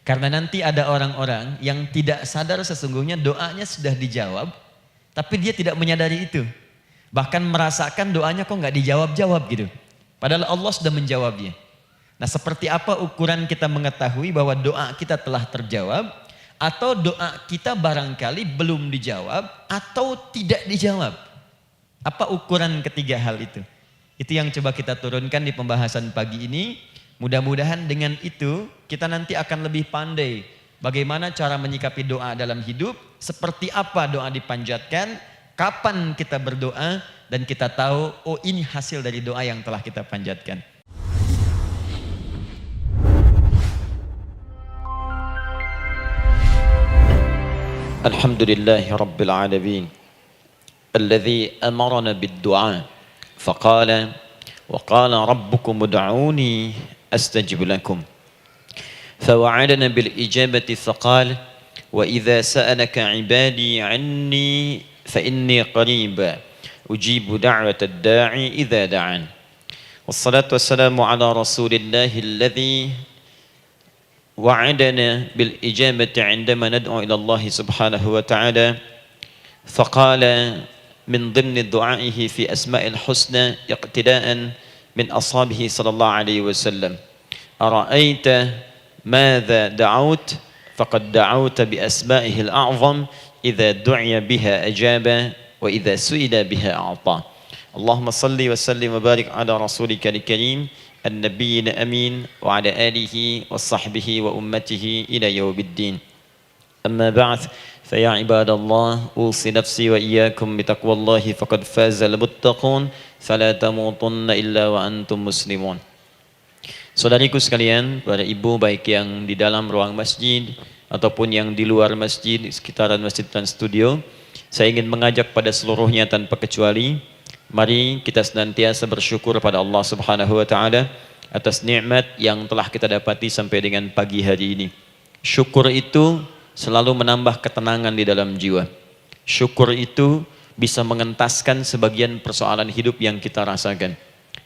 Karena nanti ada orang-orang yang tidak sadar sesungguhnya doanya sudah dijawab, tapi dia tidak menyadari itu. Bahkan merasakan doanya kok nggak dijawab-jawab gitu. Padahal Allah sudah menjawabnya. Nah, seperti apa ukuran kita mengetahui bahwa doa kita telah terjawab, atau doa kita barangkali belum dijawab, atau tidak dijawab? Apa ukuran ketiga hal itu? Itu yang coba kita turunkan di pembahasan pagi ini. Mudah-mudahan dengan itu kita nanti akan lebih pandai bagaimana cara menyikapi doa dalam hidup, seperti apa doa dipanjatkan, kapan kita berdoa, dan kita tahu oh ini hasil dari doa yang telah kita panjatkan. Alhamdulillahi Rabbil Alamin alladhi amarana bid-du'a faqala wa qala rabbukum ud'uni astajib lakum fawa'adana bil ijabati faqala wa idza sa'alaka 'ibadi 'anni fa inni qarib ujibu da'watad da'i idza da'an wassalatu wassalamu ala rasulillahi alladhi وعدنا بالإجابة عندما ندعو إلى الله سبحانه وتعالى فقال من ضمن دعائه في أسماء الحسنى اقتداء من أصحابه صلى الله عليه وسلم أرأيت ماذا دعوت فقد دعوت بأسمائه الأعظم إذا دعي بها أجاب وإذا سئل بها أعطى اللهم صل وسلم وبارك على رسولك الكريم النبي الأمين وعلى آله وصحبه وأمته إلى يوم الدين أما بعد فيا عباد الله أوصي نفسي وإياكم بتقوى الله فقد فاز المتقون فلا تموتن إلا وأنتم مسلمون. Saudariku sekalian, para ibu baik yang di dalam ruang masjid ataupun yang di luar masjid, di sekitaran Masjid Trans Studio, saya ingin mengajak pada seluruhnya tanpa kecuali, mari kita senantiasa bersyukur pada Allah Subhanahu wa taala atas nikmat yang telah kita dapati sampai dengan pagi hari ini. Syukur itu selalu menambah ketenangan di dalam jiwa. Syukur itu bisa mengentaskan sebagian persoalan hidup yang kita rasakan.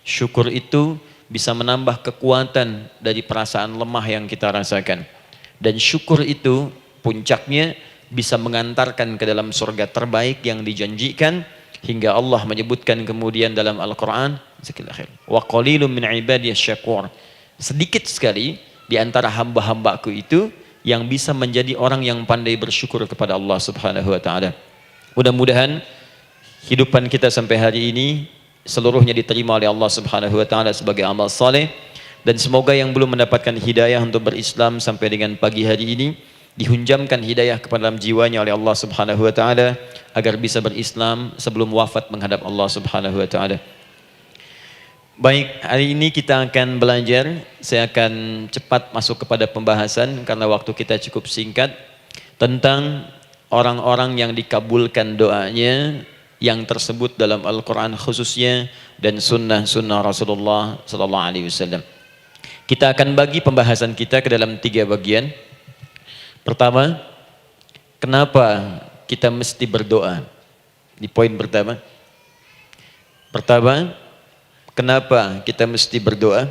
Syukur itu bisa menambah kekuatan dari perasaan lemah yang kita rasakan. Dan syukur itu puncaknya bisa mengantarkan ke dalam surga terbaik yang dijanjikan, hingga Allah menyebutkan kemudian dalam Al-Quran, wa qalilun min ibadiyas syakur, sedikit sekali di antara hamba-hambaku itu yang bisa menjadi orang yang pandai bersyukur kepada Allah Subhanahu wa taala. Mudah-mudahan hidupan kita sampai hari ini seluruhnya diterima oleh Allah Subhanahu wa taala sebagai amal saleh, dan semoga yang belum mendapatkan hidayah untuk berislam sampai dengan pagi hari ini dihunjamkan hidayah kepada dalam jiwanya oleh Allah Subhanahu wa taala agar bisa berislam sebelum wafat menghadap Allah Subhanahu wa taala. Baik, hari ini kita akan belajar. Saya akan cepat masuk kepada pembahasan karena waktu kita cukup singkat, tentang orang-orang yang dikabulkan doanya yang tersebut dalam Al-Quran khususnya dan sunnah-sunnah Rasulullah sallallahu alaihi wasallam. Kita akan bagi pembahasan kita ke dalam 3 bagian. Pertama, kenapa kita mesti berdoa? Di poin pertama. Kenapa kita mesti berdoa?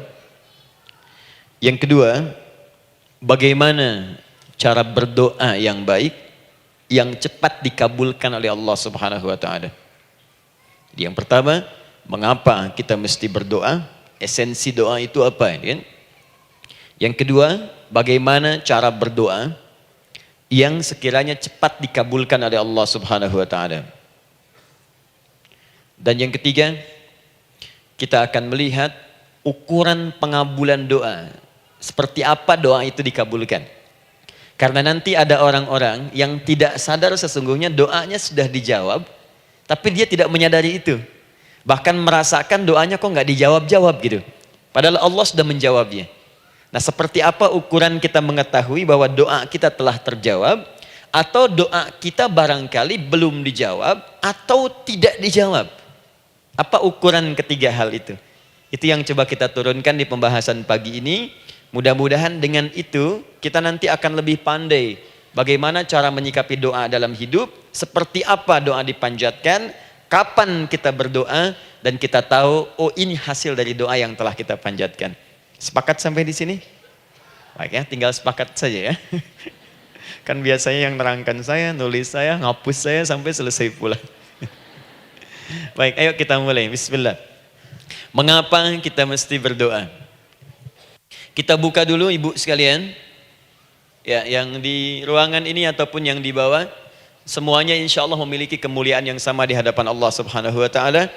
Yang kedua, bagaimana cara berdoa yang baik, yang cepat dikabulkan oleh Allah Subhanahu wa taala? Yang pertama, mengapa kita mesti berdoa? Esensi doa itu apa, kan? Yang kedua, bagaimana cara berdoa yang sekiranya cepat dikabulkan oleh Allah Subhanahu wa taala. Dan yang ketiga, kita akan melihat ukuran pengabulan doa. Seperti apa doa itu dikabulkan. Karena nanti ada orang-orang yang tidak sadar sesungguhnya doanya sudah dijawab, tapi dia tidak menyadari itu. Bahkan merasakan doanya kok nggak dijawab-jawab gitu. Padahal Allah sudah menjawabnya. Nah, seperti apa ukuran kita mengetahui bahwa doa kita telah terjawab, atau doa kita barangkali belum dijawab, atau tidak dijawab? Apa ukuran ketiga hal itu? Itu yang coba kita turunkan di pembahasan pagi ini. Mudah-mudahan dengan itu kita nanti akan lebih pandai bagaimana cara menyikapi doa dalam hidup, seperti apa doa dipanjatkan, kapan kita berdoa, dan kita tahu oh ini hasil dari doa yang telah kita panjatkan. Sepakat sampai di sini? Baik ya, tinggal sepakat saja ya. Kan biasanya yang nerangkan saya, nulis saya, ngapus saya sampai selesai pula. Baik, ayo kita mulai. Bismillah. Mengapa kita mesti berdoa? Kita buka dulu ibu sekalian. Ya, yang di ruangan ini ataupun yang di bawah, semuanya insya Allah memiliki kemuliaan yang sama di hadapan Allah Subhanahu wa taala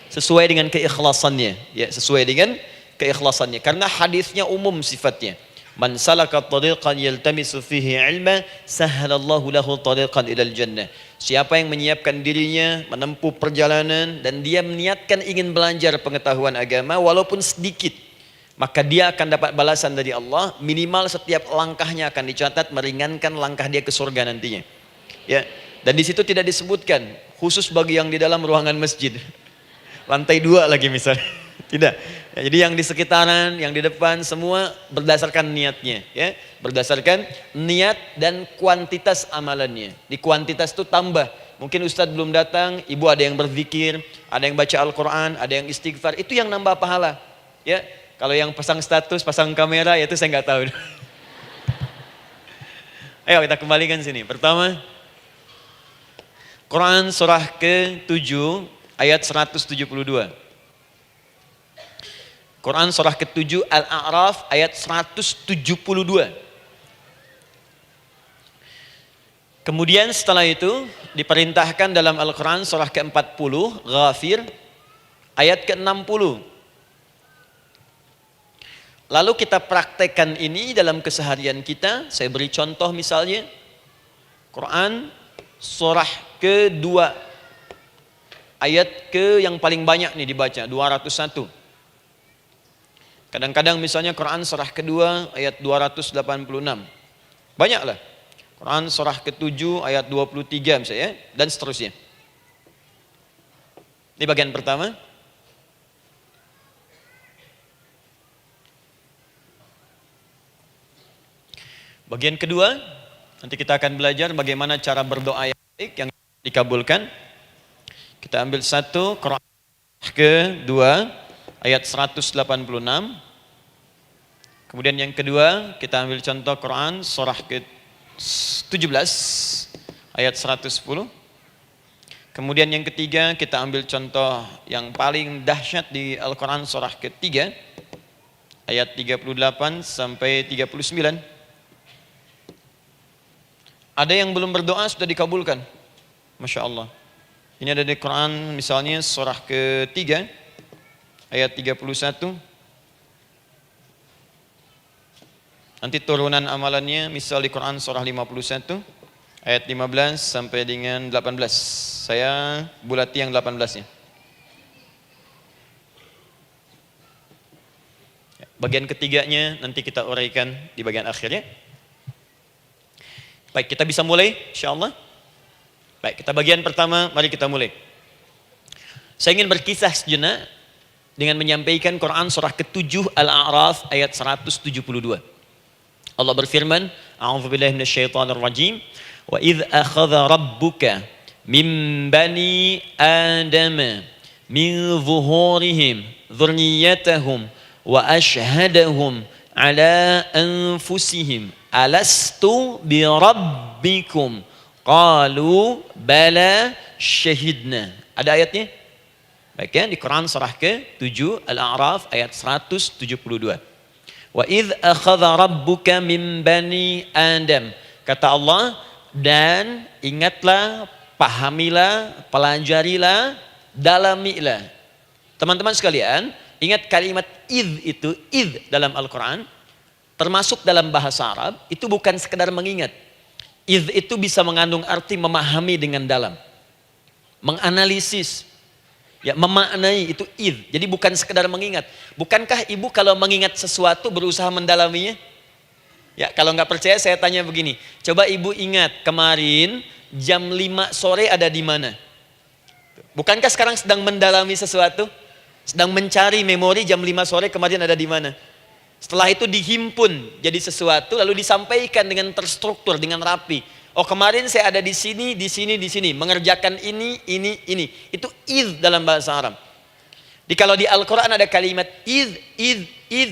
sesuai dengan keikhlasannya. Ya, sesuai dengan keikhlasannya. Karena hadisnya umum sifatnya. Man salaka tariqan yaltamisu fihi ilma sahhalallahu lahu tariqan ilal jannah. Siapa yang menyiapkan dirinya menempuh perjalanan dan dia meniatkan ingin belajar pengetahuan agama walaupun sedikit, maka dia akan dapat balasan dari Allah, minimal setiap langkahnya akan dicatat meringankan langkah dia ke surga nantinya. Ya. Dan di situ tidak disebutkan khusus bagi yang di dalam ruangan masjid. Lantai 2 lagi misalnya. Tidak. Ya, jadi yang di sekitaran, yang di depan semua berdasarkan niatnya, ya. Berdasarkan niat dan kuantitas amalannya. Di kuantitas itu tambah. Mungkin Ustadz belum datang, ibu ada yang berzikir, ada yang baca Al-Qur'an, ada yang istighfar, itu yang nambah pahala. Ya. Kalau yang pasang status, pasang kamera, ya itu saya nggak tahu. Ayo kita kembalikan sini. Pertama, Quran surah ke-7 ayat 172. Quran surah ke-7 Al-A'raf ayat 172. Kemudian setelah itu diperintahkan dalam Al-Quran surah ke-40 Ghafir ayat ke-60. Lalu kita praktekkan ini dalam keseharian kita. Saya beri contoh misalnya Quran surah ke-2 ayat ke yang paling banyak nih dibaca 201. Kadang-kadang misalnya Quran surah kedua ayat 286. Banyaklah. Quran surah ke-7 ayat 23 misalnya dan seterusnya. Ini bagian pertama. Bagian kedua, nanti kita akan belajar bagaimana cara berdoa yang baik yang dikabulkan. Kita ambil satu Quran kedua ayat 186. Kemudian yang kedua kita ambil contoh Quran surah ke-17 ayat 110. Kemudian yang ketiga kita ambil contoh yang paling dahsyat di Al-Quran surah ketiga ayat 38 sampai 39. Ada yang belum berdoa sudah dikabulkan. Masya Allah. Ini ada di Quran misalnya surah ketiga ayat 31. Nanti turunan amalannya misal di Quran surah 51 ayat 15 sampai dengan 18. Saya bulati yang 18-nya. Bagian ketiganya nanti kita uraikan di bagian akhirnya. Baik, kita bisa mulai insyaallah. Baik, kita bagian pertama, mari kita mulai. Saya ingin berkisah sejenak dengan menyampaikan Quran surah ke-7 Al-A'raf ayat 172. Allah berfirman, A'udzubillahi minasyaitonirrajim, wa idz akhadha rabbuka min bani adama min zuhurihim dzurriyyatahum wa ashhadahum ala anfusihim alastu bi rabbikum qalu bala syahidna. Ada ayatnya? Baik ya, di Quran surah ke-7 Al-A'raf ayat 172. Wa idz akhadha rabbuka min bani Adam. Kata Allah, dan ingatlah, pahamilah, pelajarilah, dalamilah. Teman-teman sekalian, ingat kalimat idz itu, idz dalam Al-Quran, termasuk dalam bahasa Arab, itu bukan sekedar mengingat. Idz itu bisa mengandung arti memahami dengan dalam. Menganalisis. Ya, memaknai itu idz. Jadi bukan sekedar mengingat. Bukankah ibu kalau mengingat sesuatu berusaha mendalaminya? Ya, kalau nggak percaya saya tanya begini. Coba ibu ingat kemarin jam 5 sore ada di mana? Bukankah sekarang sedang mendalami sesuatu? Sedang mencari memori jam 5 sore kemarin ada di mana? Setelah itu dihimpun jadi sesuatu lalu disampaikan dengan terstruktur, dengan rapi. Oh, kemarin saya ada di sini, di sini, di sini, mengerjakan ini. Itu idz dalam bahasa Arab. Kalau di Al-Quran ada kalimat idz.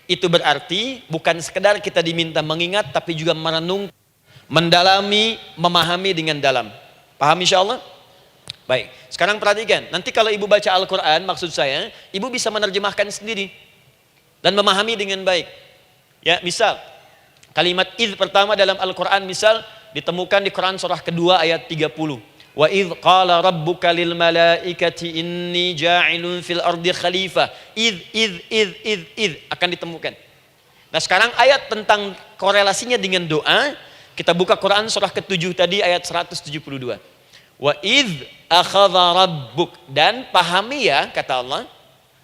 Itu berarti bukan sekedar kita diminta mengingat, tapi juga merenung, mendalami, memahami dengan dalam. Paham insyaallah? Baik, sekarang perhatikan. Nanti kalau ibu baca Al-Quran, maksud saya, ibu bisa menerjemahkan sendiri dan memahami dengan baik. Ya, misal kalimat idz pertama dalam Al-Quran misal ditemukan di Quran surah kedua ayat 30. Wa idz qala rabbuka lil malaikati inni ja'ilun fil ardi khalifah. Idz akan ditemukan. Nah, sekarang ayat tentang korelasinya dengan doa, kita buka Quran surah ke-7 tadi ayat 172. Wa idz akhadha rabbuk, dan pahami ya kata Allah,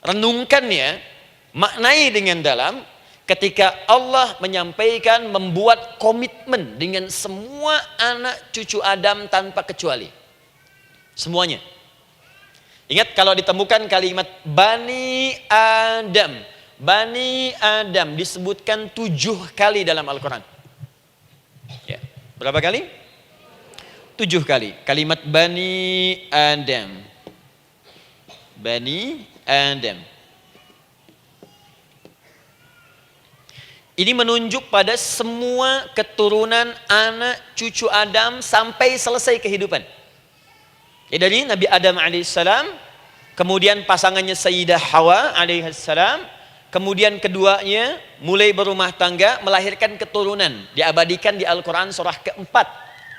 renungkan ya, maknai dengan dalam ketika Allah menyampaikan, membuat komitmen dengan semua anak cucu Adam tanpa kecuali. Semuanya. Ingat kalau ditemukan kalimat Bani Adam. Bani Adam disebutkan 7 kali dalam Al-Quran. Ya. Berapa kali? 7 kali. Kalimat Bani Adam. Bani Adam. Ini menunjuk pada semua keturunan anak cucu Adam sampai selesai kehidupan. Ya, dari Nabi Adam alaihissalam, kemudian pasangannya Sayyidah Hawa alaihissalam, kemudian keduanya mulai berumah tangga, melahirkan keturunan, diabadikan di Al-Quran surah keempat,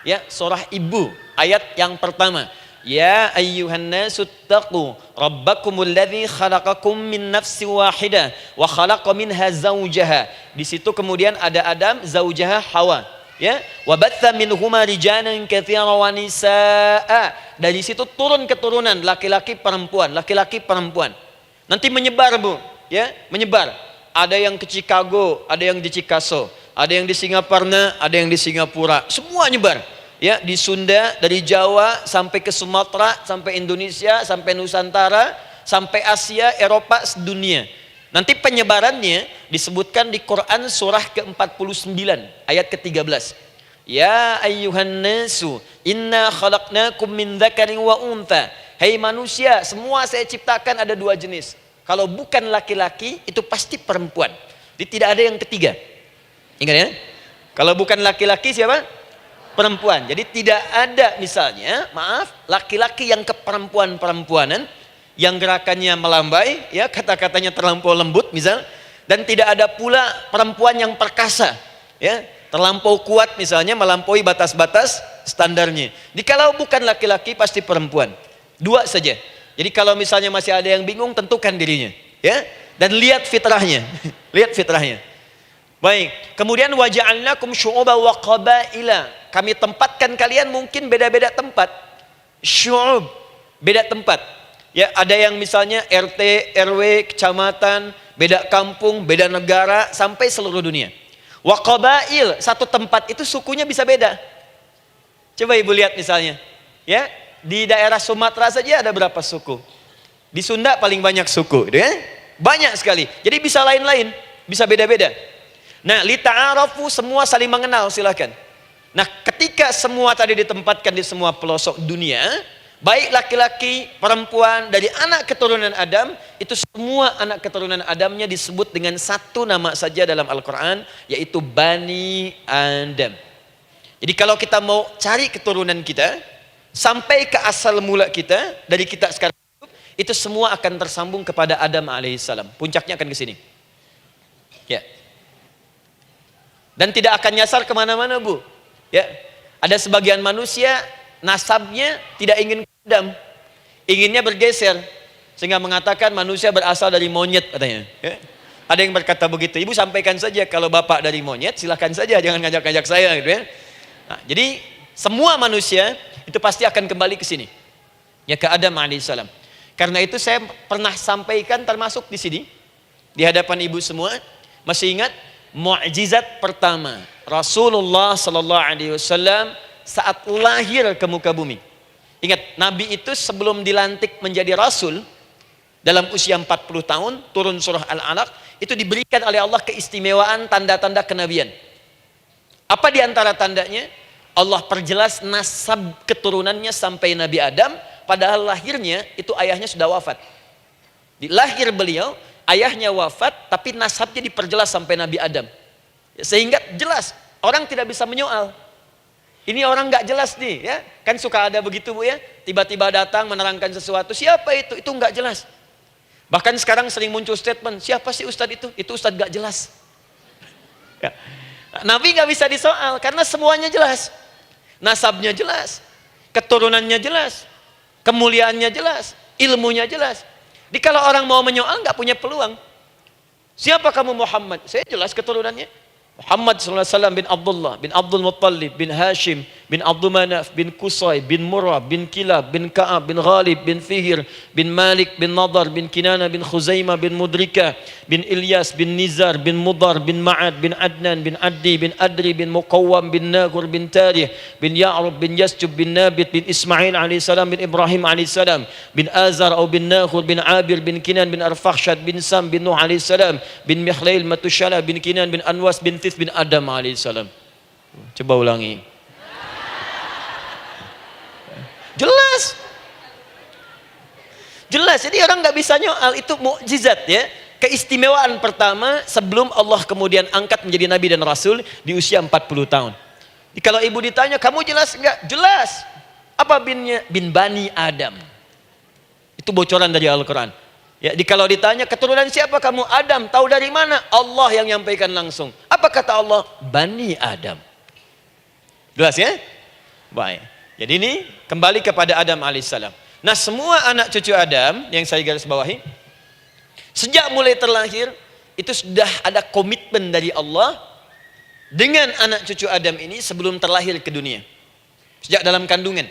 ya, surah Ibu, ayat yang pertama. Ya ayyuhan nasu taqu rabbakumul ladzi khalaqakum min nafsin wahidah wa khalaqa minha zawjaha. Di situ kemudian ada Adam, zaujaha Hawa, ya. Wa batha minhuma rijalan katsiran wa nisaa. Dari situ turun keturunan laki-laki perempuan, laki-laki perempuan. Nanti menyebar, Bu, ya, menyebar. Ada yang ke Chicago, ada yang di Chicago, ada yang di Singaparna, ada yang di Singapura. Semua nyebar. Ya, di Sunda, dari Jawa sampai ke Sumatera, sampai Indonesia, sampai Nusantara, sampai Asia, Eropa, sedunia. Nanti penyebarannya disebutkan di Quran surah ke-49 ayat ke-13. Ya ayyuhan nasu inna khalaqnakum min dzakarin wa untha. Hai manusia, semua saya ciptakan ada 2 jenis. Kalau bukan laki-laki itu pasti perempuan. Jadi tidak ada yang ketiga. Ingat ya? Kalau bukan laki-laki siapa? Perempuan. Jadi tidak ada misalnya, maaf, laki-laki yang keperempuan-perempuanan, yang gerakannya melambai, ya, kata-katanya terlampau lembut misal, dan tidak ada pula perempuan yang perkasa, ya, terlampau kuat misalnya, melampaui batas-batas standarnya. Jadi kalau bukan laki-laki pasti perempuan. 2 saja. Jadi kalau misalnya masih ada yang bingung, tentukan dirinya, ya, dan lihat fitrahnya. Lihat fitrahnya. Baik, kemudian waja'alnakum syu'uban wa qabaila. Kami tempatkan kalian mungkin beda-beda tempat. Syu'ub, beda tempat. Ya, ada yang misalnya RT, RW, kecamatan, beda kampung, beda negara, sampai seluruh dunia. Wa qabail, satu tempat itu sukunya bisa beda. Coba Ibu lihat misalnya, ya, di daerah Sumatera saja ada berapa suku? Di Sunda paling banyak suku, gitu ya? Banyak sekali. Jadi bisa lain-lain, bisa beda-beda. Nah, lita'arafu, semua saling mengenal, silakan. Nah, ketika semua tadi ditempatkan di semua pelosok dunia, baik laki-laki, perempuan, dari anak keturunan Adam, itu semua anak keturunan Adamnya disebut dengan satu nama saja dalam Al-Quran, yaitu Bani Adam. Jadi kalau kita mau cari keturunan kita, sampai ke asal mula kita, dari kita sekarang, itu semua akan tersambung kepada Adam alaihissalam. Puncaknya akan ke sini. Ya. Dan tidak akan nyasar kemana-mana, Bu. Ya, ada sebagian manusia nasabnya tidak ingin ke Adam, inginnya bergeser, sehingga mengatakan manusia berasal dari monyet katanya. Ya. Ada yang berkata begitu. Ibu sampaikan saja kalau bapak dari monyet, silahkan saja, jangan ngajak-ngajak saya, gitu ya. Nah, jadi semua manusia itu pasti akan kembali ke sini, ya, ke Adam alaihissalam. Karena itu saya pernah sampaikan termasuk di sini di hadapan ibu semua, masih ingat? Mukjizat pertama Rasulullah sallallahu alaihi wasallam saat lahir ke muka bumi. Ingat, Nabi itu sebelum dilantik menjadi Rasul dalam usia 40 tahun, turun surah Al-Alaq, itu diberikan oleh Allah keistimewaan tanda-tanda kenabian. Apa di antara tandanya? Allah perjelas nasab keturunannya sampai Nabi Adam, padahal lahirnya itu ayahnya sudah wafat. Di lahir beliau ayahnya wafat tapi nasabnya diperjelas sampai Nabi Adam. Sehingga jelas, orang tidak bisa menyoal. Ini orang nggak jelas nih, ya. Kan suka ada begitu, Bu, ya. Tiba-tiba datang menerangkan sesuatu, siapa itu? Itu nggak jelas. Bahkan sekarang sering muncul statement, siapa sih ustadz itu? Itu ustadz nggak jelas. Ya. Nabi nggak bisa disoal karena semuanya jelas. Nasabnya jelas, keturunannya jelas, kemuliaannya jelas, ilmunya jelas. Jadi kalau orang mau menyoal nggak punya peluang. Siapa kamu Muhammad? Saya jelas keturunannya. Muhammad SAW bin Abdullah, bin Abdul Muttalib, bin Hashim, bin Abdul Manaf, bin Qusay, bin Murrah, bin Kilab, bin Ka'ab, bin Ghalib, bin Fihir, bin Malik, bin Nadar, bin Kinana, bin Khuzaimah, bin Mudrika, bin Ilyas, bin Nizar, bin Mudar, bin Ma'ad, bin Adnan, bin Addi, bin Adri, bin Muqawwam, bin Nagur, bin Tarih, bin Ya'rub, bin Yasjub, bin Nabit, bin Ismail AS, bin Ibrahim AS, bin Azar atau bin Nakhur, bin Abir, bin Kinan, bin Arfakhshad, bin Sam, bin Nuh AS, bin Mikhlail, Matushala, bin Kinan, bin Anwas, bin bin Adam alaihissalam. Coba ulangi. Jelas. Jelas. Jadi orang nggak bisa nyoal, itu mukjizat, ya. Keistimewaan pertama sebelum Allah kemudian angkat menjadi nabi dan rasul di usia 40 tahun. Jadi kalau ibu ditanya, kamu jelas enggak? Jelas. Apa binnya? Bin Bani Adam. Itu bocoran dari Al-Quran. Ya, kalau ditanya keturunan siapa kamu? Adam. Tahu dari mana? Allah yang nyampaikan langsung. Apa kata Allah? Bani Adam. Jelas, ya? Baik. Jadi ini kembali kepada Adam alaihissalam. Nah, semua anak cucu Adam yang saya garis bawahi, sejak mulai terlahir itu sudah ada komitmen dari Allah dengan anak cucu Adam ini sebelum terlahir ke dunia. Sejak dalam kandungan.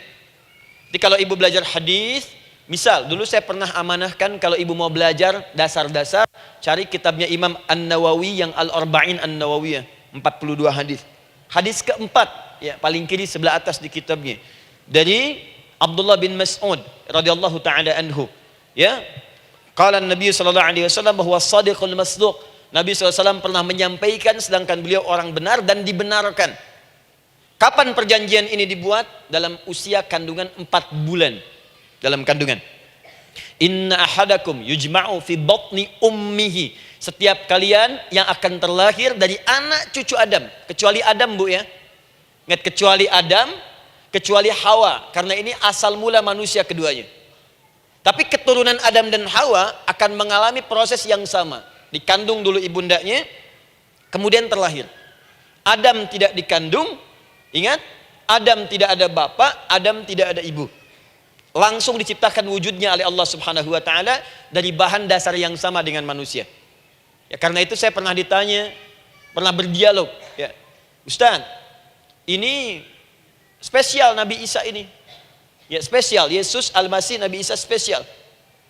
Jadi kalau ibu belajar hadis, misal, dulu saya pernah amanahkan kalau ibu mau belajar dasar-dasar, cari kitabnya Imam An-Nawawi yang Al-Arba'in An-Nawawiyah, 42 hadis. Hadis keempat, ya, paling kiri sebelah atas di kitabnya. Dari Abdullah bin Mas'ud radhiyallahu taala anhu, ya. Qala Nabi sallallahu alaihi wasallam bahwa shadiqul masduq. Nabi SAW pernah menyampaikan sedangkan beliau orang benar dan dibenarkan. Kapan perjanjian ini dibuat? Dalam usia kandungan 4 bulan. Dalam kandungan. Inna ahadakum yujma'u fi batni ummihi. Setiap kalian yang akan terlahir dari anak cucu Adam, kecuali Adam, Bu, ya. Ingat, kecuali Adam, kecuali Hawa, karena ini asal mula manusia keduanya. Tapi keturunan Adam dan Hawa akan mengalami proses yang sama. Dikandung dulu ibundanya, kemudian terlahir. Adam tidak dikandung, ingat, Adam tidak ada bapak, Adam tidak ada ibu. Langsung diciptakan wujudnya oleh Allah Subhanahu wa taala dari bahan dasar yang sama dengan manusia. Ya, karena itu saya pernah ditanya, pernah berdialog, ya. Ustaz, ini spesial Nabi Isa ini. Ya, spesial, Yesus Al-Masih Nabi Isa spesial.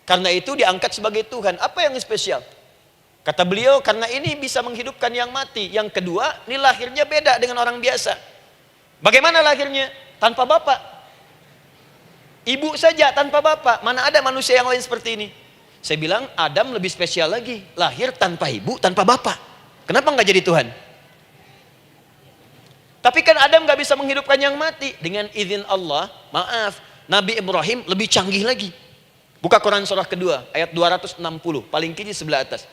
Karena itu diangkat sebagai Tuhan. Apa yang spesial? Kata beliau, karena ini bisa menghidupkan yang mati. Yang kedua, ini lahirnya beda dengan orang biasa. Bagaimana lahirnya? Tanpa bapak. Ibu saja tanpa bapak. Mana ada manusia yang lain seperti ini? Saya bilang Adam lebih spesial lagi. Lahir tanpa ibu, tanpa bapak. Kenapa nggak jadi Tuhan? Tapi kan Adam nggak bisa menghidupkan yang mati. Dengan izin Allah, maaf, Nabi Ibrahim lebih canggih lagi. Buka Quran surah kedua, ayat 260. Paling kiri sebelah atas.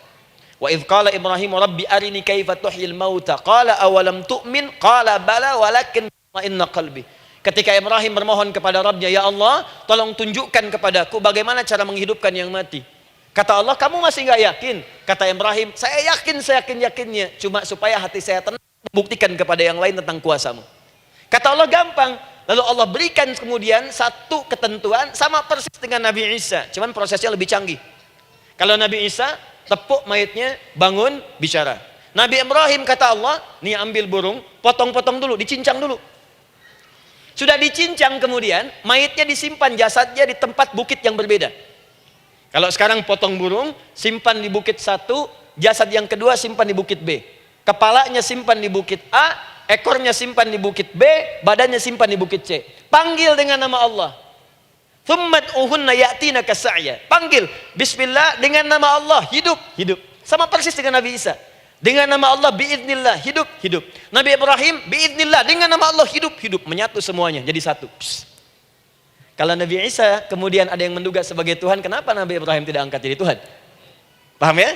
Wa idh qala Ibrahim Rabbi arini kaifa tuhyil mauta. Qala awalam tu'min. Qala bala walakin inna qalbi. Ketika Ibrahim bermohon kepada Rabbnya, ya Allah, tolong tunjukkan kepadaku bagaimana cara menghidupkan yang mati. Kata Allah, kamu masih nggak yakin? Kata Ibrahim, saya yakin-yakinnya. Cuma supaya hati saya tenang, buktikan kepada yang lain tentang kuasamu. Kata Allah, gampang. Lalu Allah berikan kemudian satu ketentuan sama persis dengan Nabi Isa. Cuman prosesnya lebih canggih. Kalau Nabi Isa, tepuk mayatnya, bangun, bicara. Nabi Ibrahim kata Allah, nih ambil burung, potong-potong dulu, dicincang dulu. Sudah dicincang kemudian, mayatnya disimpan, jasadnya di tempat bukit yang berbeda. Kalau sekarang potong burung, simpan di bukit satu, jasad yang kedua simpan di bukit B. Kepalanya simpan di bukit A, ekornya simpan di bukit B, badannya simpan di bukit C. Panggil dengan nama Allah. Thummat uhunna ya'tina kasa'ya. Panggil, bismillah, dengan nama Allah, hidup. Sama persis dengan Nabi Isa. Dengan nama Allah biiznillah, hidup. Nabi Ibrahim biiznillah, dengan nama Allah hidup. Menyatu semuanya jadi satu. Psst. Kalau Nabi Isa kemudian ada yang menduga sebagai Tuhan, kenapa Nabi Ibrahim tidak angkat jadi Tuhan? Paham ya?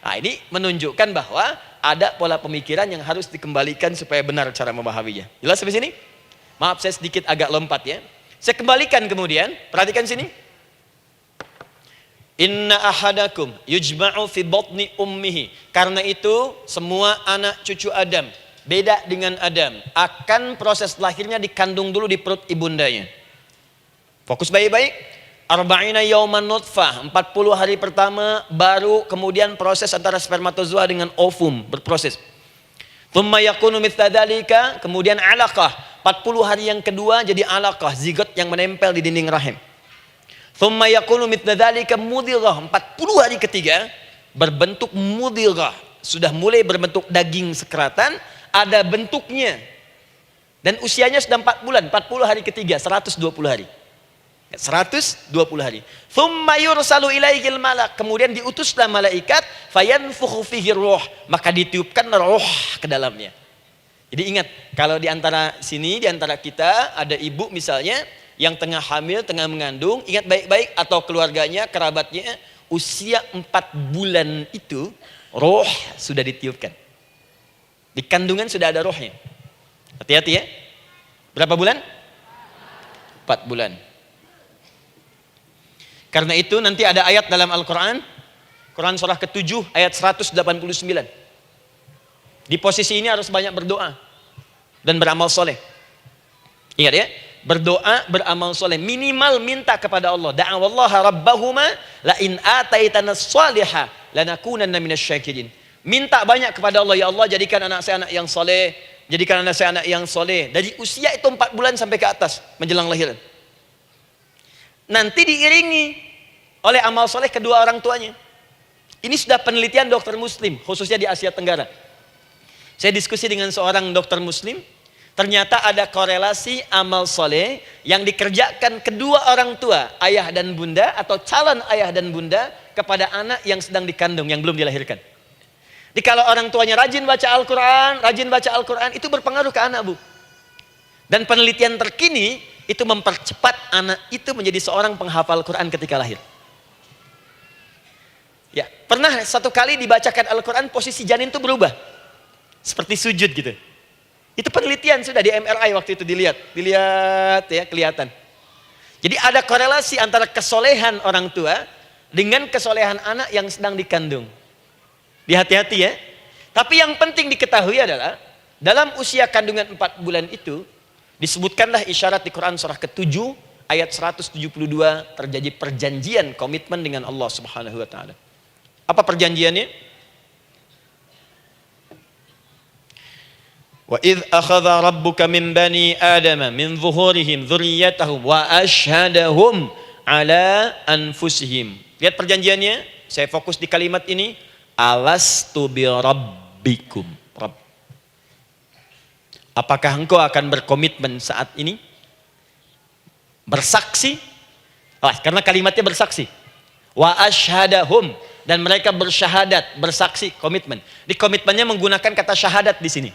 Nah, ini menunjukkan bahwa ada pola pemikiran yang harus dikembalikan supaya benar cara memahaminya. Jelas sampai sini? Maaf saya sedikit agak lompat ya. Saya kembalikan kemudian, perhatikan sini. Inna ahadakum yujma'u fi batni ummihi. Karena itu semua anak cucu Adam, beda dengan Adam, akan proses lahirnya dikandung dulu di perut ibundanya. Fokus baik-baik. Arba'ina yauman nutfah, 40 hari pertama baru kemudian proses antara spermatozoa dengan ovum berproses. Thumma yakunu mithla dzalika, kemudian alaqah. 40 hari yang kedua jadi alaqah, zigot yang menempel di dinding rahim. Thumma yakunu mithla dzalika mudghah. 40 hari ketiga berbentuk mudghah, sudah mulai berbentuk daging sekeratan, ada bentuknya. Dan usianya sudah 4 bulan, 40 hari ketiga, 120 hari. 120 hari. Thumma yursalu ilaihil malak, kemudian diutuslah malaikat, fayanfukhu fihi ruh, maka ditiupkan roh ke dalamnya. Jadi ingat, kalau di antara sini, di antara kita ada ibu misalnya yang tengah hamil, tengah mengandung, ingat baik-baik, atau keluarganya, kerabatnya, usia 4 bulan itu roh sudah ditiupkan. Di kandungan sudah ada rohnya. Hati-hati ya. Berapa bulan? 4 bulan. Karena itu nanti ada ayat dalam Al-Quran, Quran surah ke-7 ayat 189. Di posisi ini harus banyak berdoa dan beramal soleh. Ingat ya, berdoa, beramal soleh, minimal minta kepada Allah. Da'awallaha rabbahuma la in ataitana salihah lanakunanna minasyakirin. Minta banyak kepada Allah, ya Allah jadikan anak saya anak yang soleh, jadikan anak saya anak yang soleh. Dari usia itu 4 bulan sampai ke atas menjelang lahiran. Nanti diiringi oleh amal soleh kedua orang tuanya. Ini sudah penelitian dokter muslim, khususnya di Asia Tenggara. Saya diskusi dengan seorang dokter muslim, ternyata ada korelasi amal soleh yang dikerjakan kedua orang tua, ayah dan bunda, atau calon ayah dan bunda, kepada anak yang sedang dikandung, yang belum dilahirkan. Jadi kalau orang tuanya rajin baca Al-Quran, itu berpengaruh ke anak, Bu. Dan penelitian terkini, itu mempercepat anak itu menjadi seorang penghafal Quran ketika lahir. Ya, pernah satu kali dibacakan Al-Quran, posisi janin itu berubah. Seperti sujud gitu. Itu penelitian sudah di MRI waktu itu dilihat ya, kelihatan. Jadi ada korelasi antara kesolehan orang tua dengan kesolehan anak yang sedang dikandung. Hati-hati ya. Tapi yang penting diketahui adalah dalam usia kandungan 4 bulan itu disebutkanlah isyarat di Quran surah ke-7 ayat 172 terjadi perjanjian komitmen dengan Allah Subhanahu wa taala. Apa perjanjiannya? Wa idz akhadha rabbuka min bani adama min zuhurihim dzurriyyatahum wa asyhadahum ala anfusihim. Lihat perjanjiannya, saya fokus di kalimat ini, alastu bi rabbikum. Apakah engkau akan berkomitmen saat ini? Bersaksi? Karena kalimatnya bersaksi. Wa asyhadahum, dan mereka bersyahadat, bersaksi, komitmen. Di komitmennya menggunakan kata syahadat di sini.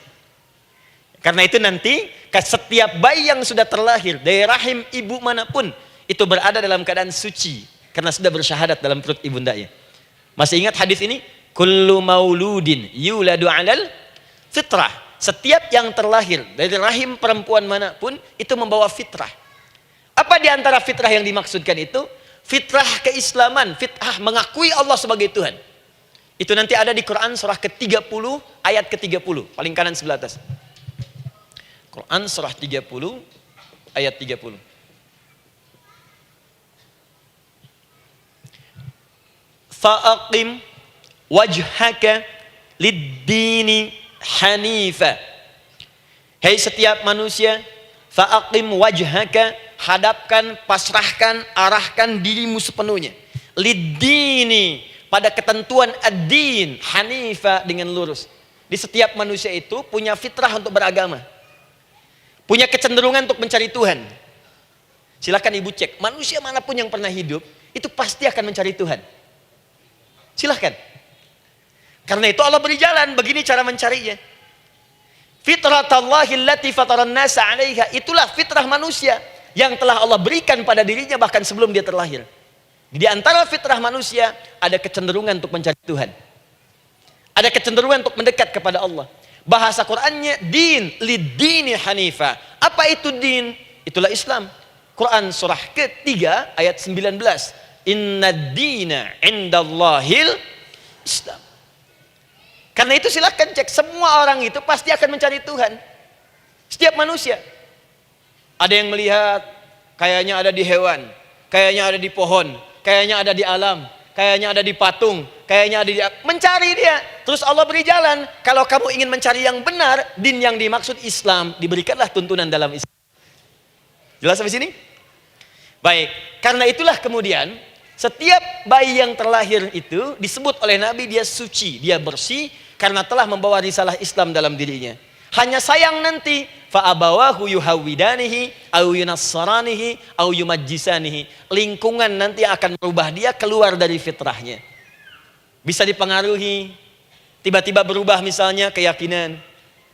Karena itu nanti setiap bayi yang sudah terlahir dari rahim ibu manapun itu berada dalam keadaan suci karena sudah bersyahadat dalam perut ibundanya. Masih ingat hadis ini? Kullu mauludin yuladu 'alal fitrah. Setiap yang terlahir dari rahim perempuan manapun itu membawa fitrah. Apa di antara fitrah yang dimaksudkan itu? Fitrah keislaman, fitrah mengakui Allah sebagai Tuhan. Itu nanti ada di Quran surah ke-30 ayat ke-30, paling kanan sebelah atas. Quran surah 30 ayat 30. Fa'aqim wajhaka lid-dini hanifa. Hei setiap manusia, fa'aqim wajhaka, hadapkan, pasrahkan, arahkan dirimu sepenuhnya. Lid-dini, pada ketentuan ad-din, hanifa, dengan lurus. Di setiap manusia itu punya fitrah untuk beragama. Punya kecenderungan untuk mencari Tuhan. Silakan ibu cek, manusia manapun yang pernah hidup, itu pasti akan mencari Tuhan. Silakan. Karena itu Allah beri jalan, begini cara mencarinya. Fitratallahi allati fataran nasa 'alaiha, itulah fitrah manusia yang telah Allah berikan pada dirinya bahkan sebelum dia terlahir. Di antara fitrah manusia ada kecenderungan untuk mencari Tuhan. Ada kecenderungan untuk mendekat kepada Allah. Bahasa Qur'annya din lidini hanifa. Apa itu din? Itulah Islam. Quran surah ketiga ayat 19. Inna dina indallahil Islam. Karena itu silakan cek, semua orang itu pasti akan mencari Tuhan. Setiap manusia. Ada yang melihat kayaknya ada di hewan, kayaknya ada di pohon, kayaknya ada di alam, kayaknya ada di patung, kayaknya ada di... Mencari dia. Terus Allah beri jalan. Kalau kamu ingin mencari yang benar, din yang dimaksud Islam, diberikanlah tuntunan dalam Islam. Jelas sampai sini? Baik. Karena itulah kemudian setiap bayi yang terlahir itu disebut oleh Nabi dia suci, dia bersih karena telah membawa risalah Islam dalam dirinya. Hanya sayang nanti fa'abawahu yuhawidanihi au yunassaranihi au yumajjisanihi. Lingkungan nanti akan merubah dia keluar dari fitrahnya. Bisa dipengaruhi, tiba-tiba berubah misalnya keyakinan.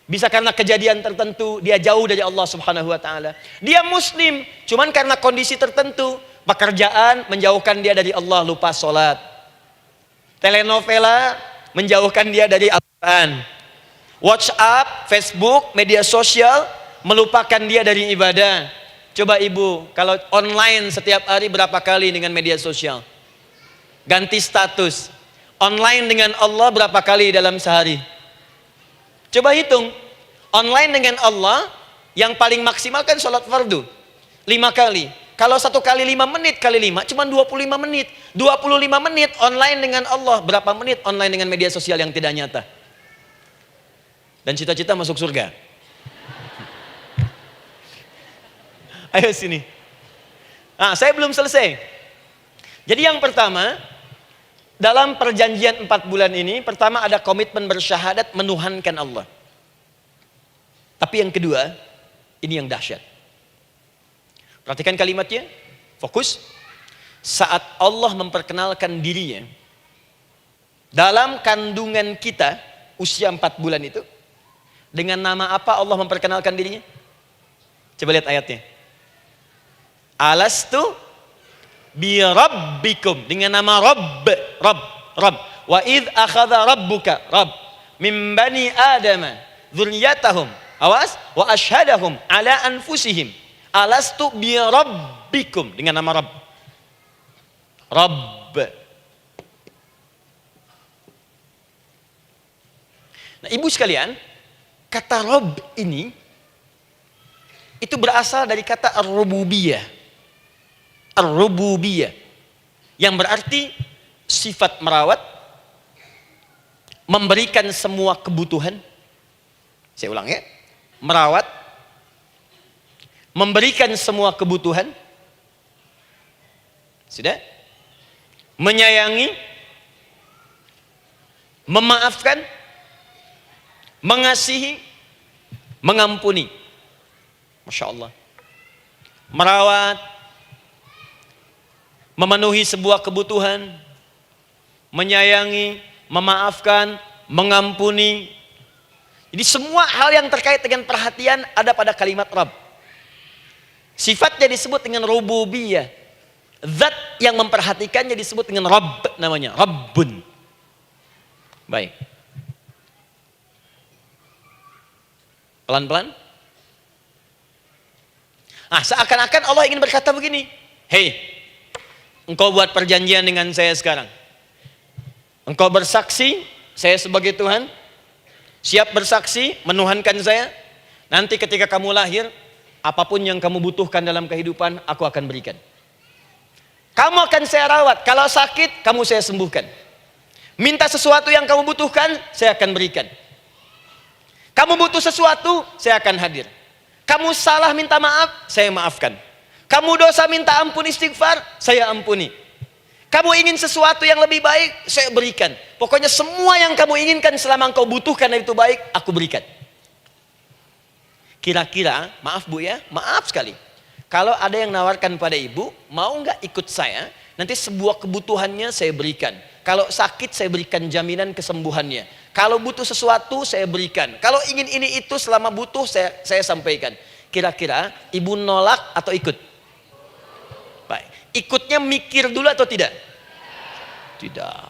Bisa karena kejadian tertentu dia jauh dari Allah Subhanahu wa taala. Dia muslim, cuman karena kondisi tertentu, pekerjaan menjauhkan dia dari Allah, lupa sholat. Telenovela menjauhkan dia dari Al-Quran. WhatsApp, Facebook, media sosial melupakan dia dari ibadah. Coba ibu, kalau online setiap hari berapa kali dengan media sosial? Ganti status. Online dengan Allah berapa kali dalam sehari? Coba hitung. Online dengan Allah yang paling maksimal kan sholat fardu 5 kali. Kalau 1 kali 5 menit kali 5 cuma 25 menit. 25 menit online dengan Allah. Berapa menit online dengan media sosial yang tidak nyata? Dan cita-cita masuk surga. Ayo sini. Nah, saya belum selesai. Jadi yang pertama, dalam perjanjian 4 bulan ini, pertama ada komitmen bersyahadat menuhankan Allah. Tapi yang kedua, ini yang dahsyat. Perhatikan kalimatnya, fokus. Saat Allah memperkenalkan dirinya, dalam kandungan kita, usia 4 bulan itu, dengan nama apa Allah memperkenalkan dirinya? Coba lihat ayatnya. Alastu bi rabbikum, dengan nama Rabb. Wa idh akhadha rabbuka min bani Adama dzurriyyatahum. Awas, wa ashhadahum ala anfusihim. Alastu bi rabbikum, dengan nama Rabb. Nah, ibu sekalian, kata Rabb ini itu berasal dari kata ar-rububiyah. Ar-rububiyah yang berarti sifat merawat, memberikan semua kebutuhan. Saya ulang ya. Merawat, memberikan semua kebutuhan. Sudah? Menyayangi, memaafkan, mengasihi, mengampuni. Masya Allah. Merawat, memenuhi sebuah kebutuhan, menyayangi, memaafkan, mengampuni. Jadi semua hal yang terkait dengan perhatian ada pada kalimat Rabb. Sifatnya disebut dengan rububiyah. Zat yang memperhatikannya disebut dengan Rabb, namanya Rabbun. Baik. Pelan-pelan. Nah, seakan-akan Allah ingin berkata begini, hei, engkau buat perjanjian dengan saya sekarang. Engkau bersaksi, saya sebagai Tuhan, siap bersaksi, menuhankan saya. Nanti ketika kamu lahir, apapun yang kamu butuhkan dalam kehidupan, aku akan berikan. Kamu akan saya rawat, kalau sakit, kamu saya sembuhkan. Minta sesuatu yang kamu butuhkan, saya akan berikan. Kamu butuh sesuatu, saya akan hadir. Kamu salah minta maaf, saya maafkan. Kamu dosa minta ampun istighfar, saya ampuni. Kamu ingin sesuatu yang lebih baik, saya berikan. Pokoknya semua yang kamu inginkan selama engkau butuhkan itu baik, aku berikan. Kira-kira, maaf Bu ya, maaf sekali. Kalau ada yang nawarkan pada ibu, mau nggak ikut saya? Nanti sebuah kebutuhannya saya berikan. Kalau sakit saya berikan jaminan kesembuhannya. Kalau butuh sesuatu saya berikan. Kalau ingin ini itu selama butuh saya sampaikan. Kira-kira ibu nolak atau ikut? Baik. Ikutnya mikir dulu atau tidak? Tidak.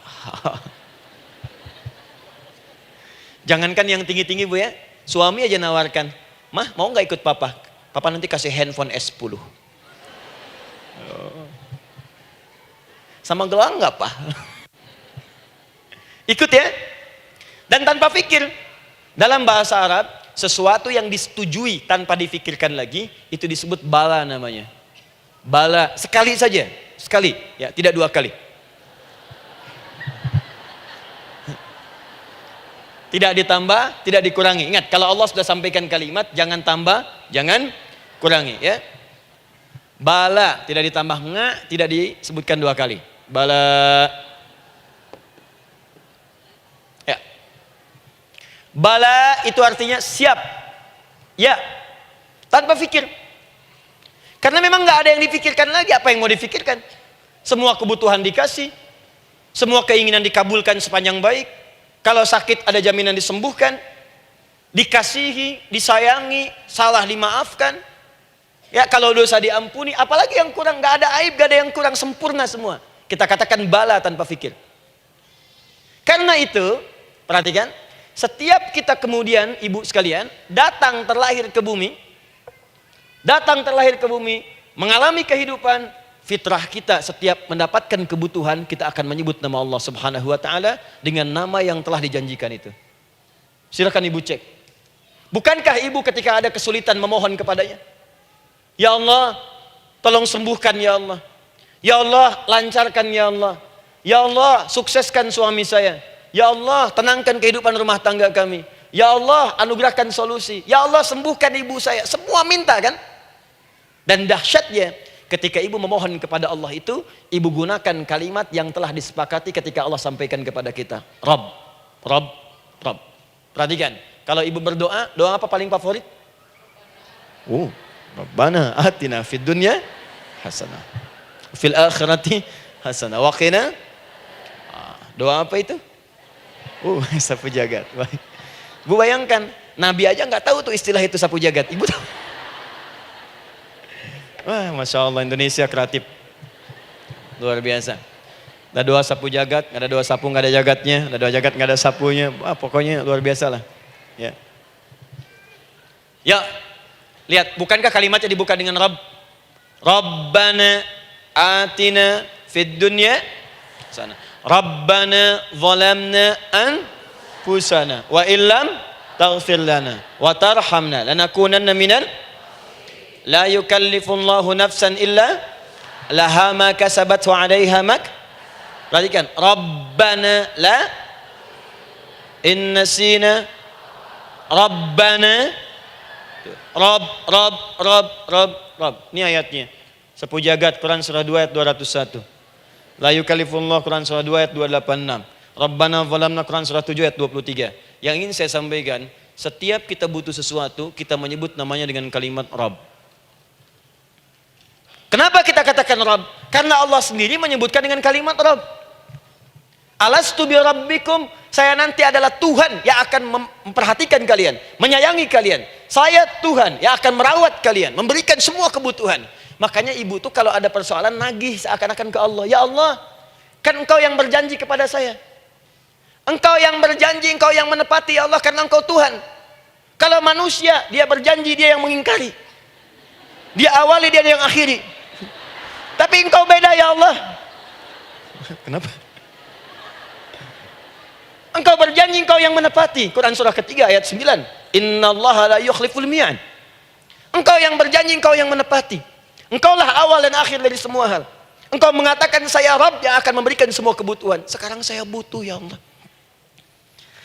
Jangankan yang tinggi-tinggi Bu ya, suami aja nawarkan, "Mah, mau nggak ikut papa? Papa nanti kasih handphone S10. Sama gelang nggak Pak? Ikut ya. Dan tanpa pikir. Dalam bahasa Arab, sesuatu yang disetujui tanpa difikirkan lagi, itu disebut bala namanya. Bala, sekali saja. Sekali, ya, tidak dua kali. Tidak ditambah, tidak dikurangi. Ingat, kalau Allah sudah sampaikan kalimat, jangan tambah, jangan kurangi. Ya. Bala, tidak ditambah nga, tidak disebutkan dua kali. Bala. Ya. Bala itu artinya siap. Ya. Tanpa pikir. Karena memang nggak ada yang dipikirkan lagi. Apa yang mau dipikirkan? Semua kebutuhan dikasih. Semua keinginan dikabulkan sepanjang baik. Kalau sakit ada jaminan disembuhkan, dikasihi, disayangi, salah dimaafkan. Ya, kalau dosa diampuni, apalagi yang kurang, nggak ada aib, nggak ada yang kurang, sempurna semua. Kita katakan bala tanpa fikir. Karena itu, perhatikan, setiap kita kemudian, ibu sekalian, datang terlahir ke bumi, mengalami kehidupan, fitrah kita setiap mendapatkan kebutuhan, kita akan menyebut nama Allah Subhanahu wa Ta'ala dengan nama yang telah dijanjikan itu. Silakan ibu cek. Bukankah ibu ketika ada kesulitan memohon kepadanya? Ya Allah, tolong sembuhkan ya Allah. Ya Allah, lancarkan ya Allah. Ya Allah, sukseskan suami saya. Ya Allah, tenangkan kehidupan rumah tangga kami. Ya Allah, anugerahkan solusi. Ya Allah, sembuhkan ibu saya. Semua minta kan? Dan dahsyatnya, ketika ibu memohon kepada Allah itu, ibu gunakan kalimat yang telah disepakati ketika Allah sampaikan kepada kita. Rabb, Rabb, Rabb. Perhatikan, kalau ibu berdoa, doa apa paling favorit? Rabbana atina fid dunya hasanah. Fil akhirati hasanah. Wa qina. Doa apa itu? Sapu jagat. Bu bayangkan, Nabi aja nggak tahu tuh istilah itu sapu jagat. Ibu tahu? Wah, Masya Allah, Indonesia kreatif. Luar biasa. Ada doa sapu jagat, nggak ada doa sapu nggak ada jagatnya, ada doa jagat nggak ada sapunya. Wah, pokoknya luar biasa lah. Ya. Ya, lihat, bukankah kalimatnya dibuka dengan Rabb? Rabbana atina fid dunya sana. Rabbana zalamna anfusana wa illam taghfir lana wa tarhamna lanakunanna minal la yukallifullahu nafsan illa laha ma kasabat wa 'alaiha mak. Perhatikan, Rabbana la innasina Rabbana Rabb. Ini ayatnya. Sapu jagat Quran surah 2 ayat 201. La yukallifullahu Quran surah 2 ayat 286. Rabbana zalamna Quran surah 7 ayat 23. Yang ingin saya sampaikan, setiap kita butuh sesuatu, kita menyebut namanya dengan kalimat Rabb. Kenapa kita katakan Rabb? Karena Allah sendiri menyebutkan dengan kalimat Rabb. Alastu bi rabbikum, saya nanti adalah Tuhan yang akan memperhatikan kalian, menyayangi kalian. Saya Tuhan yang akan merawat kalian, memberikan semua kebutuhan. Makanya ibu tuh kalau ada persoalan nagih seakan-akan ke Allah. Ya Allah, kan engkau yang berjanji kepada saya. Engkau yang berjanji, engkau yang menepati ya Allah, karena engkau Tuhan. Kalau manusia, dia berjanji, dia yang mengingkari. Dia awali, dia yang akhiri. Tapi engkau beda ya Allah. Kenapa? Engkau berjanji, engkau yang menepati. Quran surah ketiga ayat 9. Innallaha la yukhliful mi'ad. Engkau yang berjanji, engkau yang menepati. Engkaulah awal dan akhir dari semua hal. Engkau mengatakan saya Rabb yang akan memberikan semua kebutuhan. Sekarang saya butuh ya Allah.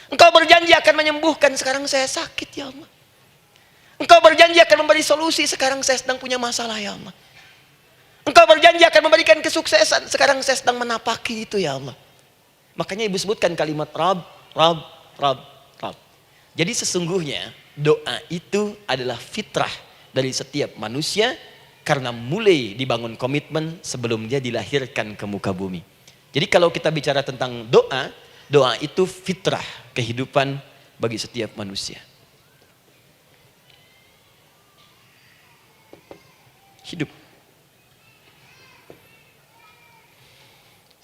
Engkau berjanji akan menyembuhkan. Sekarang saya sakit ya Allah. Engkau berjanji akan memberi solusi. Sekarang saya sedang punya masalah ya Allah. Engkau berjanji akan memberikan kesuksesan. Sekarang saya sedang menapaki itu ya Allah. Makanya ibu sebutkan kalimat Rabb, Rabb, Rabb, Rabb. Jadi sesungguhnya doa itu adalah fitrah dari setiap manusia. Karena mulai dibangun komitmen sebelum dia dilahirkan ke muka bumi. Jadi kalau kita bicara tentang doa, doa itu fitrah kehidupan bagi setiap manusia. Hidup.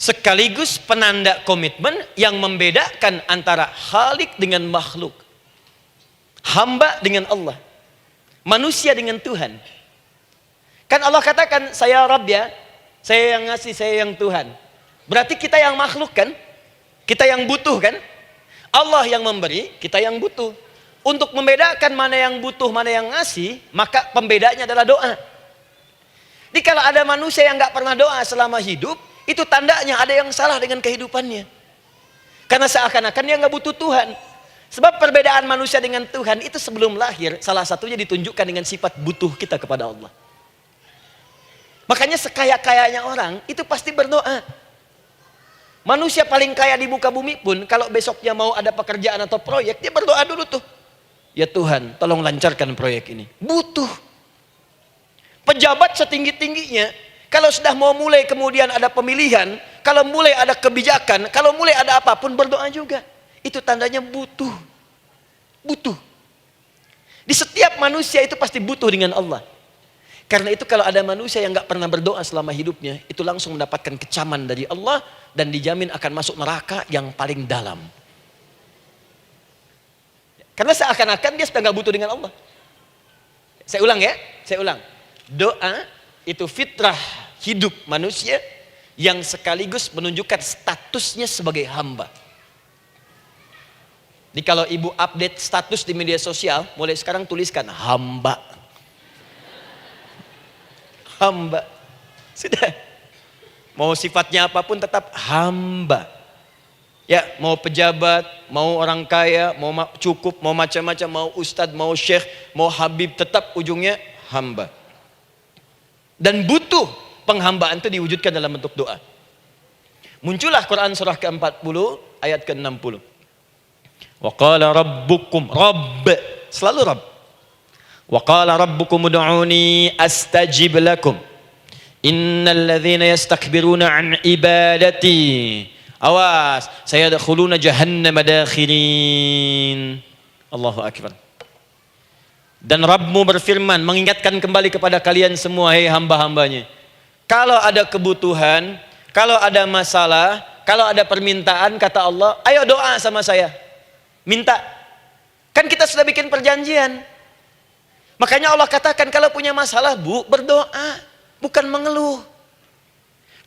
sekaligus penanda komitmen yang membedakan antara Khalik dengan makhluk, hamba dengan Allah, manusia dengan Tuhan. Kan Allah katakan, saya Rabb ya, saya yang ngasih, saya yang Tuhan. Berarti kita yang makhluk kan? Kita yang butuh kan? Allah yang memberi, kita yang butuh. Untuk membedakan mana yang butuh, mana yang ngasih, maka pembedanya adalah doa. Jadi kalau ada manusia yang nggak pernah doa selama hidup, itu tandanya ada yang salah dengan kehidupannya. Karena seakan-akan dia nggak butuh Tuhan. Sebab perbedaan manusia dengan Tuhan itu sebelum lahir, salah satunya ditunjukkan dengan sifat butuh kita kepada Allah. Makanya sekaya-kayanya orang itu pasti berdoa. Manusia paling kaya di muka bumi pun kalau besoknya mau ada pekerjaan atau proyek, dia berdoa dulu tuh. Ya Tuhan, tolong lancarkan proyek ini. Butuh. Pejabat setinggi-tingginya, kalau sudah mau mulai kemudian ada pemilihan, kalau mulai ada kebijakan, kalau mulai ada apapun berdoa juga. Itu tandanya butuh. Butuh. Di setiap manusia itu pasti butuh dengan Allah. Karena itu kalau ada manusia yang nggak pernah berdoa selama hidupnya, itu langsung mendapatkan kecaman dari Allah dan dijamin akan masuk neraka yang paling dalam. Karena seakan-akan dia sudah nggak butuh dengan Allah. Saya ulang ya, saya ulang. Doa itu fitrah hidup manusia yang sekaligus menunjukkan statusnya sebagai hamba. Jadi kalau ibu update status di media sosial, mulai sekarang tuliskan hamba. Hamba. Sudah. Mau sifatnya apapun tetap hamba. Ya, mau pejabat, mau orang kaya, mau cukup, mau macam-macam, mau ustadz, mau syekh, mau habib, tetap ujungnya hamba. Dan butuh penghambaan itu diwujudkan dalam bentuk doa. Muncullah Quran surah ke-40 ayat ke-60. Wa qala rabbukum, Rabb, selalu Rabb. Wa qala rabbukum ud'uni astajib lakum. Innal ladzina yastakbiruna an ibadati, awas, sayadkhuluna jahannama dakhirin. Allahu akbar. Dan Rabbmu berfirman, mengingatkan kembali kepada kalian semua, hei hamba-hambanya. Kalau ada kebutuhan, kalau ada masalah, kalau ada permintaan, kata Allah, ayo doa sama saya. Minta. Kan kita sudah bikin perjanjian. Makanya Allah katakan, kalau punya masalah, Bu, berdoa. Bukan mengeluh.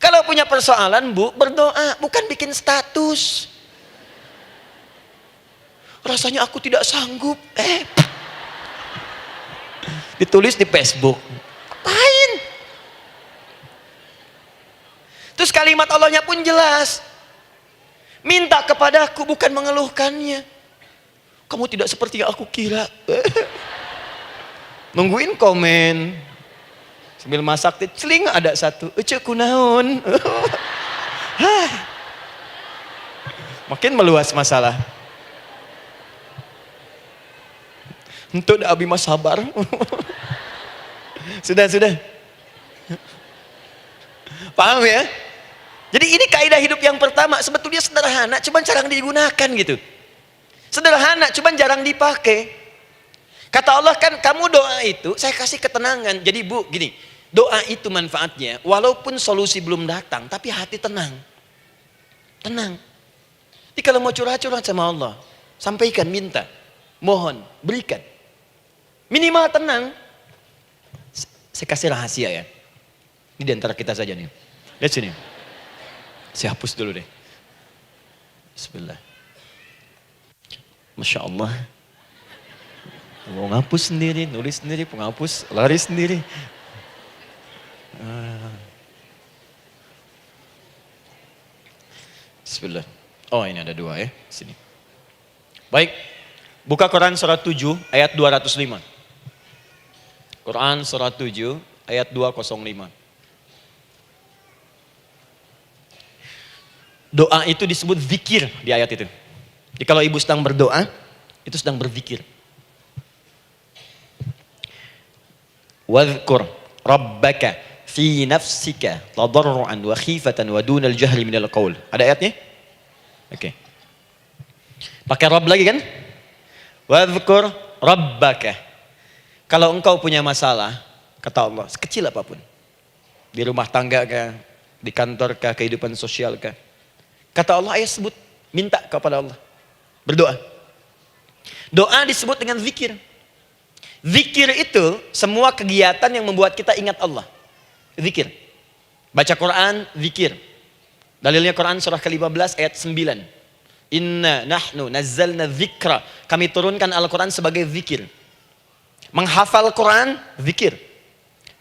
Kalau punya persoalan, Bu, berdoa. Bukan bikin status. Rasanya aku tidak sanggup. Ditulis di Facebook. Apain? Terus kalimat Allahnya pun jelas. Minta kepadaku, bukan mengeluhkannya. Kamu tidak seperti yang aku kira. Nungguin komen. Sambil masak, celing ada satu. Ece kunaon. Makin meluas masalah. Untuk abi mas sabar. Sudah. Paham ya? Jadi ini kaidah hidup yang pertama. Sebetulnya sederhana, cuman jarang digunakan gitu. Sederhana, cuman jarang dipakai. Kata Allah kan, kamu doa itu, saya kasih ketenangan. Jadi Bu, gini, doa itu manfaatnya, walaupun solusi belum datang, tapi hati tenang. Tenang. Jadi kalau mau curhat-curhat sama Allah, sampaikan, minta, mohon, berikan. Minimal tenang. Saya kasih rahasia ya. Ini di antara kita saja nih. Lihat sini. Saya hapus dulu deh. Bismillah. Masya Allah. Mau ngapus sendiri, nulis sendiri, penghapus, lari sendiri. Bismillah. Oh ini ada dua ya. Sini. Baik. Buka Quran surat 7 ayat 205. Quran surat 7 ayat 205. Doa itu disebut zikir di ayat itu. Jadi kalau ibu sedang berdoa, itu sedang berzikir. Wadhkur rabbaka fi nafsika tadarruan wa khifatan wa dunal jahri minal qaul. Ada ayatnya? Oke. Pakai Rabb lagi kan? Wadhkur rabbaka. Kalau engkau punya masalah, kata Allah, sekecil apapun. Di rumah tangga kah, Di kantor kah, kehidupan sosial kah? Kata Allah, ayat sebut, minta kepada Allah. Berdoa. Doa disebut dengan zikir. Zikir itu semua kegiatan yang membuat kita ingat Allah. Zikir. Baca Quran, zikir. Dalilnya Quran surah ke-15 ayat 9. Inna nahnu nazzalna dzikra. Kami turunkan Al-Quran sebagai zikir. Menghafal Quran, zikir.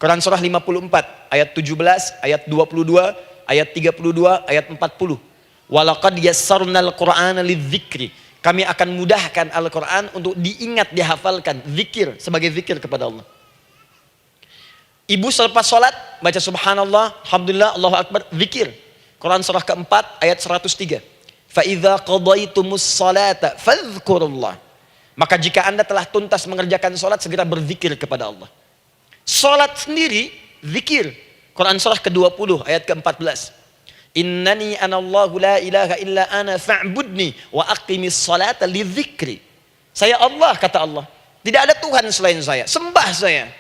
Quran surah 54 ayat 17, ayat 22, ayat 32, ayat 40. Walaqad yassarnal Qur'ana lidzikri. Kami akan mudahkan Al-Quran untuk diingat, dihafalkan. Zikir, sebagai zikir kepada Allah. Ibu selepas sholat, baca subhanallah, alhamdulillah, Allahu Akbar, zikir. Quran surah keempat, ayat 103. فَإِذَا قَضَيْتُمُ الصَّلَاةَ فَاذْكُرُوا اللَّهَ. Maka jika anda telah tuntas mengerjakan sholat, segera berzikir kepada Allah. Sholat sendiri, zikir. Quran surah ke-20, ayat ke-14. Innani anallahu la ilaha illa ana fa'budni wa aqimis salata li dzikri. Saya Allah, kata Allah. Tidak ada Tuhan selain saya. Sembah saya.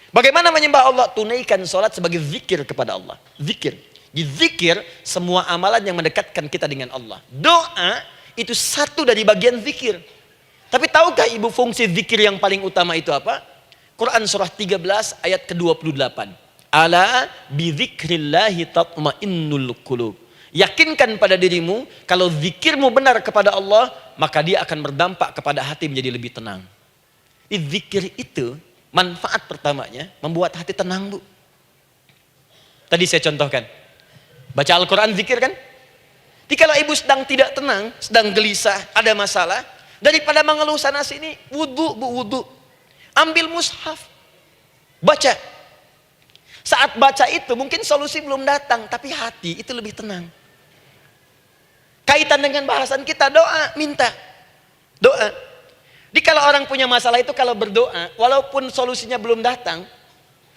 Bagaimana menyembah Allah? Tunaikan salat sebagai zikir kepada Allah. Zikir. Di zikir semua amalan yang mendekatkan kita dengan Allah. Doa itu satu dari bagian zikir. Tapi tahukah ibu fungsi zikir yang paling utama itu apa? Quran surah 13 ayat ke-28. Ala bidzikrillahi tatmainnul qulub. Yakinkan pada dirimu, kalau zikirmu benar kepada Allah, maka dia akan berdampak kepada hati menjadi lebih tenang. Zikir itu manfaat pertamanya membuat hati tenang, Bu. Tadi saya contohkan. Baca Al-Quran zikir kan? Jadi kalau ibu sedang tidak tenang, sedang gelisah, ada masalah, daripada mengeluh sana sini, wudu, Bu, wudu. Ambil mushaf. Baca. Saat baca itu mungkin solusi belum datang, tapi hati itu lebih tenang. Kaitan dengan bahasan kita, doa, minta. Doa. Jadi kalau orang punya masalah itu kalau berdoa, walaupun solusinya belum datang,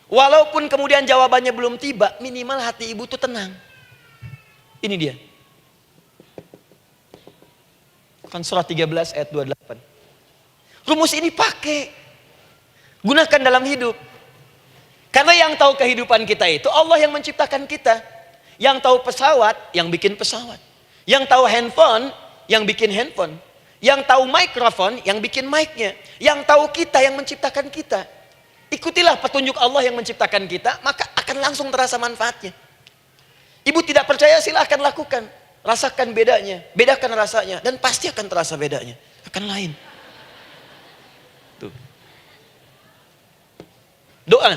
walaupun kemudian jawabannya belum tiba, minimal hati ibu itu tenang. Ini dia. Kan surah 13 ayat 28. Rumus ini pakai. Gunakan dalam hidup. Karena yang tahu kehidupan kita itu Allah yang menciptakan kita. Yang tahu pesawat, yang bikin pesawat. Yang tahu handphone, yang bikin handphone. Yang tahu mikrofon, yang bikin mic-nya. Yang tahu kita, yang menciptakan kita. Ikutilah petunjuk Allah yang menciptakan kita, maka akan langsung terasa manfaatnya. Ibu tidak percaya, silahkan lakukan. Rasakan bedanya, bedakan rasanya, dan pasti akan terasa bedanya. Akan lain. Tuh. Doa.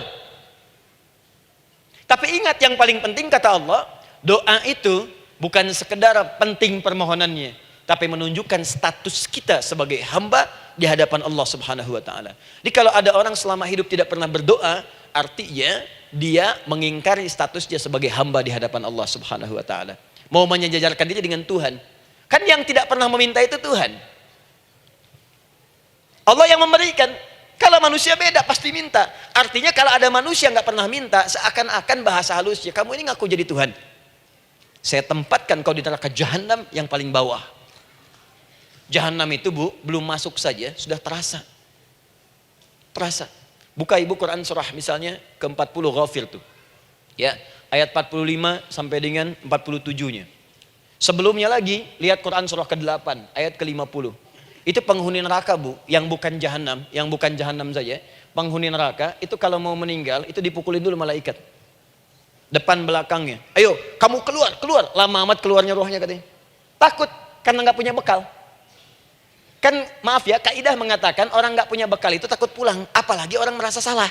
Tapi ingat yang paling penting kata Allah, doa itu bukan sekedar penting permohonannya, tapi menunjukkan status kita sebagai hamba di hadapan Allah Subhanahu wa taala. Jadi kalau ada orang selama hidup tidak pernah berdoa, artinya dia mengingkari status dia sebagai hamba di hadapan Allah Subhanahu wa taala. Mau menyejajarkan diri dengan Tuhan. Kan yang tidak pernah meminta itu Tuhan. Allah yang memberikan. Kalau manusia beda pasti minta. Artinya kalau ada manusia nggak pernah minta, seakan-akan bahasa halusnya, kamu ini ngaku jadi Tuhan. Saya tempatkan kau di neraka jahanam yang paling bawah. Jahanam itu, Bu, belum masuk saja sudah terasa. Terasa. Buka ibu Quran surah misalnya ke-40 Ghafir tuh. Ya, ayat 45 sampai dengan 47-nya. Sebelumnya lagi lihat Quran surah ke-8 ayat ke-50. Itu penghuni neraka, Bu, yang bukan jahanam saja. Penghuni neraka itu kalau mau meninggal itu dipukulin dulu malaikat. Depan belakangnya. Ayo, kamu keluar. Lama amat keluarnya rohnya katanya. Takut karena nggak punya bekal. Kan maaf ya, kaidah mengatakan orang nggak punya bekal itu takut pulang, apalagi orang merasa salah.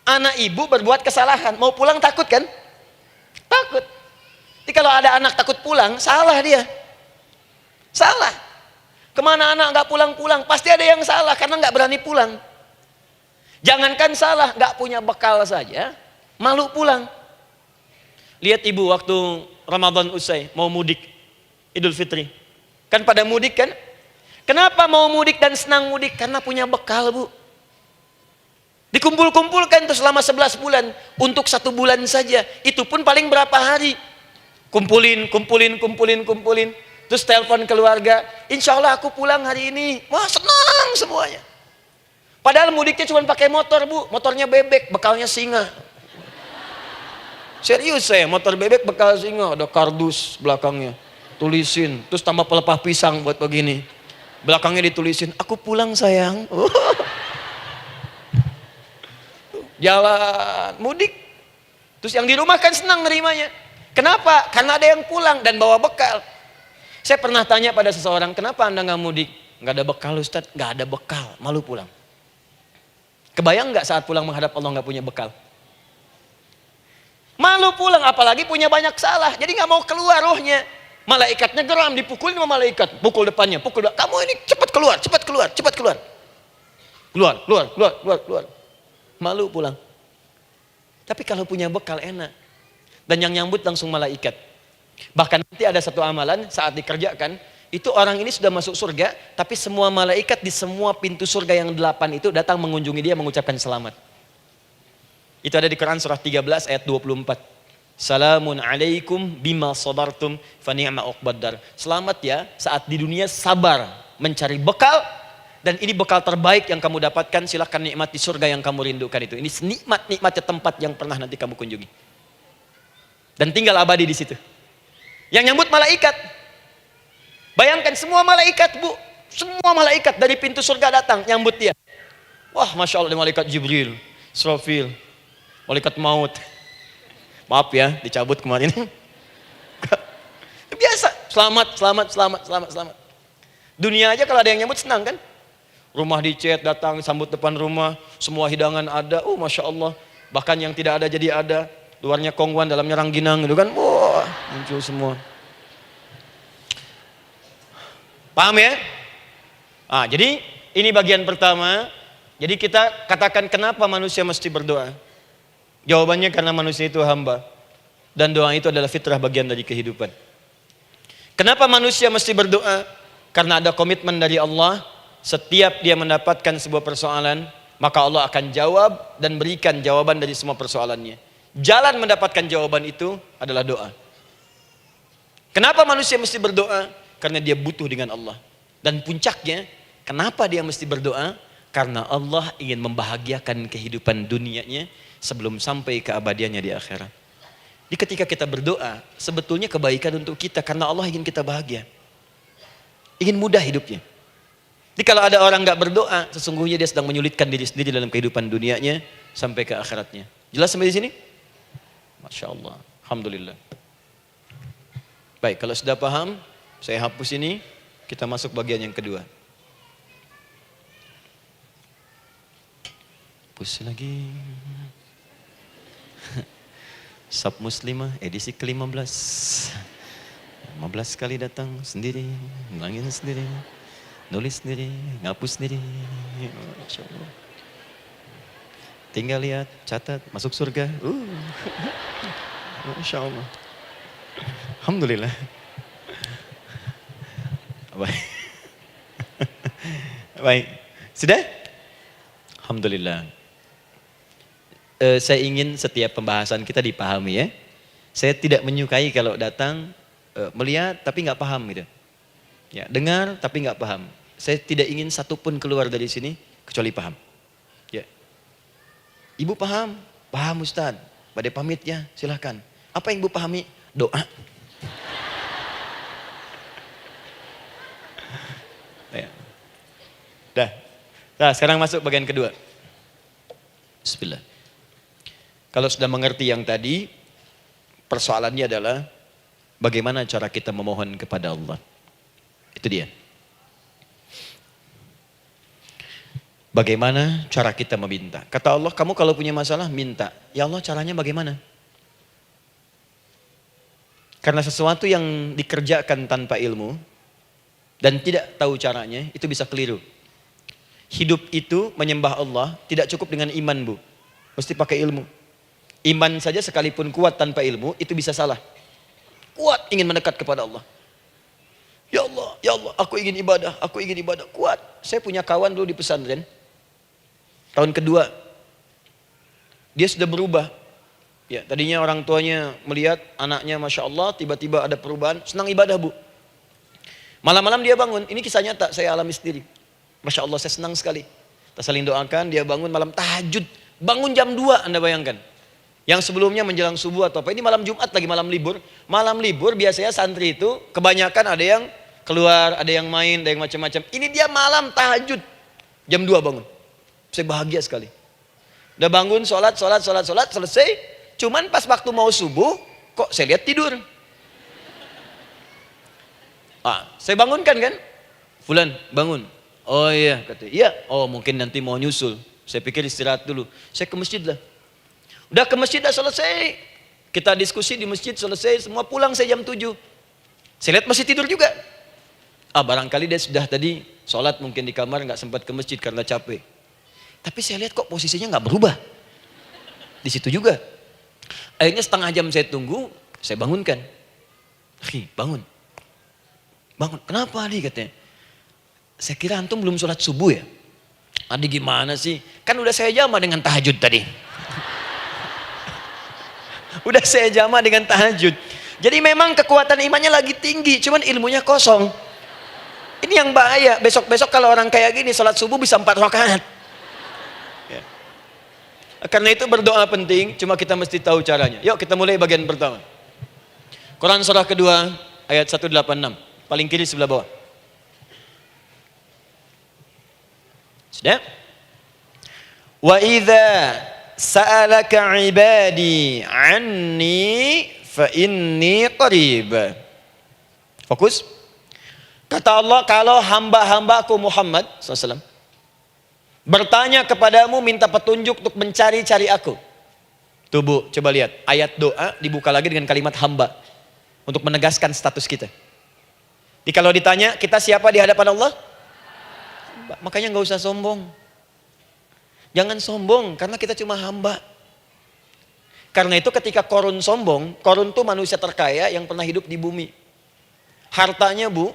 Anak ibu berbuat kesalahan, mau pulang takut kan? Takut. Jadi kalau ada anak takut pulang, salah dia. Salah. Kemana anak nggak pulang-pulang? Pasti ada yang salah karena nggak berani pulang. Jangankan salah, nggak punya bekal saja, malu pulang. Lihat ibu waktu Ramadan usai, mau mudik, Idul Fitri. Kan pada mudik kan? Kenapa mau mudik dan senang mudik? Karena punya bekal, Bu. Dikumpul-kumpulkan tuh selama 11 bulan. Untuk 1 bulan saja. Itu pun paling berapa hari. Kumpulin. Terus telepon keluarga, insya Allah aku pulang hari ini. Wah, senang semuanya. Padahal mudiknya cuma pakai motor, Bu. Motornya bebek, bekalnya singa. Serius saya, motor bebek bekal singa, ada kardus belakangnya. Tulisin, terus tambah pelepah pisang buat begini. Belakangnya ditulisin, aku pulang sayang. Jalan, mudik. Terus yang di rumah kan senang nerimanya. Kenapa? Karena ada yang pulang dan bawa bekal. Saya pernah tanya pada seseorang, kenapa anda nggak mudik? Nggak ada bekal Ustadz, nggak ada bekal, malu pulang. Kebayang nggak saat pulang menghadap Allah nggak punya bekal? Malu pulang, apalagi punya banyak salah. Jadi nggak mau keluar rohnya. Malaikatnya geram, dipukulin sama malaikat. Pukul depannya, pukul depan. Kamu ini cepat keluar, cepat keluar, cepat keluar. Keluar, keluar, keluar, keluar, keluar. Malu pulang. Tapi kalau punya bekal enak. Dan yang nyambut langsung malaikat. Bahkan nanti ada satu amalan saat dikerjakan. Itu orang ini sudah masuk surga. Tapi semua malaikat di semua pintu surga yang 8 itu datang mengunjungi dia mengucapkan selamat. Itu ada di Quran surah 13 ayat 24. Salamun alaikum bima sabartum fa ni'ma uqbaddar. Selamat ya saat di dunia sabar mencari bekal dan ini bekal terbaik yang kamu dapatkan, silakan nikmati surga yang kamu rindukan itu. Ini nikmat-nikmatnya tempat yang pernah nanti kamu kunjungi. Dan tinggal abadi di situ. Yang nyambut malaikat. Bayangkan semua malaikat, Bu. Semua malaikat dari pintu surga datang nyambut dia. Wah, Masya Allah, ada malaikat Jibril, Israfil, malaikat maut. Maaf ya, dicabut kemarin. Biasa, selamat, selamat, selamat, selamat, selamat. Dunia aja kalau ada yang nyambut senang kan? Rumah dicet, datang, sambut depan rumah, semua hidangan ada, Masya Allah. Bahkan yang tidak ada jadi ada. Luarnya kongwan, dalamnya rangginang gitu kan. Wah, muncul semua. Paham ya? Jadi ini bagian pertama. Jadi kita katakan kenapa manusia mesti berdoa. Jawabannya karena manusia itu hamba. Dan doa itu adalah fitrah bagian dari kehidupan. Kenapa manusia mesti berdoa? Karena ada komitmen dari Allah. Setiap dia mendapatkan sebuah persoalan, maka Allah akan jawab dan berikan jawaban dari semua persoalannya. Jalan mendapatkan jawaban itu adalah doa. Kenapa manusia mesti berdoa? Karena dia butuh dengan Allah. Dan puncaknya, kenapa dia mesti berdoa? Karena Allah ingin membahagiakan kehidupan dunianya sebelum sampai keabadiannya di akhirat. Jadi ketika kita berdoa, sebetulnya kebaikan untuk kita karena Allah ingin kita bahagia. Ingin mudah hidupnya. Jadi kalau ada orang nggak berdoa, sesungguhnya dia sedang menyulitkan diri sendiri dalam kehidupan dunianya sampai ke akhiratnya. Jelas sampai di sini? Masya Allah. Alhamdulillah. Baik, kalau sudah paham, saya hapus ini, kita masuk bagian yang kedua. Hapus lagi. Sab Muslimah edisi ke-15. 15 kali datang sendiri, ngulangin sendiri, nulis sendiri, ngapus sendiri. Masya Allah. Tinggal lihat, catat, masuk surga. Masya Allah. Alhamdulillah. Baik. Baik. Sudah? Alhamdulillah. Saya ingin setiap pembahasan kita dipahami ya. Saya tidak menyukai kalau datang melihat tapi nggak paham gitu. Ya, dengar tapi nggak paham. Saya tidak ingin satupun keluar dari sini kecuali paham. Ya. Ibu paham? Paham Ustaz. Pada pamit ya, silahkan. Apa yang ibu pahami? Doa. Ya. Dah. Nah, sekarang masuk bagian kedua. Bismillah. Kalau sudah mengerti yang tadi, persoalannya adalah bagaimana cara kita memohon kepada Allah. Itu dia. Bagaimana cara kita meminta? Kata Allah, kamu kalau punya masalah minta. Ya Allah, caranya bagaimana? Karena sesuatu yang dikerjakan tanpa ilmu dan tidak tahu caranya, itu bisa keliru. Hidup itu menyembah Allah tidak cukup dengan iman, Bu. Mesti pakai ilmu. Iman saja sekalipun kuat tanpa ilmu, itu bisa salah. Kuat ingin mendekat kepada Allah. Ya Allah, aku ingin ibadah, kuat. Saya punya kawan dulu di pesantren. Tahun kedua, dia sudah berubah. Ya, tadinya orang tuanya melihat anaknya Masya Allah, tiba-tiba ada perubahan, senang ibadah, Bu. Malam-malam dia bangun, ini kisah nyata, saya alami sendiri. Masya Allah, saya senang sekali. Kita saling doakan, dia bangun malam tahajud. Bangun jam 2, Anda bayangkan. Yang sebelumnya menjelang subuh atau apa. Ini malam Jumat lagi, malam libur. Malam libur biasanya santri itu kebanyakan ada yang keluar, ada yang main, ada yang macam-macam. Ini dia malam tahajud. Jam 2 bangun. Saya bahagia sekali. Udah bangun, sholat, selesai. Cuman pas waktu mau subuh, kok saya lihat tidur. Saya bangunkan kan. Fulan, bangun. Oh iya, kata. Iya, oh mungkin nanti mau nyusul. Saya pikir istirahat dulu. Saya ke masjid lah. Udah ke masjid, dah selesai. Kita diskusi di masjid, selesai. Semua pulang saya jam 7. Saya lihat masih tidur juga. Barangkali dia sudah tadi sholat mungkin di kamar, nggak sempat ke masjid karena capek. Tapi saya lihat kok posisinya nggak berubah. Di situ juga. Akhirnya setengah jam saya tunggu, saya bangunkan. Bangun. Bangun. Kenapa Adi katanya? Saya kira antum belum sholat subuh ya? Adi gimana sih? Kan udah saya jama dengan tahajud tadi. Udah saya jama dengan tahajud. Jadi memang kekuatan imannya lagi tinggi, cuman ilmunya kosong. Ini yang bahaya. Besok-besok kalau orang kayak gini sholat subuh bisa 4 rakaat. Ya. Karena itu berdoa penting, cuma kita mesti tahu caranya. Yuk kita mulai bagian pertama. Quran surah kedua ayat 186. Paling kiri sebelah bawah. Sudah? Wa idza sa'alaka 'ibadi 'anni fa inni qarib. Fokus. Kata Allah, kalau hamba-hambaku Muhammad SAW bertanya kepadamu, minta petunjuk untuk mencari-cari aku. Tuh Bu, coba lihat. Ayat doa dibuka lagi dengan kalimat hamba. Untuk menegaskan status kita. Jadi kalau ditanya, kita siapa di hadapan Allah? Makanya nggak usah sombong. Jangan sombong, karena kita cuma hamba. Karena itu ketika Korun sombong, Korun tuh manusia terkaya yang pernah hidup di bumi. Hartanya Bu,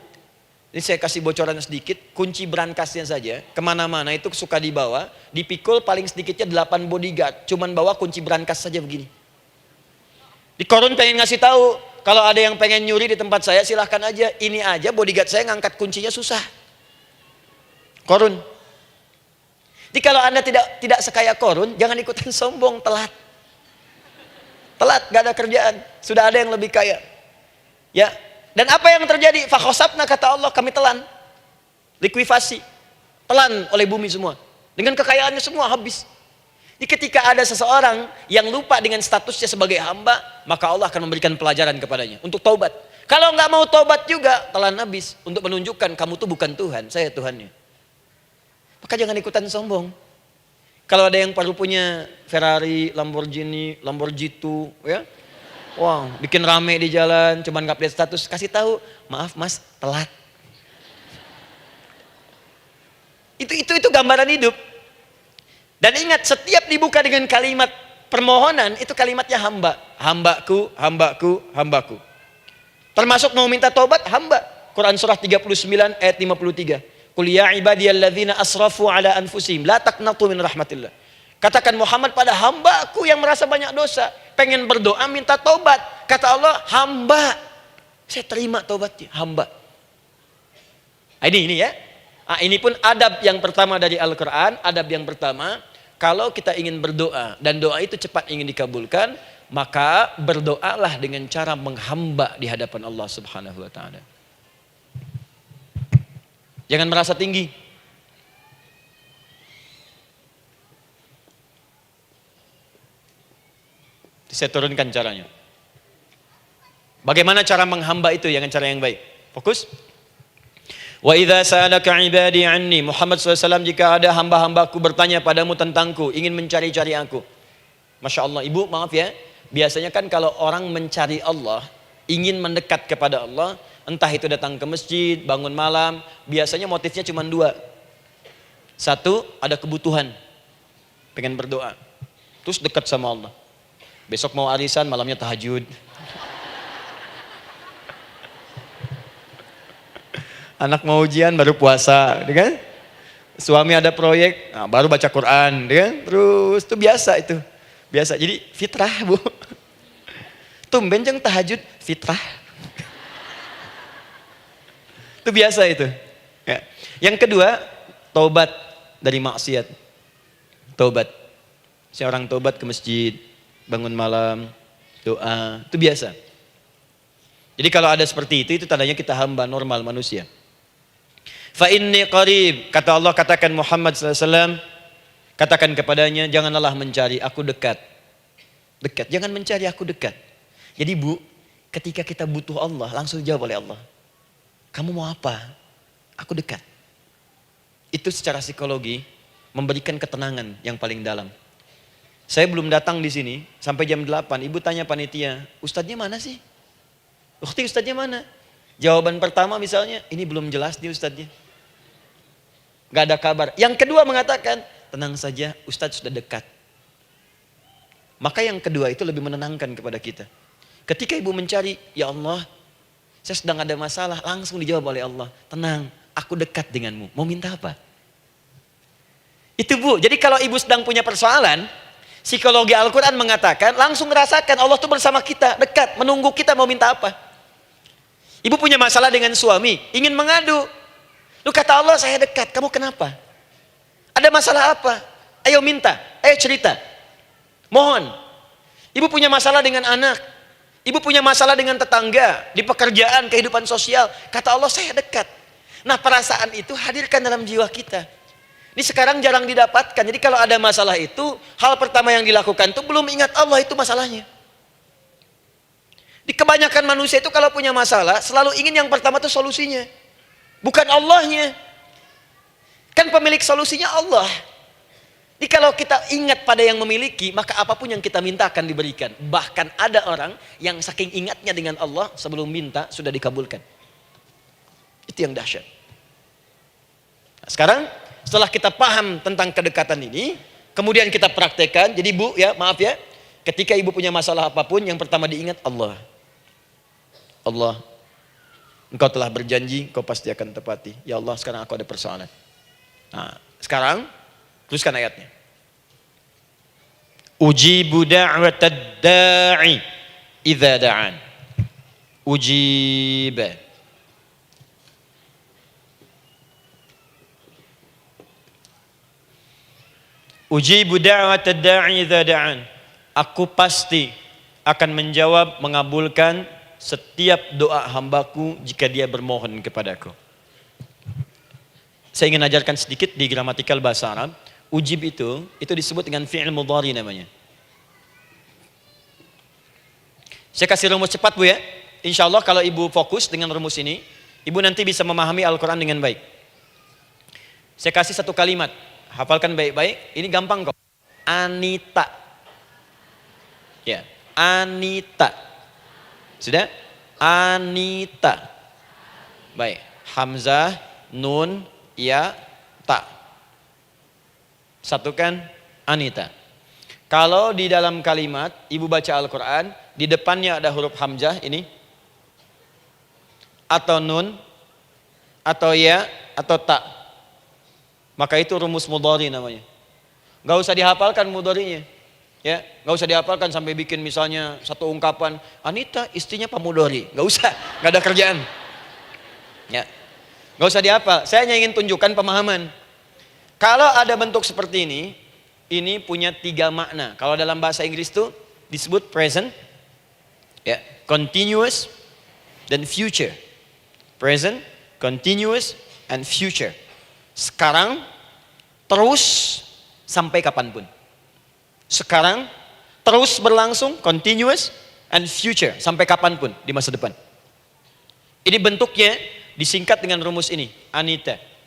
ini saya kasih bocoran sedikit, kunci berangkasnya saja, kemana-mana itu suka dibawa, dipikul paling sedikitnya 8 bodyguard, cuman bawa kunci berangkas saja begini. Di Korun pengen ngasih tahu, kalau ada yang pengen nyuri di tempat saya silahkan aja, ini aja bodyguard saya ngangkat kuncinya susah. Korun. Jadi kalau Anda tidak sekaya Korun, jangan ikutan sombong, telat. Telat, gak ada kerjaan, sudah ada yang lebih kaya. Ya. Dan apa yang terjadi? Fakhosabna, kata Allah, kami telan. Likuifasi. Telan oleh bumi semua. Dengan kekayaannya semua habis. Jadi ketika ada seseorang yang lupa dengan statusnya sebagai hamba, maka Allah akan memberikan pelajaran kepadanya untuk taubat. Kalau nggak mau taubat juga, telan habis. Untuk menunjukkan kamu tuh bukan Tuhan, saya Tuhannya. Maka jangan ikutan sombong. Kalau ada yang baru punya Ferrari, Lamborghini, Lamborghini, ya, wow, bikin rame di jalan, cuman nggak update status, kasih tahu, maaf mas, telat. Itu gambaran hidup. Dan ingat, setiap dibuka dengan kalimat permohonan, itu kalimatnya hamba. Hambaku, hambaku, hambaku. Termasuk mau minta tobat, hamba. Quran surah 39 ayat 53. Qul ya ibadiyalladzina asrafu ala anfusihim, la taqnatu min rahmatillah. Katakan Muhammad pada hambaku yang merasa banyak dosa, pengen berdoa minta taubat. Kata Allah, hamba. Saya terima taubatnya, hamba. Ini ya. Ini pun adab yang pertama dari Al-Quran. Adab yang pertama, kalau kita ingin berdoa dan doa itu cepat ingin dikabulkan, maka berdoalah dengan cara menghamba di hadapan Allah Subhanahu wa ta'ala. Jangan merasa tinggi. Saya turunkan caranya. Bagaimana cara menghamba itu dengan cara yang baik? Fokus. Wa idza sa'alaka 'ibadi 'anni, Muhammad SAW, jika ada hamba-hambaku bertanya padamu tentangku, ingin mencari-cari aku. Masya Allah, ibu maaf ya, biasanya kan kalau orang mencari Allah, ingin mendekat kepada Allah, entah itu datang ke masjid, bangun malam, biasanya motifnya cuma 2. 1, ada kebutuhan, pengen berdoa, terus dekat sama Allah. Besok mau arisan, malamnya tahajud. Anak mau ujian, baru puasa, kan? Suami ada proyek, baru baca Quran, kan? Terus itu biasa itu, biasa. Jadi fitrah bu. Tumben jeng tahajud, fitrah. Itu biasa itu. Ya. Yang kedua, taubat dari maksiat. Taubat. Seorang taubat ke masjid, bangun malam, doa, itu biasa. Jadi kalau ada seperti itu tandanya kita hamba normal manusia. Fa inni qarib, kata Allah, katakan Muhammad SAW, katakan kepadanya, janganlah mencari, aku dekat. Dekat, jangan mencari, aku dekat. Jadi Bu, ketika kita butuh Allah, langsung jawab oleh Allah. Kamu mau apa? Aku dekat. Itu secara psikologi memberikan ketenangan yang paling dalam. Saya belum datang di sini sampai jam 8, ibu tanya panitia, ustadznya mana sih? Ukti, ustadznya mana? Jawaban pertama misalnya, ini belum jelas nih ustadznya. Gak ada kabar. Yang kedua mengatakan, tenang saja, ustadz sudah dekat. Maka yang kedua itu lebih menenangkan kepada kita. Ketika ibu mencari, ya Allah, saya sedang ada masalah, langsung dijawab oleh Allah. Tenang, aku dekat denganmu. Mau minta apa? Itu Bu, jadi kalau ibu sedang punya persoalan, psikologi Al-Quran mengatakan, langsung rasakan Allah itu bersama kita, dekat, menunggu kita mau minta apa. Ibu punya masalah dengan suami, ingin mengadu. Lu kata Allah, saya dekat, kamu kenapa? Ada masalah apa? Ayo minta, ayo cerita. Mohon. Ibu punya masalah dengan anak. Ibu punya masalah dengan tetangga, di pekerjaan, kehidupan sosial. Kata Allah, saya dekat. Nah, perasaan itu hadirkan dalam jiwa kita. Ini sekarang jarang didapatkan. Jadi kalau ada masalah itu, hal pertama yang dilakukan itu belum ingat Allah itu masalahnya. Di kebanyakan manusia itu kalau punya masalah, selalu ingin yang pertama itu solusinya. Bukan Allahnya. Kan pemilik solusinya Allah. Jadi kalau kita ingat pada yang memiliki, maka apapun yang kita minta akan diberikan. Bahkan ada orang yang saking ingatnya dengan Allah, sebelum minta sudah dikabulkan. Itu yang dahsyat. Nah, sekarang setelah kita paham tentang kedekatan ini, kemudian kita praktekkan. Jadi Bu, ya maaf ya, ketika ibu punya masalah apapun, yang pertama diingat Allah. Allah, Engkau telah berjanji, Engkau pasti akan tepati. Ya Allah, sekarang aku ada persoalan. Nah, sekarang teruskan ayatnya. Ujibu da'watad da'i idza da'an. Ujiba. Ujibu da'watad da'i idza da'an. Aku pasti akan menjawab, mengabulkan setiap doa hambaku jika dia bermohon kepadaku. Saya ingin ajarkan sedikit di gramatikal bahasa Arab. Ujib itu disebut dengan fi'il mudhari namanya. Saya kasih rumus cepat Bu ya. Insya Allah kalau ibu fokus dengan rumus ini, ibu nanti bisa memahami Al-Quran dengan baik. Saya kasih satu kalimat, hafalkan baik-baik. Ini gampang kok. Anita. Ya, Anita. Sudah? Anita. Baik. Hamzah, nun, ya, ta. Satukan Anita. Kalau di dalam kalimat ibu baca Al-Quran, di depannya ada huruf hamzah ini, atau nun, atau ya, atau ta, maka itu rumus mudhari namanya. Gak usah dihafalkan mudharinya, ya, gak usah dihafalkan sampai bikin misalnya satu ungkapan Anita istrinya Pak Mudhari, gak usah, gak ada kerjaan, ya, gak usah dihafal. Saya hanya ingin tunjukkan pemahaman. Kalau ada bentuk seperti ini punya 3 makna. Kalau dalam bahasa Inggris itu disebut present, ya, continuous, dan future. Present, continuous, and future. Sekarang, terus, sampai kapanpun. Sekarang, terus berlangsung, continuous, and future, sampai kapanpun di masa depan. Ini bentuknya disingkat dengan rumus ini, Anita.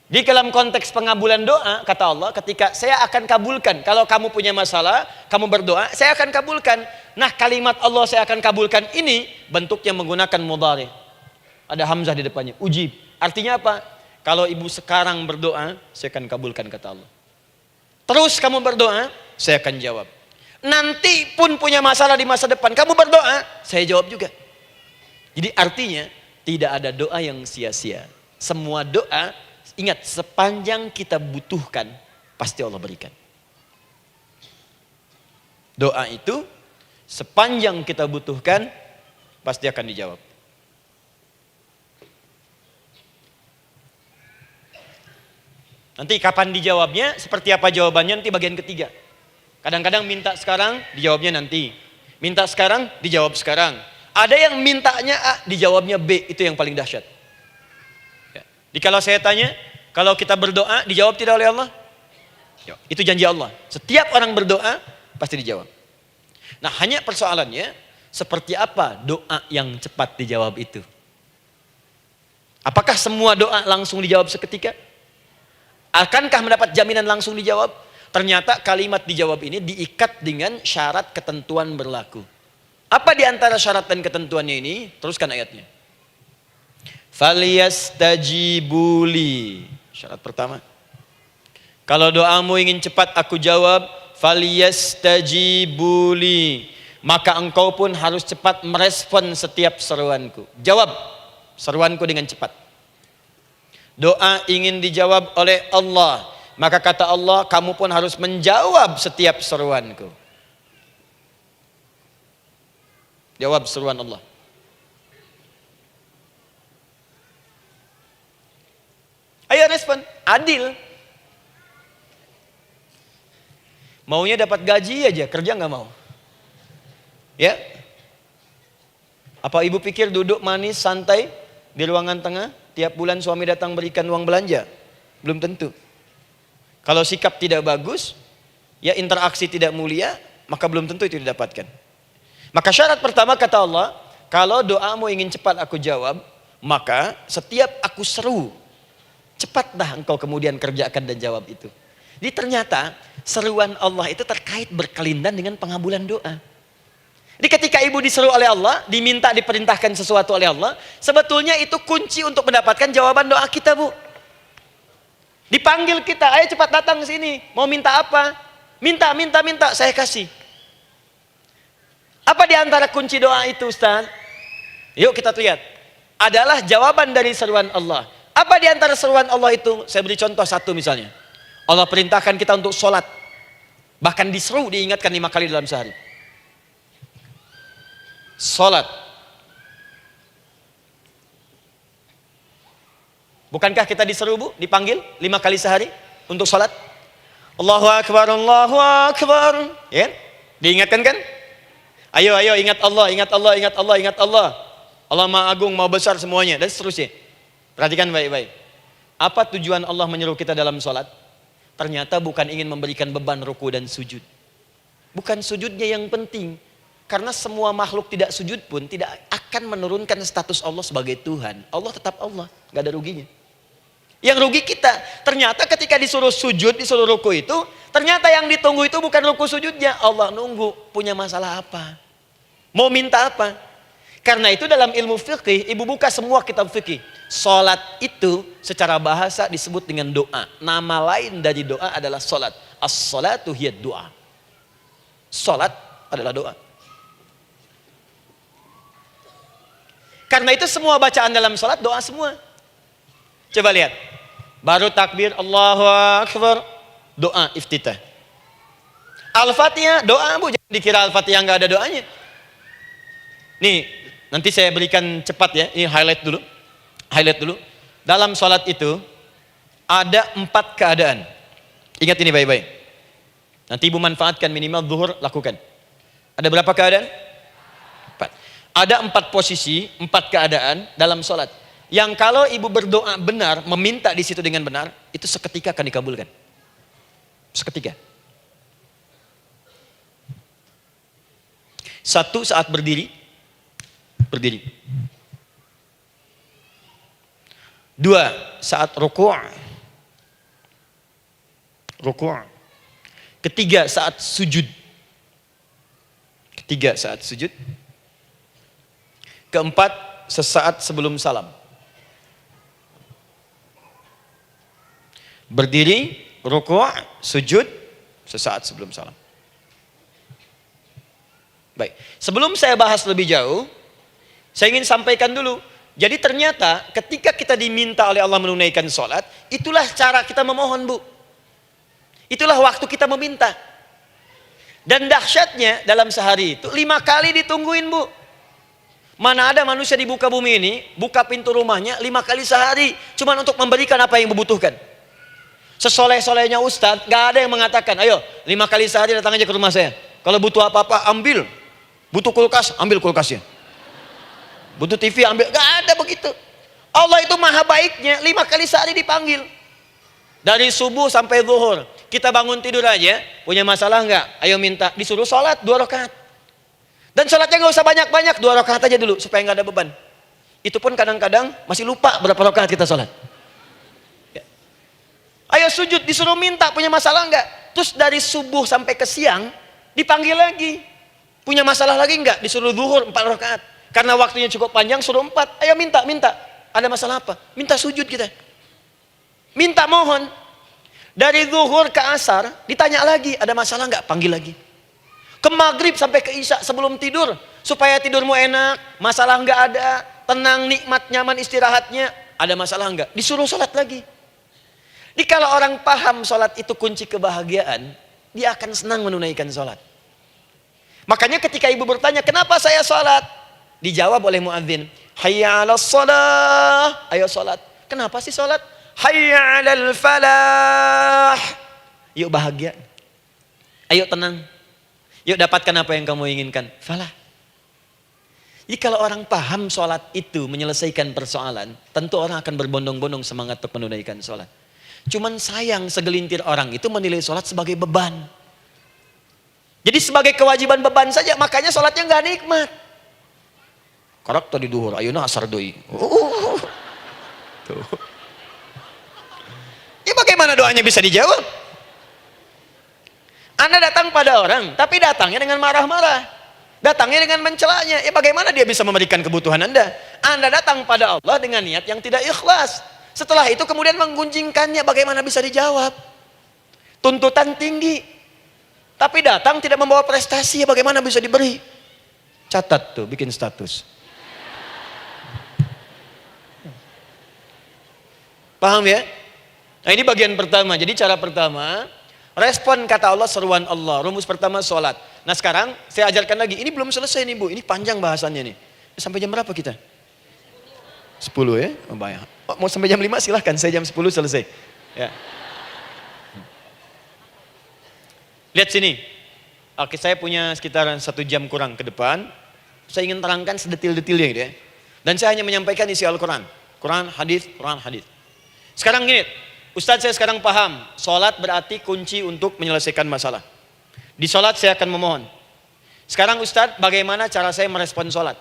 Di dalam konteks pengabulan doa, kata Allah, ketika saya akan kabulkan. Kalau kamu punya masalah, kamu berdoa, saya akan kabulkan. Nah, kalimat Allah saya akan kabulkan ini bentuknya menggunakan mudhari. Ada hamzah di depannya, ujib. Artinya apa? Kalau ibu sekarang berdoa, saya akan kabulkan, kata Allah. Terus kamu berdoa, saya akan jawab. Nanti pun punya masalah di masa depan, kamu berdoa, saya jawab juga. Jadi artinya tidak ada doa yang sia-sia. Semua doa, ingat, sepanjang kita butuhkan, pasti Allah berikan. Doa itu, sepanjang kita butuhkan, pasti akan dijawab. Nanti kapan dijawabnya, seperti apa jawabannya, nanti bagian ketiga. Kadang-kadang minta sekarang, dijawabnya nanti. Minta sekarang, dijawab sekarang. Ada yang mintanya A, dijawabnya B. Itu yang paling dahsyat. Ya. Jadi kalau saya tanya, kalau kita berdoa, dijawab tidak oleh Allah? Ya. Itu janji Allah. Setiap orang berdoa, pasti dijawab. Nah, hanya persoalannya, seperti apa doa yang cepat dijawab itu? Apakah semua doa langsung dijawab seketika? Akankah mendapat jaminan langsung dijawab? Ternyata kalimat dijawab ini diikat dengan syarat ketentuan berlaku. Apa di antara syarat dan ketentuannya ini? Teruskan ayatnya. Falyastajibuli. Syarat pertama. Kalau doamu ingin cepat aku jawab, falyastajibuli. Maka engkau pun harus cepat merespon setiap seruanku. Jawab seruanku dengan cepat. Doa ingin dijawab oleh Allah. Maka kata Allah, kamu pun harus menjawab setiap seruanku. Jawab seruan Allah. Ayo respon, adil. Maunya dapat gaji aja, kerja nggak mau. Ya? Apa ibu pikir duduk manis, santai di ruangan tengah, tiap bulan suami datang berikan uang belanja? Belum tentu. Kalau sikap tidak bagus, ya interaksi tidak mulia, maka belum tentu itu didapatkan. Maka syarat pertama kata Allah, kalau doamu ingin cepat aku jawab, maka setiap aku seru, cepatlah engkau kemudian kerjakan dan jawab itu. Jadi ternyata seruan Allah itu terkait berkelindan dengan pengabulan doa. Jadi ketika ibu diseru oleh Allah, diminta diperintahkan sesuatu oleh Allah, sebetulnya itu kunci untuk mendapatkan jawaban doa kita, Bu. Dipanggil kita, ayo cepat datang ke sini. Mau minta apa? Minta, saya kasih. Apa di antara kunci doa itu, Ustaz? Yuk kita lihat. Adalah jawaban dari seruan Allah. Apa di antara seruan Allah itu? Saya beri contoh satu misalnya. Allah perintahkan kita untuk sholat. Bahkan diseru, diingatkan 5 kali dalam sehari. Sholat. Bukankah kita diseru, Bu? Dipanggil 5 kali sehari untuk sholat? Allahu Akbar, Allahu Akbar. Ya? Diingatkan kan? Ayo ingat Allah, ingat Allah, ingat Allah, ingat Allah. Allah Maha Agung, Maha Besar semuanya. Dan seterusnya. Perhatikan baik-baik. Apa tujuan Allah menyeru kita dalam sholat? Ternyata bukan ingin memberikan beban ruku dan sujud. Bukan sujudnya yang penting. Karena semua makhluk tidak sujud pun tidak akan menurunkan status Allah sebagai Tuhan. Allah tetap Allah, gak ada ruginya. Yang rugi kita. Ternyata ketika disuruh sujud, disuruh ruku itu, ternyata yang ditunggu itu bukan ruku sujudnya. Allah nunggu, punya masalah apa? Mau minta apa? Karena itu dalam ilmu fikih, ibu buka semua kitab fikih. Salat itu secara bahasa disebut dengan doa. Nama lain dari doa adalah salat. As-salatu hiya doa. Salat adalah doa. Karena itu semua bacaan dalam salat doa semua. Coba lihat. Baru takbir Allahu Akbar, doa iftitah. Al-Fatihah doa, Bu, jangan dikira Al-Fatihah enggak ada doanya. Nih, nanti saya berikan cepat ya. Ini highlight dulu. Highlight dulu. Dalam salat itu ada 4 keadaan. Ingat ini baik-baik. Nanti ibu manfaatkan minimal zuhur lakukan. Ada berapa keadaan? 4. Ada 4 posisi, 4 keadaan dalam salat. Yang kalau ibu berdoa benar, meminta di situ dengan benar, itu seketika akan dikabulkan. Seketika. 1 saat berdiri. Berdiri. 2 saat ruku'. Ruku'. 3 saat sujud. 3 saat sujud. 4 sesaat sebelum salam. Berdiri, ruku', sujud, sesaat sebelum salam. Baik, sebelum saya bahas lebih jauh, saya ingin sampaikan dulu. Jadi ternyata ketika kita diminta oleh Allah menunaikan sholat, itulah cara kita memohon, Bu. Itulah waktu kita meminta. Dan dahsyatnya dalam sehari itu 5 kali ditungguin, Bu. Mana ada manusia di muka bumi ini buka pintu rumahnya 5 kali sehari, cuma untuk memberikan apa yang dibutuhkan. Sesoleh-solehnya Ustadz, gak ada yang mengatakan, ayo 5 kali sehari datang aja ke rumah saya. Kalau butuh apa-apa ambil. Butuh kulkas, ambil kulkasnya. Butuh TV ambil, gak ada begitu. Allah itu maha baiknya, 5 kali sehari dipanggil. Dari subuh sampai zuhur. Kita bangun tidur aja, punya masalah nggak? Ayo minta, disuruh sholat 2 rakaat. Dan sholatnya nggak usah banyak-banyak, 2 rakaat aja dulu supaya nggak ada beban. Itu pun kadang-kadang masih lupa berapa rakaat kita sholat. Ya. Ayo sujud, disuruh minta, punya masalah nggak? Terus dari subuh sampai ke siang dipanggil lagi. Punya masalah lagi nggak? Disuruh zuhur 4 rakaat. Karena waktunya cukup panjang, suruh 4. Ayo minta. Ada masalah apa? Minta sujud kita. Minta mohon. Dari zuhur ke asar, ditanya lagi, ada masalah nggak? Panggil lagi. Ke maghrib sampai ke isya sebelum tidur. Supaya tidurmu enak, masalah nggak ada, tenang, nikmat, nyaman istirahatnya. Ada masalah nggak? Disuruh sholat lagi. Jadi kalau orang paham sholat itu kunci kebahagiaan, dia akan senang menunaikan sholat. Makanya ketika ibu bertanya, kenapa saya sholat? Dijawab oleh muadzin, hayya 'alas shalah, ayo sholat. Kenapa sih sholat? Hayya 'alal falah. Yuk bahagia. Ayo tenang. Yuk dapatkan apa yang kamu inginkan. Falah. Jadi kalau orang paham sholat itu menyelesaikan persoalan, tentu orang akan berbondong-bondong semangat untuk menunaikan sholat. Cuman sayang segelintir orang itu menilai sholat sebagai beban. Jadi sebagai kewajiban beban saja, makanya sholatnya nggak nikmat. Karak tadi duhur, ayeuna asar deui. Tuh. Ya bagaimana doanya bisa dijawab? Anda datang pada orang, tapi datangnya dengan marah-marah. Datangnya dengan mencelanya. Ya bagaimana dia bisa memberikan kebutuhan Anda? Anda datang pada Allah dengan niat yang tidak ikhlas. Setelah itu kemudian menggunjingkannya, bagaimana bisa dijawab? Tuntutan tinggi. Tapi datang tidak membawa prestasi, ya bagaimana bisa diberi? Catat tuh, bikin status. Paham ya? Nah ini bagian pertama. Jadi cara pertama, respon kata Allah, seruan Allah. Rumus pertama sholat. Nah sekarang saya ajarkan lagi. Ini belum selesai nih Bu. Ini panjang bahasannya nih. Sampai jam berapa kita? 10 ya? Oh, banyak. Oh, mau sampai jam 5 silahkan. Saya jam 10 selesai. Ya. Lihat sini. Oke, saya punya sekitar 1 jam kurang ke depan. Saya ingin terangkan sedetil-detilnya gitu ya. Dan saya hanya menyampaikan isi Al-Quran. Quran, hadis, Quran, hadis. Sekarang gini, Ustadz saya sekarang paham, sholat berarti kunci untuk menyelesaikan masalah. Di sholat saya akan memohon. Sekarang Ustadz, bagaimana cara saya merespon sholat?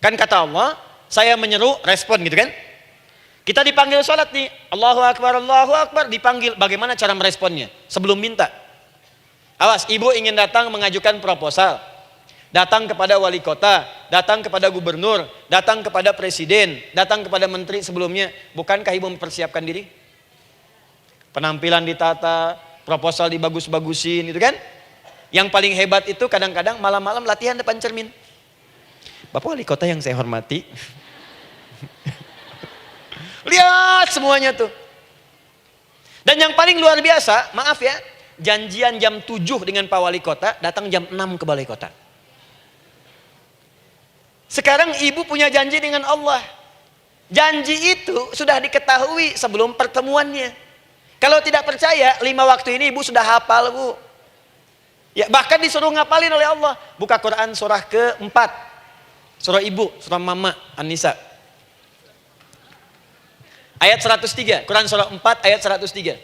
Kan kata Allah, saya menyeru, respon gitu kan? Kita dipanggil sholat nih, Allahu Akbar, dipanggil. Bagaimana cara meresponnya? Sebelum minta. Awas, ibu ingin datang mengajukan proposal. Datang kepada wali kota, datang kepada gubernur, datang kepada presiden, datang kepada menteri sebelumnya. Bukankah ibu mempersiapkan diri? Penampilan ditata, proposal dibagus-bagusin gitu kan? Yang paling hebat itu kadang-kadang malam-malam latihan depan cermin. Bapak wali kota yang saya hormati. Lihat semuanya tuh. Dan yang paling luar biasa, maaf ya, janjian jam 7 dengan Pak Wali Kota, datang jam 6 ke Balai Kota. Sekarang ibu punya janji dengan Allah. Janji itu sudah diketahui sebelum pertemuannya. Kalau tidak percaya, 5 waktu ini ibu sudah hafal Bu. Ya, bahkan disuruh ngapalin oleh Allah. Buka Quran surah ke-4. Surah ibu, surah mama, An-Nisa. Ayat 103, Quran surah 4 ayat 103.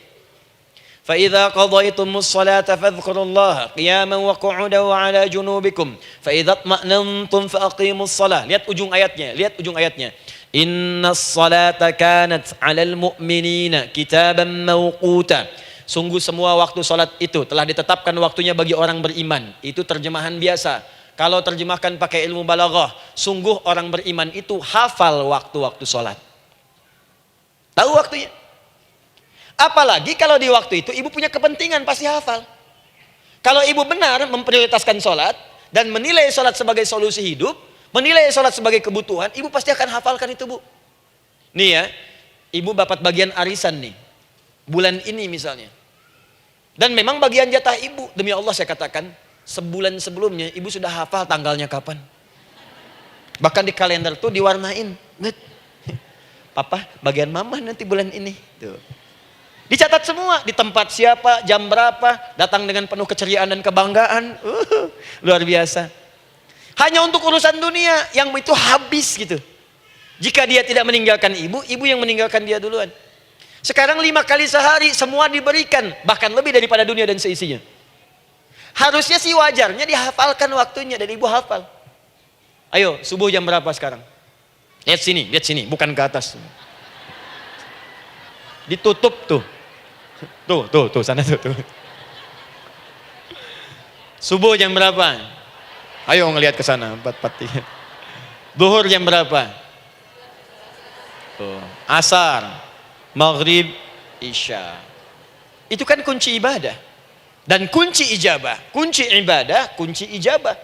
فَإِذَا قَضَيْتُمُ الصَّلَاةَ فَاذْكُرُوا اللَّهَ قِيَامًا وَقُعُودًا وَعَلَى جُنُوبِكُمْ فَإِذَا اطْمَأْنَنْتُمْ فَأَقِيمُوا الصَّلَاةَ. Lihat ujung ayatnya. Inna as-salata kanat 'alal mu'minina kitaban mawquta. Sungguh semua waktu salat itu telah ditetapkan waktunya bagi orang beriman. Itu terjemahan biasa. Kalau terjemahkan pakai ilmu balaghah, sungguh orang beriman itu hafal waktu-waktu salat. Tahu waktunya. Apalagi kalau di waktu itu ibu punya kepentingan, pasti hafal. Kalau ibu benar memprioritaskan sholat dan menilai sholat sebagai solusi hidup, menilai sholat sebagai kebutuhan, ibu pasti akan hafalkan itu Bu. Nih ya, ibu dapat bagian arisan nih, bulan ini misalnya. Dan memang bagian jatah ibu, demi Allah saya katakan, sebulan sebelumnya ibu sudah hafal tanggalnya kapan. Bahkan di kalender tuh diwarnain. Papa, bagian mama nanti bulan ini. Tuh. Dicatat semua, di tempat siapa, jam berapa, datang dengan penuh keceriaan dan kebanggaan. Luar biasa. Hanya untuk urusan dunia yang itu habis gitu. Jika dia tidak meninggalkan ibu, ibu yang meninggalkan dia duluan. Sekarang 5 kali sehari semua diberikan, bahkan lebih daripada dunia dan seisinya. Harusnya sih wajarnya dihafalkan waktunya dan ibu hafal. Ayo, subuh jam berapa sekarang? Lihat sini, bukan ke atas. Ditutup tuh. Tuh, sana tuh. Subuh jam berapa? Ayo ngelihat ke sana, 4:43. Duhur jam berapa? Tuh, asar, maghrib, isya. Itu kan kunci ibadah. Dan kunci ijabah, kunci ibadah, kunci ijabah.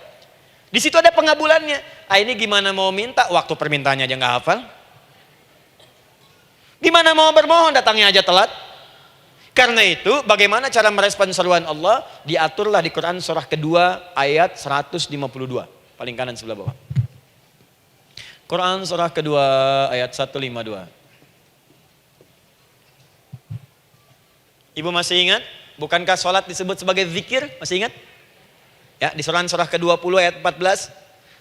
Di situ ada pengabulannya. Ini gimana mau minta, waktu permintaannya aja nggak hafal. Gimana mau bermohon, datangnya aja telat. Karena itu, bagaimana cara merespon seruan Allah? Diaturlah di Quran surah kedua ayat 152. Paling kanan sebelah bawah. Quran surah kedua ayat 152. Ibu masih ingat? Bukankah sholat disebut sebagai zikir? Masih ingat? Ya, di surah ke-20 ayat 14.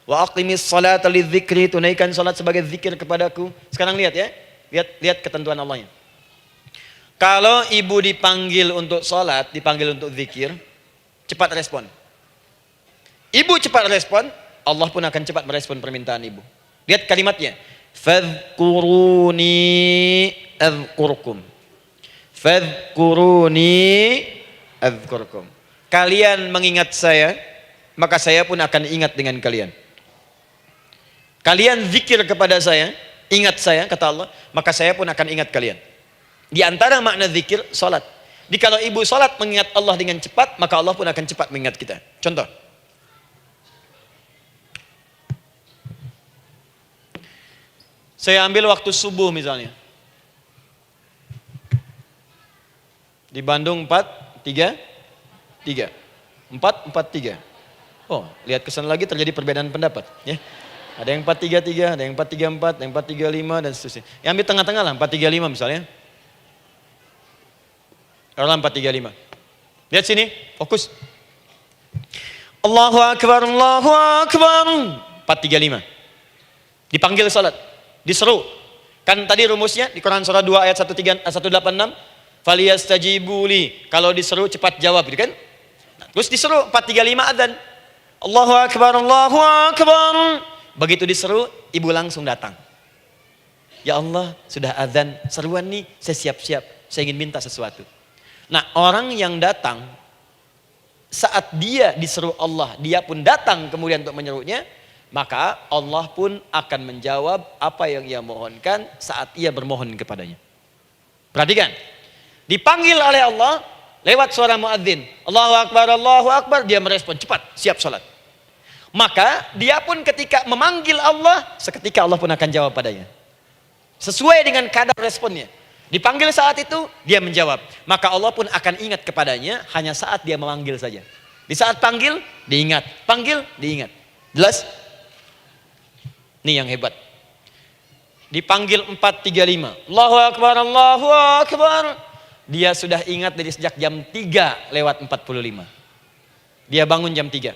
Wa aqimis sholata lidzikri, tunaikan sholat sebagai zikir kepadaku. Sekarang lihat ya. Lihat ketentuan Allahnya. Kalau ibu dipanggil untuk sholat, dipanggil untuk zikir, cepat respon. Ibu cepat respon, Allah pun akan cepat merespon permintaan ibu. Lihat kalimatnya. Fadhkuruni adzkurkum. Fadhkuruni adzkurkum. Kalian mengingat saya, maka saya pun akan ingat dengan kalian. Kalian zikir kepada saya, ingat saya, kata Allah, maka saya pun akan ingat kalian. Di antara makna zikir, salat. Kalau ibu salat mengingat Allah dengan cepat, maka Allah pun akan cepat mengingat kita. Contoh. Saya ambil waktu subuh misalnya. Di Bandung 4-3-3. 4-4-3. Oh, lihat kesan lagi terjadi perbedaan pendapat. Ya. Ada yang 4-3-3, ada yang 4-3-4, ada yang 4-3-5 dan seterusnya. Yang ambil tengah-tengah lah, 4-3-5 misalnya. Orang 4-3-5. Lihat sini, fokus. Allahu Akbar, Allahu Akbar. 4-3-5. Dipanggil salat, diseru. Kan tadi rumusnya di Quran surah 2 ayat 186. Faliyastajibuli. Kalau diseru cepat jawab, gitu kan? Nah, terus diseru 4-3-5 adzan. Allahu Akbar, Allahu Akbar. Begitu diseru, ibu langsung datang. Ya Allah, sudah adzan, seruan nih, saya siap-siap, saya ingin minta sesuatu. Nah, orang yang datang saat dia diseru Allah, dia pun datang kemudian untuk menyerunya, maka Allah pun akan menjawab apa yang ia mohonkan saat ia bermohon kepadanya. Perhatikan, dipanggil oleh Allah lewat suara muadzin, Allahu Akbar, dia merespon cepat, siap salat. Maka dia pun ketika memanggil Allah, seketika Allah pun akan jawab padanya. Sesuai dengan kadar responnya. Dipanggil saat itu, dia menjawab. Maka Allah pun akan ingat kepadanya hanya saat dia memanggil saja. Di saat panggil, diingat. Panggil, diingat. Jelas? Ini yang hebat. Dipanggil 4-3-5. Allahu Akbar, Allahu Akbar. Dia sudah ingat dari sejak jam 3 lewat 45. Dia bangun jam 3.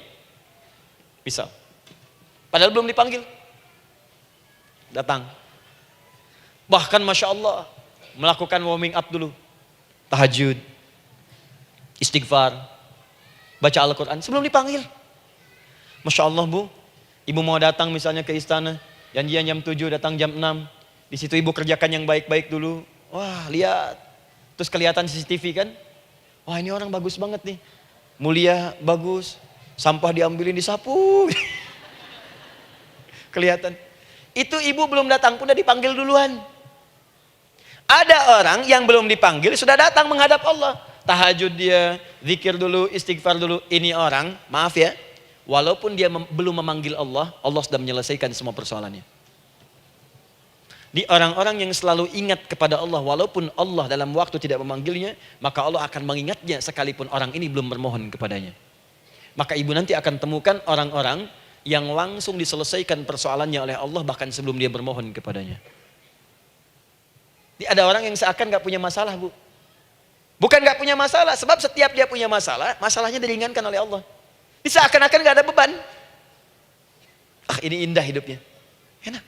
Bisa. Padahal belum dipanggil. Datang. Bahkan Masya Allah, melakukan warming up dulu. Tahajud. Istighfar. Baca Al-Quran sebelum dipanggil. Masya Allah Bu, ibu mau datang misalnya ke istana. Janjian jam 7, datang jam 6. Di situ ibu kerjakan yang baik-baik dulu. Wah lihat. Terus kelihatan CCTV kan. Wah ini orang bagus banget nih. Mulia, bagus. Sampah diambilin, disapu. Kelihatan. Itu ibu belum datang pun udah dipanggil duluan. Ada orang yang belum dipanggil sudah datang menghadap Allah. Tahajud dia, zikir dulu, istighfar dulu. Ini orang, maaf ya, walaupun dia belum memanggil Allah, Allah sudah menyelesaikan semua persoalannya. Di orang-orang yang selalu ingat kepada Allah, walaupun Allah dalam waktu tidak memanggilnya, maka Allah akan mengingatnya sekalipun orang ini belum bermohon kepadanya. Maka ibu nanti akan temukan orang-orang yang langsung diselesaikan persoalannya oleh Allah bahkan sebelum dia bermohon kepadanya. Ada orang yang seakan gak punya masalah Bu. Bukan nggak punya masalah, sebab setiap dia punya masalah, masalahnya diringankan oleh Allah. Ini seakan-akan nggak ada beban. Ah, ini indah hidupnya. Enak.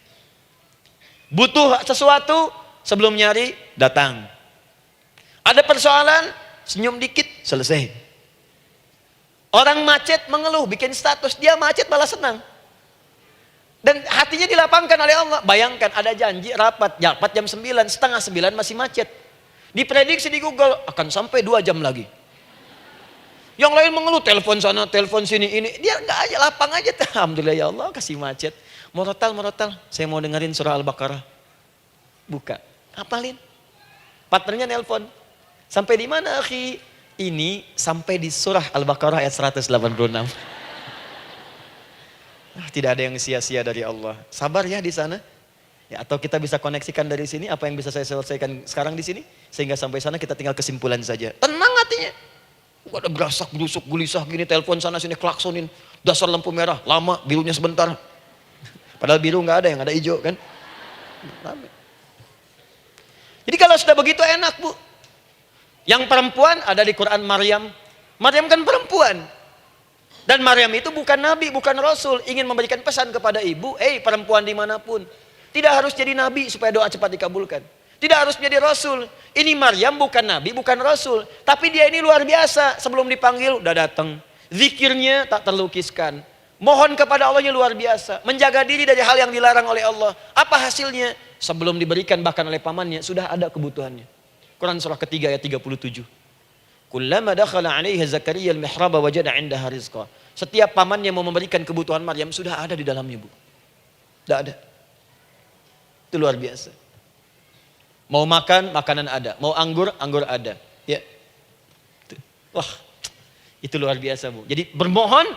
Butuh sesuatu, sebelum nyari, datang. Ada persoalan, senyum dikit, selesai. Orang macet mengeluh, bikin status, dia macet malah senang. Dan hatinya dilapangkan oleh Allah. Bayangkan ada janji rapat jam 9, setengah 9 masih macet. Diprediksi di Google akan sampai 2 jam lagi. Yang lain mengeluh, telepon sana, telepon sini, ini. Dia enggak aja, lapang aja. Alhamdulillah ya Allah, kasih macet. Morotal, saya mau dengerin surah Al-Baqarah. Buka, hafalin. Partnernya nelpon. Sampai di mana, akhi? Ini sampai di surah Al-Baqarah ayat 186. Tidak ada yang sia-sia dari Allah. Sabar ya di sana. Ya, atau kita bisa koneksikan dari sini, apa yang bisa saya selesaikan sekarang di sini, sehingga sampai sana kita tinggal kesimpulan saja. Tenang hatinya. Gak ada gerasak, gerusuk, gulisah gini, telepon sana sini, klaksonin. Dasar lampu merah, lama, birunya sebentar. Padahal biru nggak ada, yang ada hijau kan. Jadi kalau sudah begitu enak, Bu. Yang perempuan ada di Quran Maryam. Maryam kan perempuan. Dan Maryam itu bukan nabi, bukan rasul. Ingin memberikan pesan kepada ibu, perempuan dimanapun. Tidak harus jadi nabi supaya doa cepat dikabulkan. Tidak harus menjadi rasul. Ini Maryam bukan nabi, bukan rasul. Tapi dia ini luar biasa. Sebelum dipanggil udah datang. Zikirnya tak terlukiskan. Mohon kepada Allahnya luar biasa. Menjaga diri dari hal yang dilarang oleh Allah. Apa hasilnya? Sebelum diberikan bahkan oleh pamannya, sudah ada kebutuhannya. Quran surah ketiga ayat 37. Kullama dakhala 'alaiha Zakaria al-mihraba wajada 'indaha rizqa. Setiap pamannya mau memberikan kebutuhan Maryam sudah ada di dalamnya, Bu. Sudah ada. Itu luar biasa. Mau makan, makanan ada. Mau anggur, anggur ada. Ya. Wah, itu luar biasa, Bu. Jadi bermohon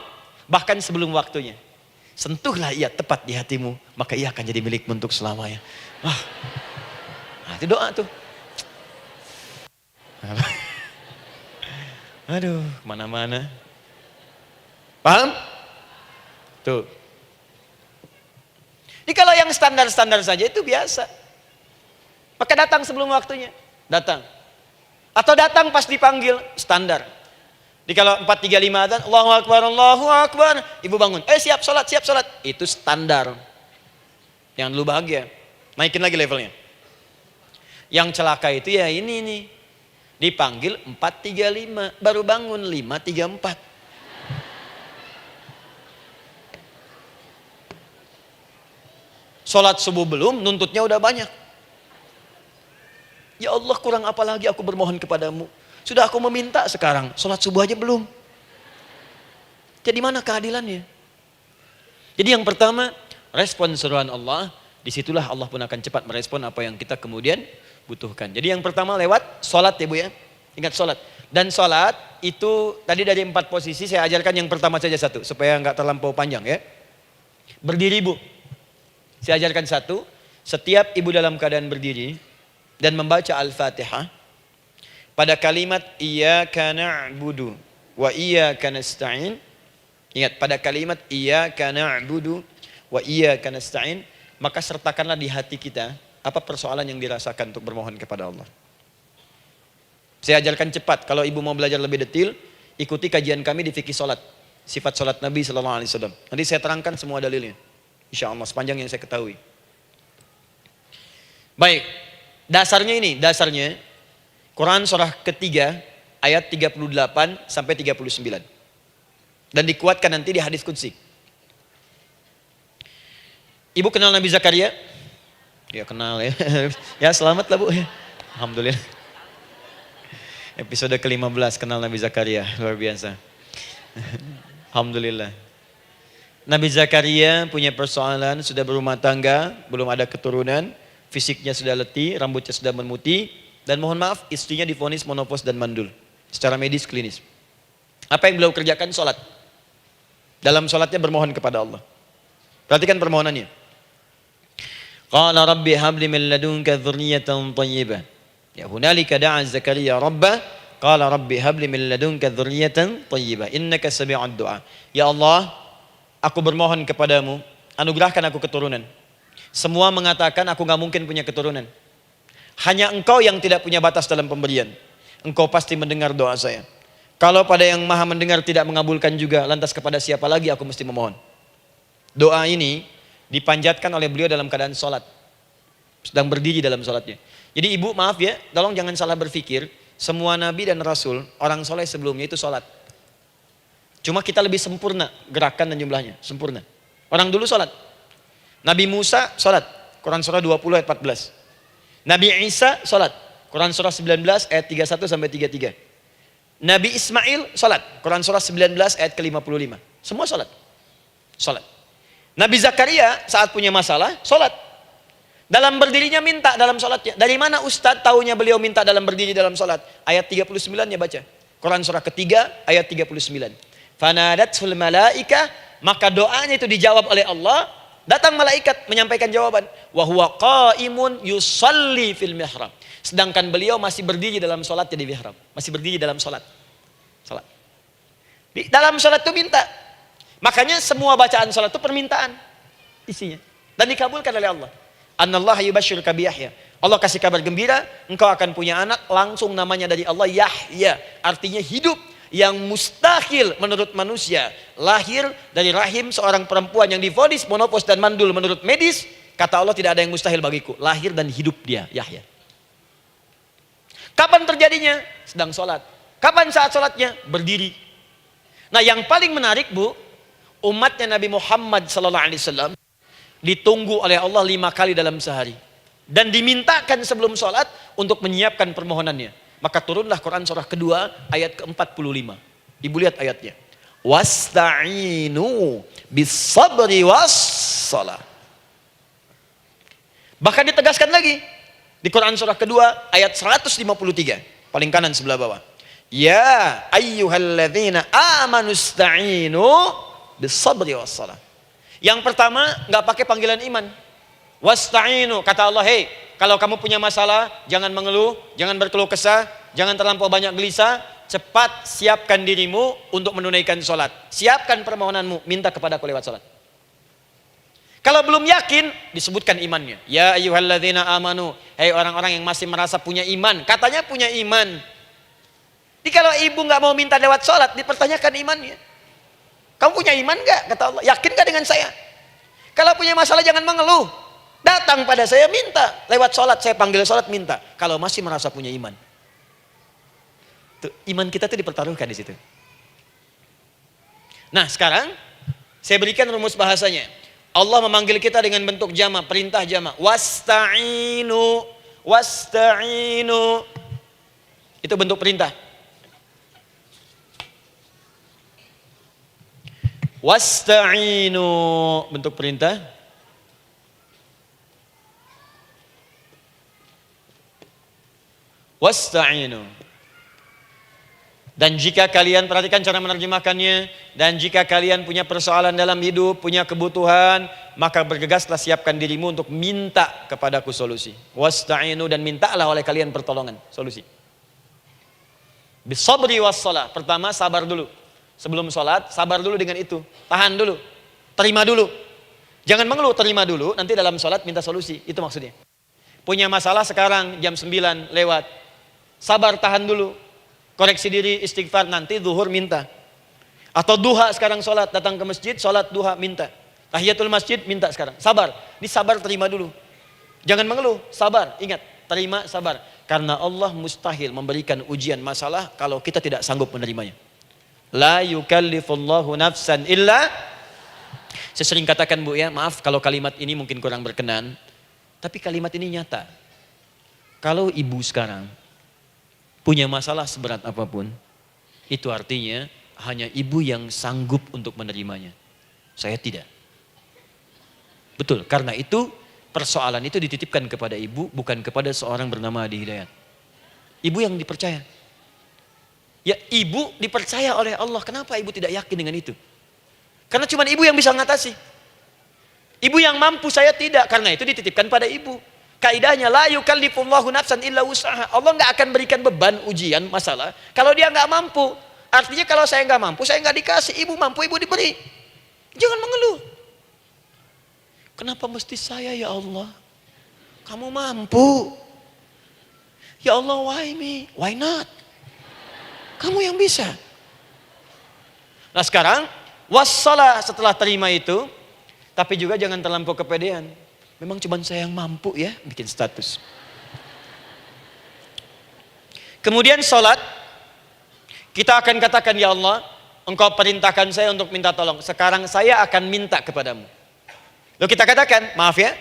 bahkan sebelum waktunya. Sentuhlah ia tepat di hatimu, maka ia akan jadi milikmu untuk selamanya. Wah. Nah, itu doa tuh. Aduh, mana-mana. Paham? Tuh. Jadi kalau yang standar-standar saja itu biasa. Maka datang sebelum waktunya. Datang. Atau datang pas dipanggil. Standar. Jadi kalau 4.35 adzan, Allahu Akbar, Allahu Akbar. Ibu bangun. Siap sholat, siap sholat. Itu standar. Jangan dulu bahagia. Naikin lagi levelnya. Yang celaka itu ya ini nih. Dipanggil 4.35. Baru bangun 5.34. Sholat subuh belum, nuntutnya udah banyak. Ya Allah, kurang apa lagi aku bermohon kepadamu. Sudah aku meminta sekarang, sholat subuh aja belum. Jadi mana keadilannya? Jadi yang pertama, respon seruan Allah. Disitulah Allah pun akan cepat merespon apa yang kita kemudian butuhkan. Jadi yang pertama lewat sholat ya Bu ya. Ingat sholat. Dan sholat itu tadi dari 4 posisi saya ajarkan yang pertama saja satu. Supaya nggak terlampau panjang ya. Berdiri Bu. Saya ajarkan satu. Setiap ibu dalam keadaan berdiri dan membaca Al-Fatihah pada kalimat iyyaka na'budu wa iyyaka nasta'in. Ingat, pada kalimat iyyaka na'budu wa iyyaka nasta'in, maka sertakanlah di hati kita apa persoalan yang dirasakan untuk bermohon kepada Allah. Saya ajarkan cepat. Kalau ibu mau belajar lebih detail, ikuti kajian kami di fikih salat, sifat salat Nabi sallallahu alaihi wasallam. Nanti saya terangkan semua dalilnya. Insyaallah sepanjang yang saya ketahui. Baik. Dasarnya ini, dasarnya Quran surah ketiga ayat 38 sampai 39. Dan dikuatkan nanti di hadis qudsi. Ibu kenal Nabi Zakaria? Ya kenal ya. Ya selamat lah Bu. Alhamdulillah. Episode ke-15 kenal Nabi Zakaria, luar biasa. Alhamdulillah. Nabi Zakaria punya persoalan, sudah berumah tangga, belum ada keturunan. Fisiknya sudah letih, rambutnya sudah memutih, dan mohon maaf istrinya divonis monopos dan mandul. Secara medis klinis. Apa yang beliau kerjakan? Sholat. Dalam sholatnya bermohon kepada Allah. Perhatikan permohonannya. Qala rabbi habli min ladunka dzurriyyatan thayyibah. Ya hunalika da'a Zakaria rabbah. Qala rabbi habli min ladunka dzurriyyatan thayyibah. Innaka sami'ud du'a. Ya Allah, aku bermohon kepadamu, anugerahkan aku keturunan. Semua mengatakan aku gak mungkin punya keturunan. Hanya engkau yang tidak punya batas dalam pemberian. engkau pasti mendengar doa saya. Kalau pada yang maha mendengar tidak mengabulkan juga, lantas kepada siapa lagi aku mesti memohon? Doa ini dipanjatkan oleh beliau dalam keadaan sholat, sedang berdiri dalam sholatnya. Jadi ibu maaf ya, tolong jangan salah berpikir, semua nabi dan rasul, orang soleh sebelumnya itu sholat. Cuma kita lebih sempurna gerakan dan jumlahnya, sempurna. Orang dulu sholat. Nabi Musa sholat, Quran surah 20 ayat 14. Nabi Isa sholat, Quran surah 19 ayat 31 sampai 33. Nabi Ismail sholat, Quran surah 19 ayat ke-55. Semua sholat. Sholat. Nabi Zakaria saat punya masalah, sholat. Dalam berdirinya minta dalam sholatnya. Dari mana Ustadz tahunya beliau minta dalam berdiri dalam sholat? Ayat 39 ya baca. Quran surah ketiga ayat 39. Fanadatul malaika, maka doanya itu dijawab oleh Allah. Datang malaikat menyampaikan jawaban. Wa huwa qaimun yusalli fil mihrab. Sedangkan beliau masih berdiri dalam sholatnya di mihrab. Masih berdiri dalam sholat. Sholat. Di dalam sholat itu minta. Makanya semua bacaan sholat itu permintaan isinya. Dan dikabulkan oleh Allah. Anallaha yubashshiruka bi Yahya. Allah kasih kabar gembira, engkau akan punya anak, langsung namanya dari Allah Yahya. Artinya hidup. Yang mustahil menurut manusia, lahir dari rahim seorang perempuan yang divonis monopos dan mandul menurut medis, kata Allah tidak ada yang mustahil bagiku, lahir dan hidup dia, Yahya. Kapan terjadinya? Sedang sholat. Kapan saat sholatnya? Berdiri. Nah yang paling menarik bu, umatnya Nabi Muhammad SAW ditunggu oleh Allah 5 kali dalam sehari, dan dimintakan sebelum sholat untuk menyiapkan permohonannya. Maka turunlah Quran surah kedua ayat ke-45. Ibu lihat ayatnya. Wasta'inu bis-sabri was-shalah. Bahkan ditegaskan lagi di Quran surah kedua ayat 153, paling kanan sebelah bawah. Ya ayyuhalladzina amanu ista'inu bis-sabri was-shalah. Yang pertama enggak pakai panggilan iman. Wasta'inu, kata Allah, hei, kalau kamu punya masalah, jangan mengeluh, jangan berkeluh kesah, jangan terlampau banyak gelisah, cepat siapkan dirimu untuk menunaikan sholat. Siapkan permohonanmu, minta kepada aku lewat sholat. Kalau belum yakin, disebutkan imannya. Ya ayyuhalladzina amanu, hei orang-orang yang masih merasa punya iman, katanya punya iman. Jadi kalau ibu nggak mau minta lewat sholat, dipertanyakan imannya. Kamu punya iman nggak? Kata Allah, yakin nggak dengan saya? Kalau punya masalah jangan mengeluh. Datang pada saya minta, lewat sholat, saya panggil sholat minta. Kalau masih merasa punya iman. Tuh, iman kita tuh dipertaruhkan di situ. Nah sekarang, saya berikan rumus bahasanya. Allah memanggil kita dengan bentuk jama, perintah jama. Wasta'inu, wasta'inu. Itu bentuk perintah. Wasta'inu, bentuk perintah. Wasta'inu. Dan jika kalian, perhatikan cara menerjemahkannya, dan jika kalian punya persoalan dalam hidup, punya kebutuhan, maka bergegaslah siapkan dirimu untuk minta kepadaku solusi. Wasta'inu, dan mintalah oleh kalian pertolongan, solusi. Bisabri wassalah. Pertama sabar dulu. Sebelum sholat, sabar dulu dengan itu. Tahan dulu. Terima dulu. Jangan mengeluh, terima dulu. Nanti dalam sholat minta solusi. Itu maksudnya. Punya masalah sekarang jam 9 lewat. Sabar, tahan dulu. Koreksi diri, istighfar, nanti zuhur minta. Atau duha sekarang sholat, datang ke masjid, sholat duha minta. Tahiyatul masjid minta sekarang. Sabar. Ini sabar, terima dulu. Jangan mengeluh, sabar. Ingat, terima, sabar. Karena Allah mustahil memberikan ujian masalah kalau kita tidak sanggup menerimanya. La yukallifullahu nafsan illa. Saya sering katakan bu ya, maaf kalau kalimat ini mungkin kurang berkenan, tapi kalimat ini nyata. Kalau ibu sekarang punya masalah seberat apapun, itu artinya hanya ibu yang sanggup untuk menerimanya. Saya tidak. Betul, karena itu persoalan itu dititipkan kepada ibu, bukan kepada seorang bernama Adi Hidayat. Ibu yang dipercaya. Ya ibu dipercaya oleh Allah. Kenapa ibu tidak yakin dengan itu? Karena cuma ibu yang bisa mengatasi. Ibu yang mampu, saya tidak. Karena itu dititipkan pada ibu. Kaidahnya la yukallifullahu nafsan illa wus'aha. Allah nggak akan berikan beban ujian masalah kalau dia nggak mampu. Artinya kalau saya nggak mampu, saya nggak dikasih. Ibu mampu, ibu diberi. Jangan mengeluh. Kenapa mesti saya ya Allah? Kamu mampu. Ya Allah, why me? Why not? Kamu yang bisa. Nah sekarang, wassalah setelah terima itu, tapi juga jangan terlampau kepedean. Memang cuma saya yang mampu ya, bikin status. Kemudian sholat, kita akan katakan, ya Allah, Engkau perintahkan saya untuk minta tolong. Sekarang saya akan minta kepadamu. Lalu kita katakan, maaf ya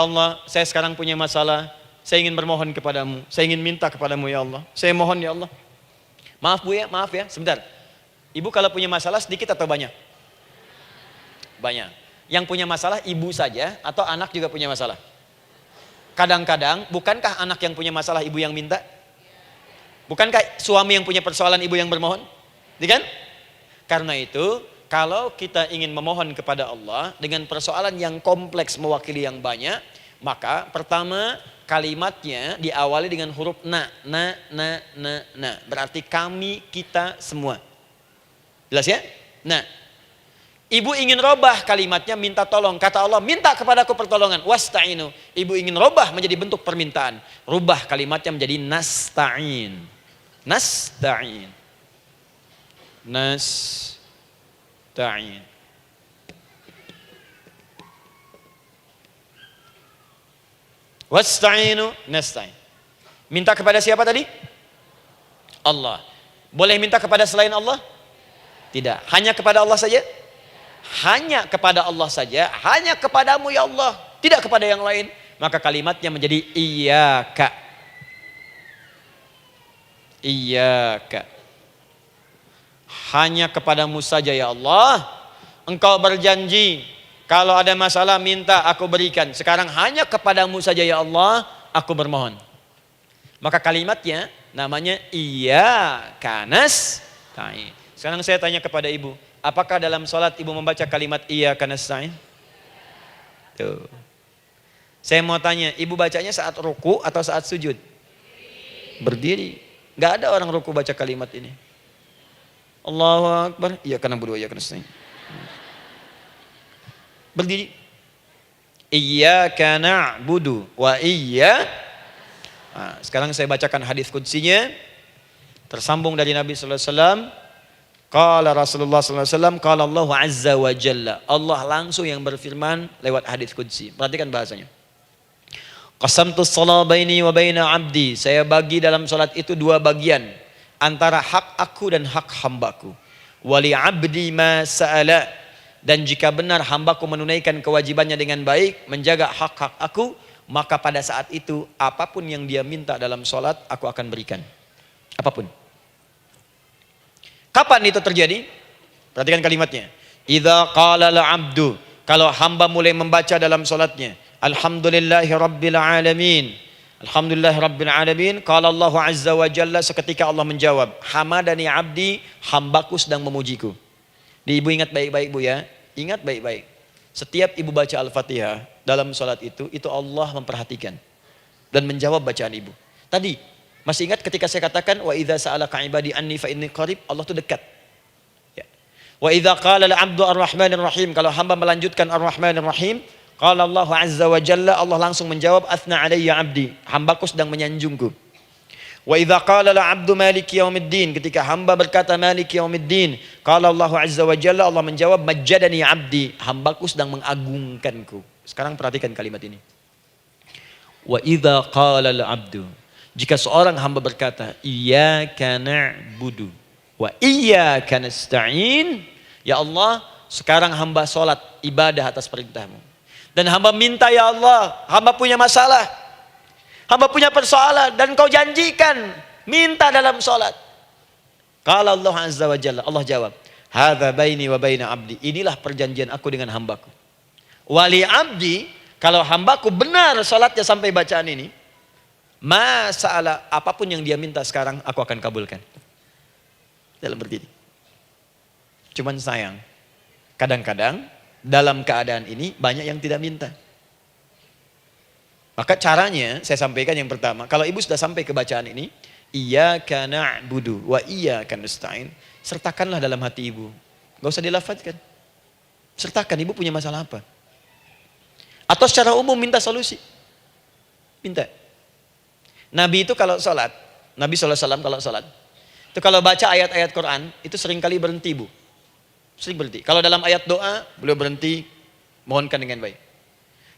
Allah, saya sekarang punya masalah. Saya ingin bermohon kepadamu. Saya ingin minta kepadamu ya Allah. Saya mohon ya Allah. Maaf Bu ya, maaf ya, sebentar. Ibu kalau punya masalah sedikit atau banyak? Banyak. Yang punya masalah ibu saja atau anak juga punya masalah? Kadang-kadang, bukankah anak yang punya masalah ibu yang minta? Bukankah suami yang punya persoalan ibu yang bermohon? Kan? Karena itu, kalau kita ingin memohon kepada Allah dengan persoalan yang kompleks mewakili yang banyak, maka pertama kalimatnya diawali dengan huruf na. Berarti kami, kita, semua. Jelas ya? Nah, ibu ingin robah kalimatnya minta tolong. Kata Allah, minta kepadaku pertolongan. Wasta'inu. Ibu ingin robah menjadi bentuk permintaan. Rubah kalimatnya menjadi nasta'in. Nasta'in. Nasta'in. Wasta'inu nasta'in. Minta kepada siapa tadi? Allah. Boleh minta kepada selain Allah? Tidak. Hanya kepada Allah saja? Hanya kepada Allah saja. Hanya kepadamu ya Allah. Tidak kepada yang lain. Maka kalimatnya menjadi iyyaka. Iyyaka. Hanya kepadamu saja ya Allah. Engkau berjanji kalau ada masalah minta aku berikan. Sekarang hanya kepadamu saja ya Allah aku bermohon. Maka kalimatnya namanya iyyaka nasta'in. Sekarang saya tanya kepada ibu, apakah dalam sholat ibu membaca kalimat iyyaka nasta'in? Tuh. Saya mau tanya, ibu bacanya saat ruku atau saat sujud? Berdiri. Gak ada orang ruku baca kalimat ini. Allahu Akbar, iyyaka na'budu wa iyyaka nasta'in. Berdiri. Iyyaka na'budu wa sekarang saya bacakan hadis qudsinya. Tersambung dari Nabi sallallahu alaihi wasallam. Qala Rasulullah sallallahu alaihi wasallam, qala Allah azza wa jalla. Allah langsung yang berfirman lewat hadis qudsi. Perhatikan bahasanya. Qasamtus shalah baini wa baina 'abdi. Saya bagi dalam salat itu dua bagian antara hak aku dan hak hambaku. Wali 'abdi ma sa'ala. Dan jika benar hambaku menunaikan kewajibannya dengan baik, menjaga hak-hak aku, maka pada saat itu apapun yang dia minta dalam sholat, aku akan berikan. Apapun. Kapan itu terjadi? Perhatikan kalimatnya. Idza qala al-'abdu, kalau hamba mulai membaca dalam sholatnya, Alhamdulillahi Rabbil Alamin. Alhamdulillahi Rabbil Alamin. Qala Allah Azza wa Jalla, seketika Allah menjawab, Hamadani abdi, hambaku sedang memujiku. Ibu ingat baik-baik Bu ya. Ingat baik-baik. Setiap ibu baca Al-Fatihah dalam sholat itu Allah memperhatikan dan menjawab bacaan ibu. Tadi masih ingat ketika saya katakan wa idza sa'alaka ibadi anni fa inni qarib, Allah itu dekat. Ya. Wa idza qala al-'abdu ar-rahmanir rahim, kalau hamba melanjutkan ar-rahmanir rahim, qala Allah azza wa jalla, Allah langsung menjawab athna alayya 'abdi, hambaku sedang menyanjungku. Wa idza qala al-'abdu maliki yaumiddin, ketika hamba berkata maliki yaumiddin, qala Allah azza wa jalla, Allah menjawab majjadani 'abdi, hambaku sedang mengagungkanku. Sekarang perhatikan kalimat ini. Wa idza qala al-'abdu, jika seorang hamba berkata iyyaka na'budu wa iyyaka nasta'in, ya Allah, sekarang hamba salat ibadah atas perintahmu. Dan hamba minta ya Allah, hamba punya masalah, hamba punya persoalan dan kau janjikan minta dalam sholat. Qala Allah azza wa jalla, Allah jawab, hadza baini wa baina abdi, inilah perjanjian aku dengan hambaku. Wali abdi, kalau hambaku benar sholatnya sampai bacaan ini, masalah apapun yang dia minta sekarang aku akan kabulkan. Dalam berdiri. Cuman sayang, kadang-kadang dalam keadaan ini banyak yang tidak minta. Maka caranya saya sampaikan yang pertama, kalau ibu sudah sampai ke bacaan ini, iyyaka na'budu wa iyyaka nasta'in, sertakanlah dalam hati ibu. Gak usah dilafadzkan. Sertakan ibu punya masalah apa. Atau secara umum minta solusi. Minta. Nabi itu kalau sholat, Nabi SAW kalau sholat, Itu kalau baca ayat-ayat Quran, itu seringkali berhenti, Bu. Sering berhenti. Kalau dalam ayat doa, beliau berhenti, mohonkan dengan baik.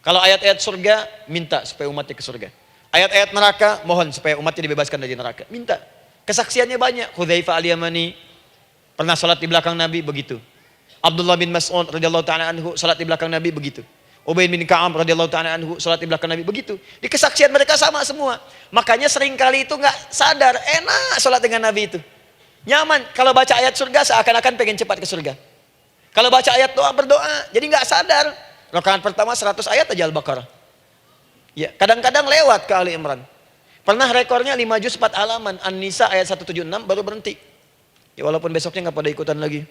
Kalau ayat-ayat surga, minta supaya umatnya ke surga. Ayat-ayat neraka, mohon supaya umatnya dibebaskan dari neraka. Minta. Kesaksiannya banyak. Hudzaifah al-Yamani pernah salat di belakang Nabi, begitu. Abdullah bin Mas'ud radhiyallahu ta'ala anhu salat di belakang Nabi, begitu. Ubay bin Ka'ab radhiyallahu ta'ala anhu salat di belakang Nabi, begitu. Di kesaksian mereka sama semua. Makanya seringkali itu nggak sadar, enak salat dengan Nabi itu. Nyaman. Kalau baca ayat surga seakan-akan pengen cepat ke surga. Kalau baca ayat doa berdoa, jadi nggak sadar. Rakaat pertama 100 ayat aja Al-Baqarah. Ya, kadang-kadang lewat ke Ali Imran. Pernah rekornya 5 juz 4 halaman, An-Nisa ayat 176 baru berhenti. Ya walaupun besoknya nggak pada ikutan lagi.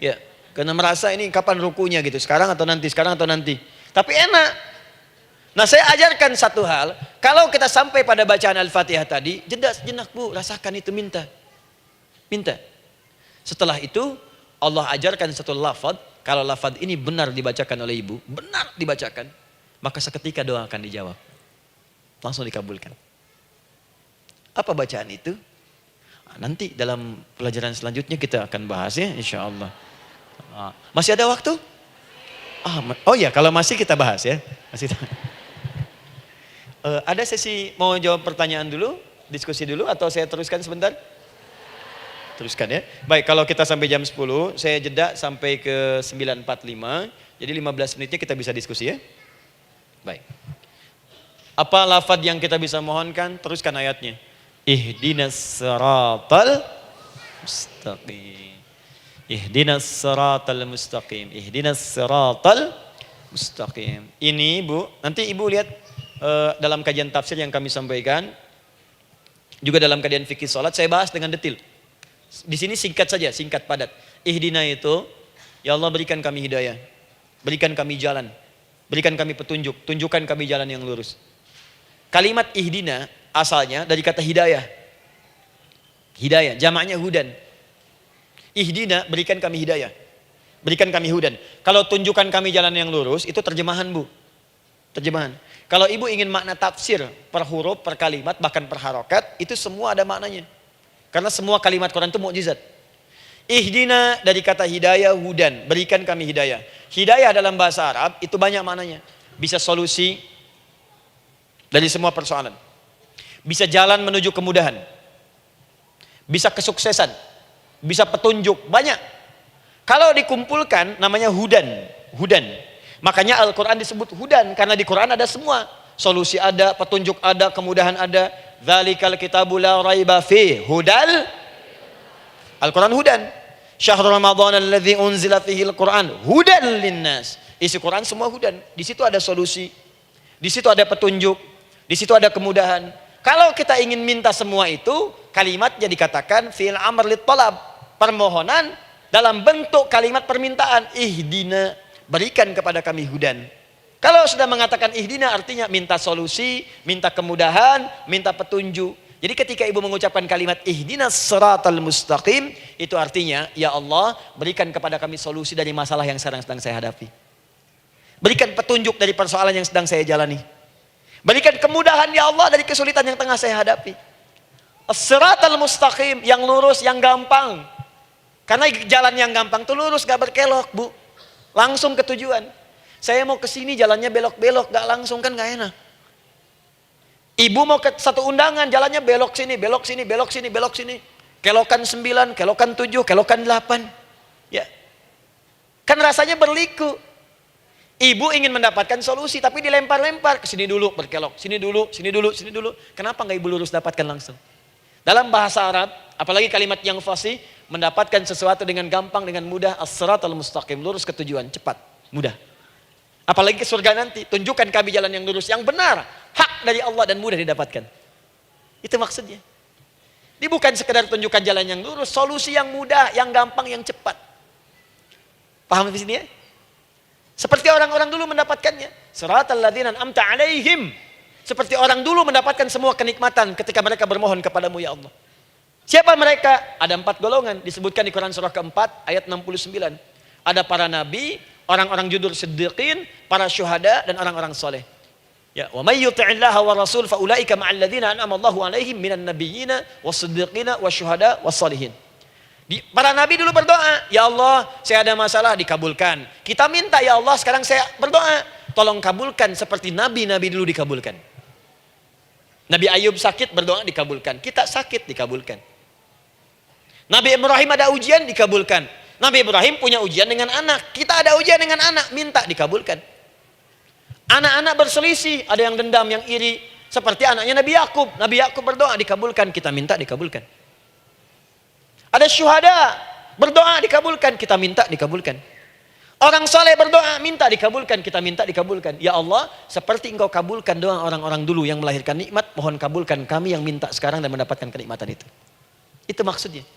Ya, karena merasa ini kapan rukunya gitu, sekarang atau nanti, sekarang atau nanti. Tapi enak. Nah saya ajarkan satu hal, kalau kita sampai pada bacaan Al-Fatihah tadi, jeda sejenak Bu, rasakan itu, minta. Minta. Setelah itu Allah ajarkan satu lafaz, kalau lafaz ini benar dibacakan oleh ibu, benar dibacakan, maka seketika doa akan dijawab. Langsung dikabulkan. Apa bacaan itu? Nanti dalam pelajaran selanjutnya kita akan bahas ya, insya Allah. Masih ada waktu? Oh ya, kalau masih kita bahas ya. Masih. Ada sesi mau jawab pertanyaan dulu, diskusi dulu, atau saya teruskan sebentar? Teruskan ya. Baik, kalau kita sampai jam 10, saya jeda sampai ke 9.45. Jadi 15 menitnya kita bisa diskusi ya. Baik. Apa lafaz yang kita bisa mohonkan? Teruskan ayatnya. Ihdinas siratal mustaqim. Ihdinas siratal mustaqim. Ihdinas siratal mustaqim. Ini Bu, nanti Ibu lihat dalam kajian tafsir yang kami sampaikan. Juga dalam kajian fikih salat saya bahas dengan detail. Di sini singkat saja, singkat padat. Ihdina itu, ya Allah berikan kami hidayah. Berikan kami jalan. Berikan kami petunjuk. Tunjukkan kami jalan yang lurus. Kalimat ihdina asalnya dari kata hidayah. Hidayah, jamaknya hudan. Ihdina, berikan kami hidayah. Berikan kami hudan. Kalau tunjukkan kami jalan yang lurus, itu terjemahan Bu. Terjemahan. Kalau ibu ingin makna tafsir per huruf, per kalimat, bahkan per harokat, itu semua ada maknanya. Karena semua kalimat Quran itu mukjizat. Ihdina dari kata hidayah, hudan. Berikan kami hidayah. Hidayah dalam bahasa Arab itu banyak maknanya. Bisa solusi dari semua persoalan. Bisa jalan menuju kemudahan. Bisa kesuksesan. Bisa petunjuk. Banyak. Kalau dikumpulkan namanya hudan. Hudan. Makanya Al-Quran disebut hudan. Karena di Quran ada semua. Solusi ada, petunjuk ada, kemudahan ada. Dzalikal kitabu la raiba fi hudal. Al-Quran hudan. Syahrul Ramadan alladzi unzila fihi al-Quran hudan linnas. Isi Quran semua hudan. Di situ ada solusi. Di situ ada petunjuk. Di situ ada kemudahan. Kalau kita ingin minta semua itu, kalimatnya dikatakan fi'il amr lit talab. Permohonan dalam bentuk kalimat permintaan. Ihdina, berikan kepada kami hudan. Kalau sudah mengatakan ihdina artinya minta solusi, minta kemudahan, minta petunjuk. Jadi ketika ibu mengucapkan kalimat ihdinas siratal mustaqim, itu artinya ya Allah berikan kepada kami solusi dari masalah yang sedang saya hadapi. Berikan petunjuk dari persoalan yang sedang saya jalani. Berikan kemudahan ya Allah dari kesulitan yang tengah saya hadapi. As-siratal mustaqim, yang lurus, yang gampang. Karena jalan yang gampang itu lurus, gak berkelok Bu. Langsung ke tujuan. Saya mau ke sini jalannya belok-belok, gak langsung kan gak enak. Ibu mau ke satu undangan, jalannya belok sini, belok sini, belok sini, belok sini. Kelokan 9, kelokan 7, kelokan 8. Ya. Kan rasanya berliku. Ibu ingin mendapatkan solusi, tapi dilempar-lempar. Ke sini dulu, berkelok. Sini dulu, sini dulu, sini dulu. Kenapa gak ibu lurus dapatkan langsung? Dalam bahasa Arab, apalagi kalimat yang fasih, mendapatkan sesuatu dengan gampang, dengan mudah. As-siratal mustaqim, lurus ke tujuan, cepat, mudah. Apalagi ke surga nanti, tunjukkan kami jalan yang lurus, yang benar, hak dari Allah dan mudah didapatkan. Itu maksudnya. Ini bukan sekedar tunjukkan jalan yang lurus, solusi yang mudah, yang gampang, yang cepat. Paham di sini ya? Seperti orang-orang dulu mendapatkannya. Siratal ladzina an'amta 'alaihim. Seperti orang dulu mendapatkan semua kenikmatan ketika mereka bermohon kepadamu ya Allah. Siapa mereka? Ada 4 golongan disebutkan di Quran surah keempat ayat 69. Ada para nabi, orang-orang jujur siddiqin, para syuhada dan orang-orang soleh. Ya, wa may yuti'illaha wa rasul fa ulaika ma'al ladzina an'ama Allahu 'alaihim minan nabiyyina was-siddiqina wasyuhada was-shalihin. Para nabi dulu berdoa, ya Allah, saya ada masalah, dikabulkan. Kita minta, ya Allah, sekarang saya berdoa, tolong kabulkan seperti nabi-nabi dulu dikabulkan. Nabi Ayub sakit, berdoa dikabulkan. Kita sakit, dikabulkan. Nabi Ibrahim ada ujian, dikabulkan. Nabi Ibrahim punya ujian dengan anak. Kita ada ujian dengan anak, minta dikabulkan. Anak-anak berselisih, ada yang dendam, yang iri. Seperti anaknya Nabi Yakub. Nabi Yakub berdoa, dikabulkan. Kita minta, dikabulkan. Ada syuhada, berdoa, dikabulkan. Kita minta, dikabulkan. Orang soleh berdoa, minta, dikabulkan. Kita minta, dikabulkan. Ya Allah, seperti engkau kabulkan doa orang-orang dulu yang melahirkan nikmat, mohon kabulkan kami yang minta sekarang dan mendapatkan kenikmatan itu. Itu maksudnya.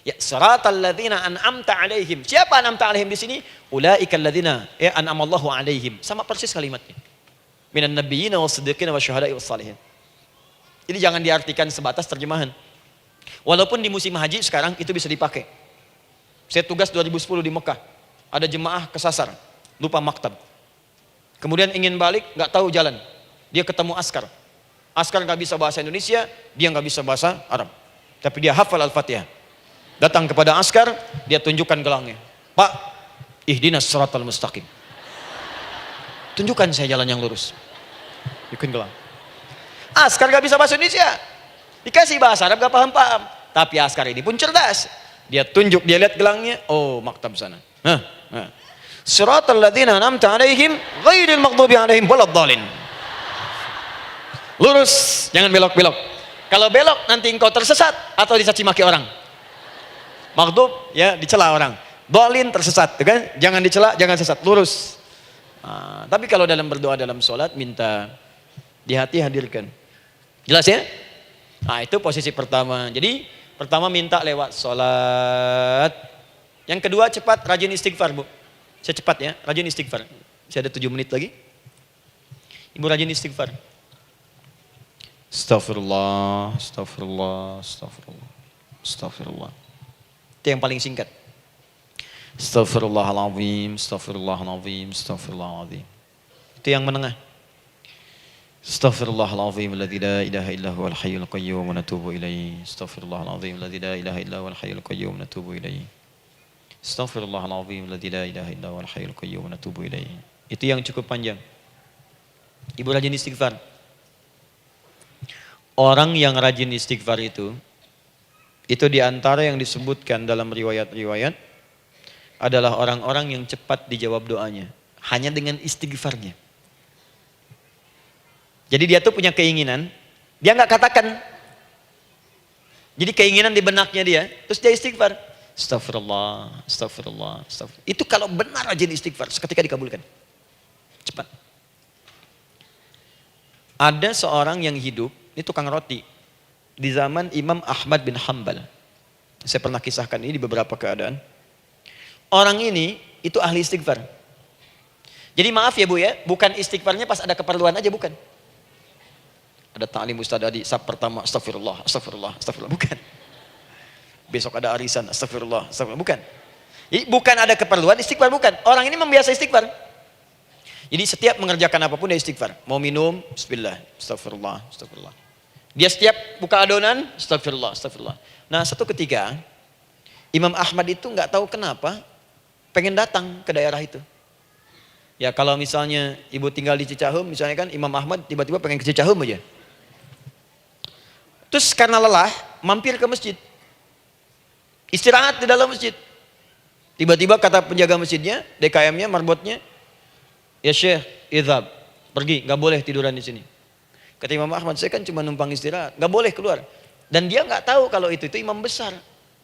Ya, siratal ladzina an'amta 'alaihim. Siapa an'amta 'alaihim di sini? Ulaikal ladzina an'amallahu 'alaihim. Sama persis kalimatnya. Minan nabiyyina was-siddiqina wasyuhada'i was-shalihin. Jadi jangan diartikan sebatas terjemahan. Walaupun di musim haji sekarang itu bisa dipakai. Saya tugas 2010 di Mekah. Ada jemaah kesasar, lupa maktab. Kemudian ingin balik, nggak tahu jalan. Dia ketemu askar. Askar nggak bisa bahasa Indonesia, dia nggak bisa bahasa Arab. Tapi dia hafal Al-Fatihah. Datang kepada askar, dia tunjukkan gelangnya. Pak, ihdinas siratal mustaqim. Tunjukkan saya jalan yang lurus. Bikin gelang. Askar gak bisa bahasa Indonesia. Dikasih bahasa Arab gak paham-paham. Tapi askar ini pun cerdas. Dia tunjuk, dia lihat gelangnya. Oh, maktab sana. Siratal ladzina an'amta 'alaihim ghairil maghdubi 'alaihim waladdallin. Lurus, jangan belok-belok. Kalau belok nanti engkau tersesat atau dicaci maki orang. Maghdub ya dicela orang, dolin tersesat, kan? Jangan dicela, jangan sesat, lurus. Tapi kalau dalam berdoa dalam sholat minta di hati hadirkan. Jelas ya? Nah itu posisi pertama. Jadi pertama minta lewat sholat. Yang kedua cepat rajin istighfar bu. Saya cepat ya, rajin istighfar. Saya ada 7 menit lagi. Ibu rajin istighfar. Astaghfirullah, astaghfirullah, astaghfirullah, astaghfirullah. Itu yang paling singkat. Astaghfirullahaladzim, astaghfirullahaladzim, astaghfirullahaladzim. Itu yang menengah. Astaghfirullahaladzim, alladzi la ilaha illa huwal hayyul qayyum wa natubu ilaihi. Astaghfirullahaladzim, alladzi la ilaha illa huwal hayyul qayyum wa natubu ilaihi. Astaghfirullahaladzim, alladzi la ilaha illa huwal hayyul qayyum wa natubu ilaihi. Itu yang cukup panjang. Ibu rajin istighfar. Orang yang rajin istighfar itu diantara yang disebutkan dalam riwayat-riwayat adalah orang-orang yang cepat dijawab doanya. Hanya dengan istighfarnya. Jadi dia tuh punya keinginan, dia nggak katakan. Jadi keinginan di benaknya dia, terus dia istighfar. Astagfirullah, astagfirullah, astagfirullah. Itu kalau benar rajin istighfar, seketika dikabulkan. Cepat. Ada seorang yang hidup, ini tukang roti. Di zaman Imam Ahmad bin Hanbal. Saya pernah kisahkan ini di beberapa keadaan. Orang ini itu ahli istighfar. Jadi maaf ya bu ya, bukan istighfarnya pas ada keperluan aja, bukan. Ada ta'lim ustaz tadi, sab pertama astagfirullah, astagfirullah, astagfirullah, bukan. Besok ada arisan, astagfirullah, astagfirullah, bukan. Jadi bukan ada keperluan istighfar, bukan. Orang ini membiasa istighfar. Jadi setiap mengerjakan apapun dia istighfar. Mau minum, bismillah, astagfirullah, astagfirullah. Dia setiap buka adonan, astagfirullah, astagfirullah. Nah satu ketika, Imam Ahmad itu nggak tahu kenapa, pengen datang ke daerah itu. Ya kalau misalnya ibu tinggal di Cicahem, misalnya kan Imam Ahmad tiba-tiba pengen ke Cicahem aja. Terus karena lelah, mampir ke masjid. Istirahat di dalam masjid. Tiba-tiba kata penjaga masjidnya, DKM-nya, marbotnya, ya Syekh, idhab, pergi, nggak boleh tiduran di sini. Kata Imam Ahmad, saya kan cuma numpang istirahat, nggak boleh keluar. Dan dia nggak tahu kalau itu imam besar.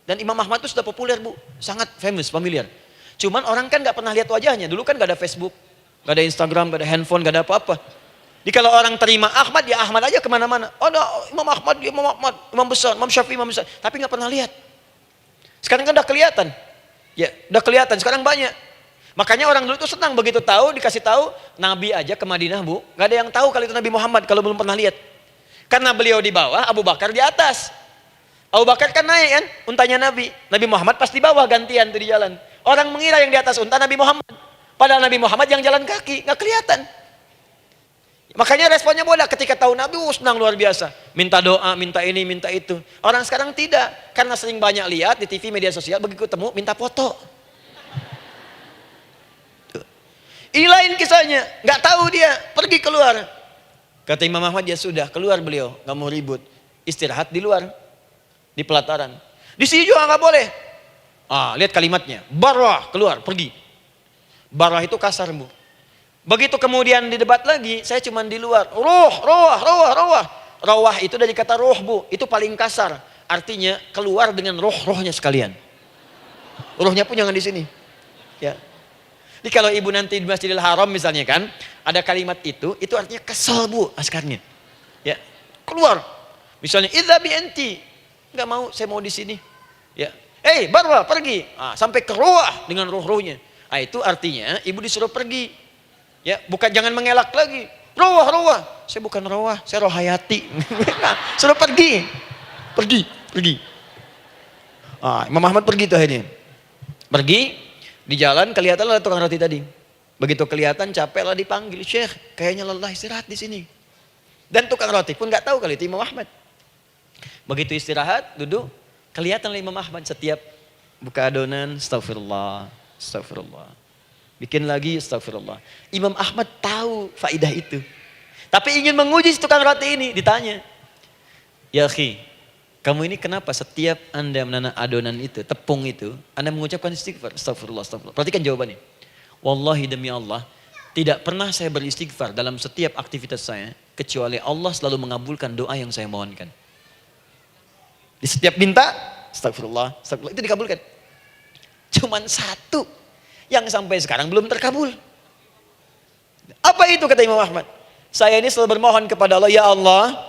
Dan Imam Ahmad itu sudah populer bu, sangat famous, familiar. Cuman orang kan nggak pernah lihat wajahnya. Dulu kan nggak ada Facebook, nggak ada Instagram, nggak ada handphone, nggak ada apa-apa. Jadi kalau orang terima Ahmad, ya Ahmad aja kemana-mana. Oh, ada Imam Ahmad, dia Imam Ahmad, Imam besar, Imam Syafi'i, Imam besar. Tapi nggak pernah lihat. Sekarang kan udah kelihatan. Ya, udah kelihatan. Sekarang banyak. Makanya orang dulu tuh senang begitu tahu, dikasih tahu Nabi aja ke Madinah bu, nggak ada yang tahu kalau itu Nabi Muhammad kalau belum pernah lihat. Karena beliau di bawah, Abu Bakar di atas. Abu Bakar kan naik kan, untanya Nabi. Nabi Muhammad pas di bawah gantian tuh di jalan. Orang mengira yang di atas unta Nabi Muhammad, padahal Nabi Muhammad yang jalan kaki, nggak kelihatan. Makanya responnya bola ketika tahu Nabi, senang luar biasa. Minta doa, minta ini, minta itu. Orang sekarang tidak. Karena sering banyak lihat di TV, media sosial, begitu ketemu, minta foto. Ini lain kisahnya. Nggak tahu dia, pergi keluar. Kata Imam Ahmad, ya sudah, keluar beliau. Nggak mau ribut. Istirahat di luar. Di pelataran. Di sini juga nggak boleh. Lihat kalimatnya. Barwah, keluar, pergi. Barwah itu kasar, Bu. Begitu kemudian didebat lagi, saya cuma di luar. Rawah itu dari kata roh, Bu. Itu paling kasar. Artinya keluar dengan roh-rohnya sekalian. Rohnya pun jangan di sini. Ya. Jadi kalau ibu nanti di Masjidil Haram misalnya kan, ada kalimat itu artinya kesal, Bu, askarnya. Ya. Keluar. Misalnya idza bi anti. Enggak mau, saya mau di sini. Ya. Barwa, pergi. Sampai ke rawah dengan roh-rohnya. Itu artinya ibu disuruh pergi. Ya, bukan jangan mengelak lagi. Rawah. Saya bukan rawah, saya rohayati. Suruh pergi. Pergi. Imam Ahmad pergi tuh akhirnya. Pergi, di jalan kelihatan ada tukang roti tadi. Begitu kelihatan capek lah dipanggil, Syekh, kayaknya lelah, istirahat di sini. Dan tukang roti pun nggak tahu kali itu Imam Ahmad. Begitu istirahat, duduk, kelihatan Imam Ahmad setiap buka adonan, astagfirullah. Bikin lagi, astagfirullah. Imam Ahmad tahu faidah itu. Tapi ingin menguji tukang roti ini, ditanya. Ya akhi, kamu ini kenapa setiap Anda menanam adonan itu, tepung itu, Anda mengucapkan istighfar, astagfirullah. Perhatikan jawabannya. Wallahi demi Allah, tidak pernah saya beristighfar dalam setiap aktivitas saya, kecuali Allah selalu mengabulkan doa yang saya mohonkan. Di setiap minta, astagfirullah, itu dikabulkan. Cuman satu yang sampai sekarang belum terkabul. Apa itu kata Imam Ahmad? Saya ini selalu bermohon kepada Allah, ya Allah,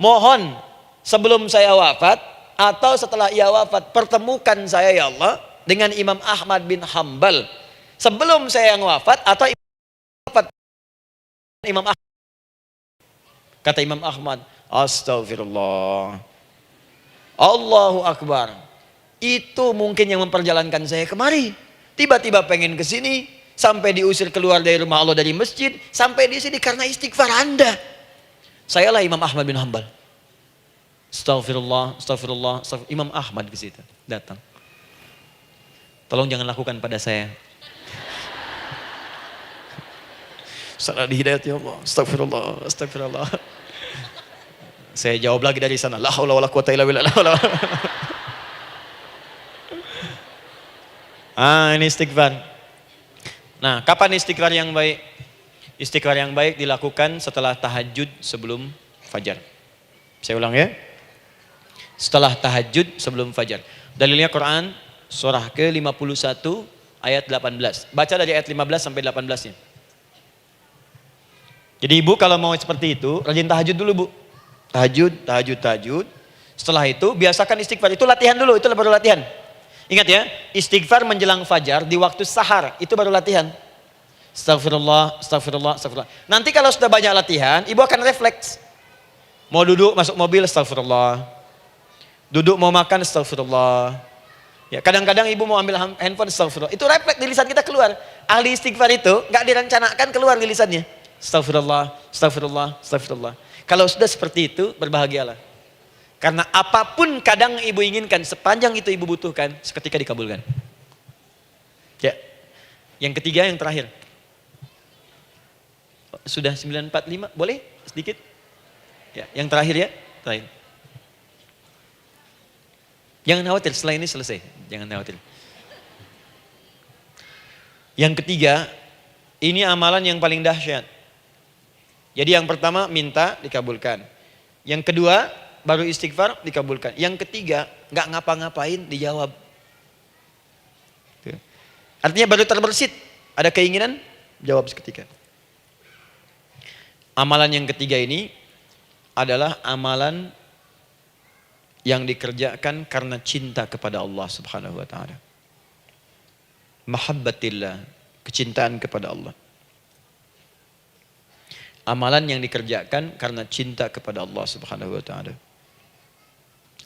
mohon sebelum saya wafat atau setelah ia wafat, pertemukan saya ya Allah dengan Imam Ahmad bin Hambal. Sebelum saya yang wafat atau Imam Ahmad. Kata Imam Ahmad, astagfirullah. Allahu Akbar. Itu mungkin yang memperjalankan saya kemari. Tiba-tiba pengen ke sini, sampai diusir keluar dari rumah Allah dari masjid, sampai di sini karena istighfar Anda. Sayalah Imam Ahmad bin Hambal. Astagfirullah. Imam Ahmad ke situ datang. Tolong jangan lakukan pada saya. Salah di hidayat ya Allah. Astagfirullah. Saya jawab lagi dari sana. La haula wala quwata illa billah. Ini istighfar. Nah, kapan istighfar yang baik? Istighfar yang baik dilakukan setelah tahajud sebelum fajar. Saya ulang ya. Setelah tahajud sebelum fajar. Dalilnya Quran surah ke-51 ayat 18. Baca dari ayat 15 sampai 18-nya. Jadi ibu kalau mau seperti itu, rajin tahajud dulu, Bu. Tahajud. Setelah itu biasakan istighfar. Itu latihan dulu, itu baru latihan. Ingat ya, istighfar menjelang fajar di waktu sahar, itu baru latihan. Astagfirullah. Nanti kalau sudah banyak latihan, ibu akan refleks. Mau duduk masuk mobil, astagfirullah. Duduk mau makan, astagfirullah. Ya, kadang-kadang ibu mau ambil handphone, astagfirullah. Itu refleks di lisan kita keluar. Ahli istighfar itu gak direncanakan keluar di lisannya. Astagfirullah. Kalau sudah seperti itu, berbahagialah. Karena apapun kadang ibu inginkan, sepanjang itu ibu butuhkan, seketika dikabulkan. Ya. Yang ketiga, yang terakhir. Sudah 9:45, boleh sedikit? Ya, yang terakhir ya, terakhir. Jangan khawatir, setelah ini selesai. Jangan khawatir. Yang ketiga, ini amalan yang paling dahsyat. Jadi yang pertama minta dikabulkan. Yang kedua baru istighfar dikabulkan. Yang ketiga nggak ngapa-ngapain dijawab. Artinya baru terbersit, ada keinginan jawab seketika. Amalan yang ketiga ini adalah amalan yang dikerjakan karena cinta kepada Allah Subhanahu wa taala. Mahabbatillah, kecintaan kepada Allah. Amalan yang dikerjakan karena cinta kepada Allah Subhanahu wa taala.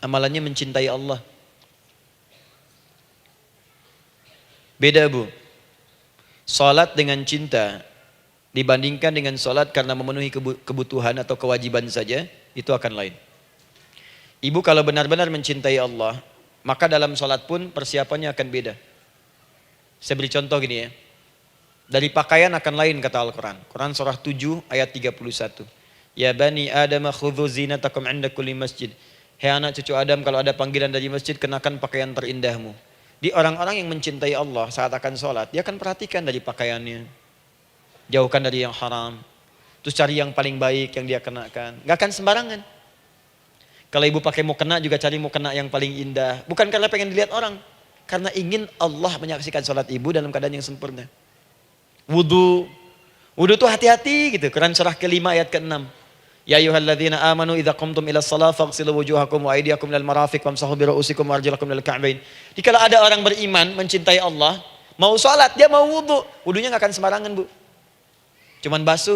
Amalannya mencintai Allah. Beda, Bu. Salat dengan cinta dibandingkan dengan sholat karena memenuhi kebutuhan atau kewajiban saja, itu akan lain. Ibu kalau benar-benar mencintai Allah, maka dalam sholat pun persiapannya akan beda. Saya beri contoh gini ya. Dari pakaian akan lain kata Al-Quran. Quran surah 7 ayat 31. Ya bani Adam khudhu zinatakum inda kulli masjid. Hei anak cucu Adam, kalau ada panggilan dari masjid, kenakan pakaian terindahmu. Di orang-orang yang mencintai Allah saat akan sholat, dia akan perhatikan dari pakaiannya. Jauhkan dari yang haram. Terus cari yang paling baik yang dia kenakan. Gak akan sembarangan. Kalau ibu pakai mukena juga cari mukena yang paling indah. Bukan karena pengen dilihat orang. Karena ingin Allah menyaksikan sholat ibu dalam keadaan yang sempurna. Wudu. Wudu itu hati-hati gitu. Quran surah ke-5 ayat ke-6. Ya ayyuhalladzina amanu idza qumtum ila shalah faghsilu wujuhakum wa aydiyakum ilal marafiq wamsahu bi ru'usikum wa arjulakum ilal ka'bain. Jadi kalau ada orang beriman mencintai Allah, mau sholat dia mau wudu, wudunya enggak akan sembarangan, Bu. Cuman basuh.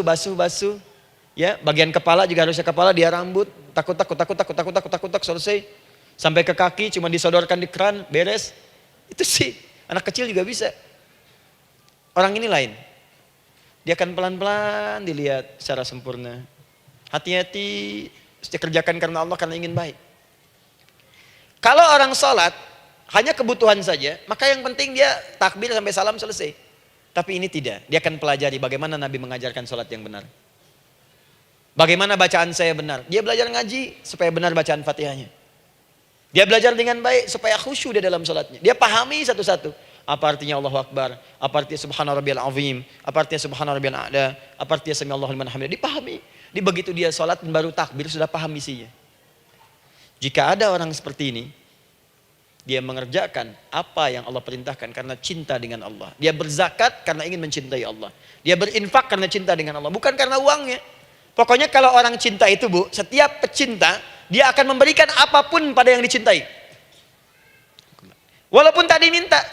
Ya, bagian kepala juga harusnya kepala, dia rambut, takut selesai. Sampai ke kaki cuma disodorkan di keran, beres. Itu sih, anak kecil juga bisa. Orang ini lain. Dia akan pelan-pelan dilihat secara sempurna. Hati-hati, kerjakan karena Allah, karena ingin baik. Kalau orang sholat, hanya kebutuhan saja, maka yang penting dia takbir sampai salam selesai. Tapi ini tidak, dia akan pelajari bagaimana Nabi mengajarkan sholat yang benar. Bagaimana bacaan saya benar. Dia belajar ngaji supaya benar bacaan Fatihahnya. Dia belajar dengan baik supaya khusyuk di dalam sholatnya. Dia pahami satu-satu. Apa artinya Allahu Akbar, apa artinya Subhana Rabbiyal Azim, apa artinya Subhana Rabbiyal A'la, apa artinya Sami Allahu liman hamidah. Dipahami. Di begitu dia sholat baru takbir sudah paham isinya. Jika ada orang seperti ini, dia mengerjakan apa yang Allah perintahkan karena cinta dengan Allah. Dia berzakat karena ingin mencintai Allah. Dia berinfak karena cinta dengan Allah, bukan karena uangnya. Pokoknya kalau orang cinta itu, Bu, setiap pecinta, dia akan memberikan apapun pada yang dicintai. Walaupun tak diminta.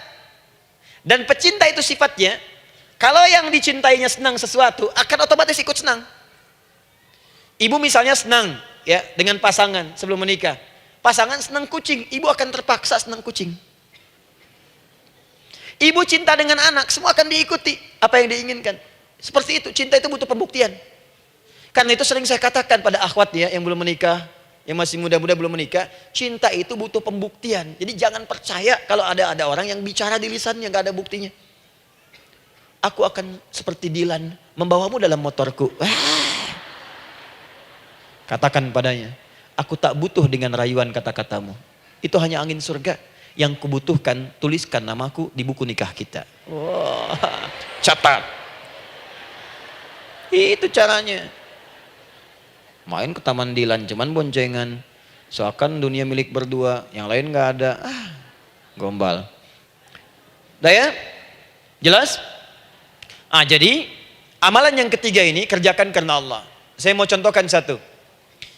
Dan pecinta itu sifatnya, kalau yang dicintainya senang sesuatu, akan otomatis ikut senang. Ibu misalnya senang ya dengan pasangan sebelum menikah. Pasangan senang kucing, ibu akan terpaksa senang kucing. Ibu cinta dengan anak, semua akan diikuti apa yang diinginkan. Seperti itu, cinta itu butuh pembuktian. Karena itu sering saya katakan pada akhwat ya yang belum menikah, yang masih muda-muda belum menikah, cinta itu butuh pembuktian. Jadi jangan percaya kalau ada orang yang bicara di lisannya nggak ada buktinya. Aku akan seperti Dilan membawamu dalam motorku. Katakan padanya, aku tak butuh dengan rayuan kata-katamu. Itu hanya angin surga. Yang kubutuhkan, tuliskan namaku di buku nikah kita. Wah, catat. Itu caranya. Main ke Taman Dilan, cuman boncengan. Seakan dunia milik berdua, yang lain nggak ada. Gombal. Udah ya? Jelas? Jadi amalan yang ketiga ini kerjakan karena Allah. Saya mau contohkan satu.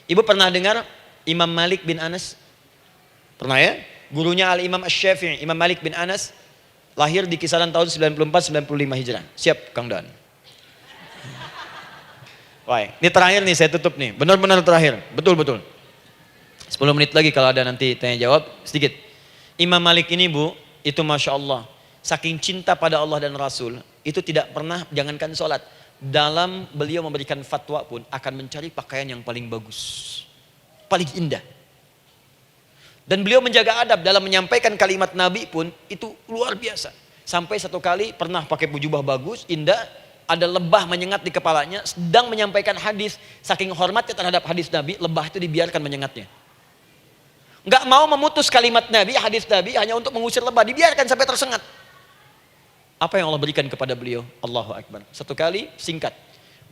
Ibu pernah dengar Imam Malik bin Anas? Pernah ya? Gurunya Al-Imam Asy-Syafi'i, Imam Malik bin Anas, lahir di kisaran tahun 94-95 Hijrah. Siap, Kang Dan. Wah, ini terakhir nih, saya tutup nih. Benar-benar terakhir, betul-betul. 10 menit lagi kalau ada nanti tanya jawab, sedikit. Imam Malik ini, Bu, itu Masya Allah. Saking cinta pada Allah dan Rasul, itu tidak pernah, jangankan sholat. Dalam beliau memberikan fatwa pun, akan mencari pakaian yang paling bagus. Paling indah. Dan beliau menjaga adab dalam menyampaikan kalimat Nabi pun, itu luar biasa. Sampai satu kali pernah pakai jubah bagus, indah, ada lebah menyengat di kepalanya, sedang menyampaikan hadis, saking hormatnya terhadap hadis Nabi, lebah itu dibiarkan menyengatnya. Enggak mau memutus kalimat Nabi, hadis Nabi, hanya untuk mengusir lebah, dibiarkan sampai tersengat. Apa yang Allah berikan kepada beliau? Allahu Akbar. Satu kali, singkat,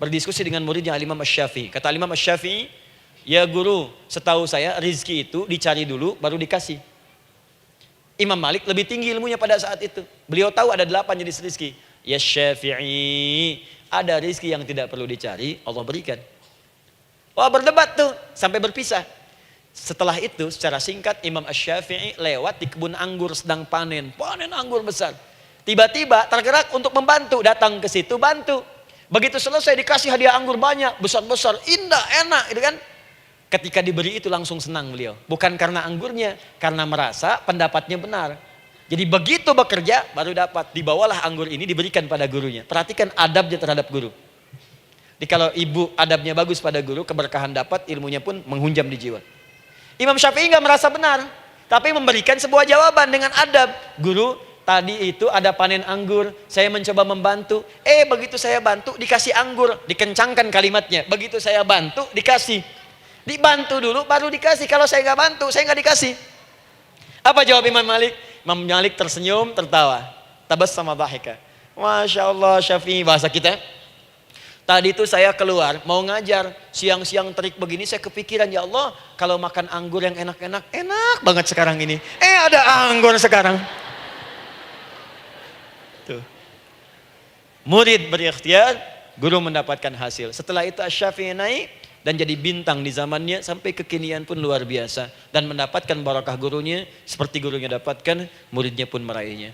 berdiskusi dengan muridnya Al-Imam Asy-Syafi'i. Kata Al-Imam Asy-Syafi'i, ya guru, setahu saya rizki itu dicari dulu, baru dikasih. Imam Malik lebih tinggi ilmunya pada saat itu. Beliau tahu ada 8 jenis rizki. Ya Syafi'i, ada rizki yang tidak perlu dicari, Allah berikan. Wah, berdebat tuh, sampai berpisah. Setelah itu, secara singkat, Imam Asy-Syafi'i lewat di kebun anggur sedang panen anggur besar. Tiba-tiba tergerak untuk membantu, datang ke situ bantu. Begitu selesai dikasih hadiah anggur banyak, besar-besar, indah, enak, gitu kan. Ketika diberi itu langsung senang beliau. Bukan karena anggurnya, karena merasa pendapatnya benar. Jadi begitu bekerja baru dapat, dibawalah anggur ini diberikan pada gurunya. Perhatikan adabnya terhadap guru. Kalau ibu adabnya bagus pada guru, keberkahan dapat, ilmunya pun menghunjam di jiwa. Imam Syafi'i nggak merasa benar, tapi memberikan sebuah jawaban dengan adab. Guru, tadi itu ada panen anggur, saya mencoba membantu. Begitu saya bantu, dikasih anggur, dikencangkan kalimatnya. Begitu saya bantu, dikasih. Dibantu dulu, baru dikasih. Kalau saya nggak bantu, saya nggak dikasih. Apa jawab Imam Malik? Imam Malik tersenyum, tertawa. Tabassama dhahika. Masya Allah, Syafi'i, bahasa kita. Tadi itu saya keluar, mau ngajar. Siang-siang terik begini, saya kepikiran, ya Allah, kalau makan anggur yang enak-enak, enak banget sekarang ini. Ada anggur sekarang. Tuh. Murid berikhtiar, guru mendapatkan hasil. Setelah itu Asy-Syafi'i naik dan jadi bintang di zamannya, sampai kekinian pun luar biasa. Dan mendapatkan barakah gurunya, seperti gurunya dapatkan, muridnya pun meraihnya.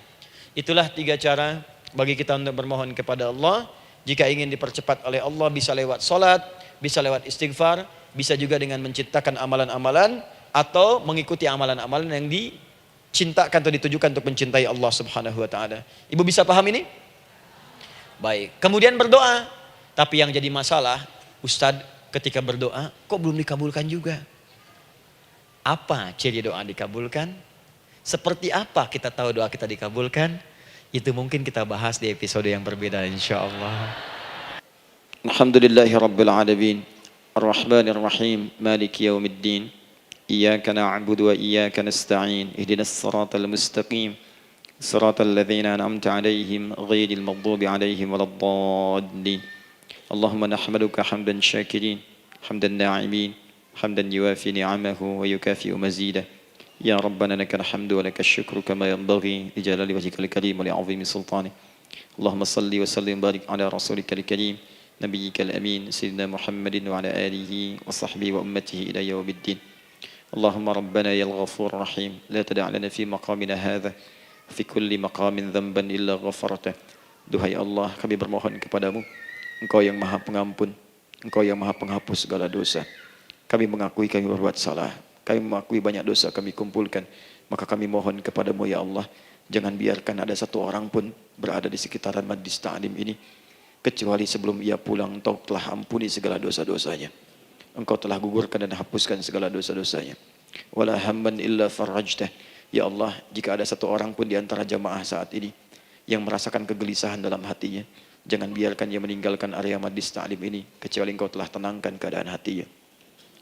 Itulah 3 cara bagi kita untuk bermohon kepada Allah. Jika ingin dipercepat oleh Allah, bisa lewat salat, bisa lewat istighfar, bisa juga dengan menciptakan amalan-amalan, atau mengikuti amalan-amalan yang dicintakan atau ditujukan untuk mencintai Allah Subhanahu wa taala. Ibu bisa paham ini? Baik. Kemudian berdoa. Tapi yang jadi masalah, Ustadz, ketika berdoa kok belum dikabulkan juga? Apa ciri doa dikabulkan? Seperti apa kita tahu doa kita dikabulkan? Itu mungkin kita bahas di episode yang berbeda insyaallah. Alhamdulillahi rabbil alamin. Ar-Rahmanir Rahim. Maliki yaumiddin. Iyyaka na'budu wa iyyaka nasta'in. Ihdinas siratal mustaqim. Siratal ladzina an'amta 'alaihim ghairil maghdubi 'alaihim waladdallin. Allahumma nahmaduka hamdan syakirin, hamdan na'imin, hamdan yuwafi ni'amahu wa yukafi'u mazidah. Ya Rabbana lakal hamdu wa lakal syukru kama yanbaghi li jalali wajhikal karim wa li 'azimi sultanik. Allahumma salli wa sallim barik ala rasulikal karim, nabiyyikal amin, sayyidina Muhammadin wa ala alihi wa sahbihi wa ummatihi ila yaumiddin. Allahumma rabbana ya al-ghafur rahim, la tada' lana fi maqamina hadha fi kulli maqamin dhanban illa ghafartah. Duhai Allah, kami bermohon kepadamu, Engkau yang maha pengampun, Engkau yang maha penghapus segala dosa. Kami mengakui kami berbuat salah, kami mengakui banyak dosa kami kumpulkan. Maka kami mohon kepadamu ya Allah, jangan biarkan ada satu orang pun berada di sekitaran majlis ta'lim ini, kecuali sebelum ia pulang Engkau telah ampuni segala dosa-dosanya. Engkau telah gugurkan dan hapuskan segala dosa-dosanya. Wala hamman illa farajtah. Ya Allah, jika ada satu orang pun di antara jamaah saat ini yang merasakan kegelisahan dalam hatinya, jangan biarkan dia meninggalkan area majlis ta'lim ini kecuali Engkau telah tenangkan keadaan hatinya.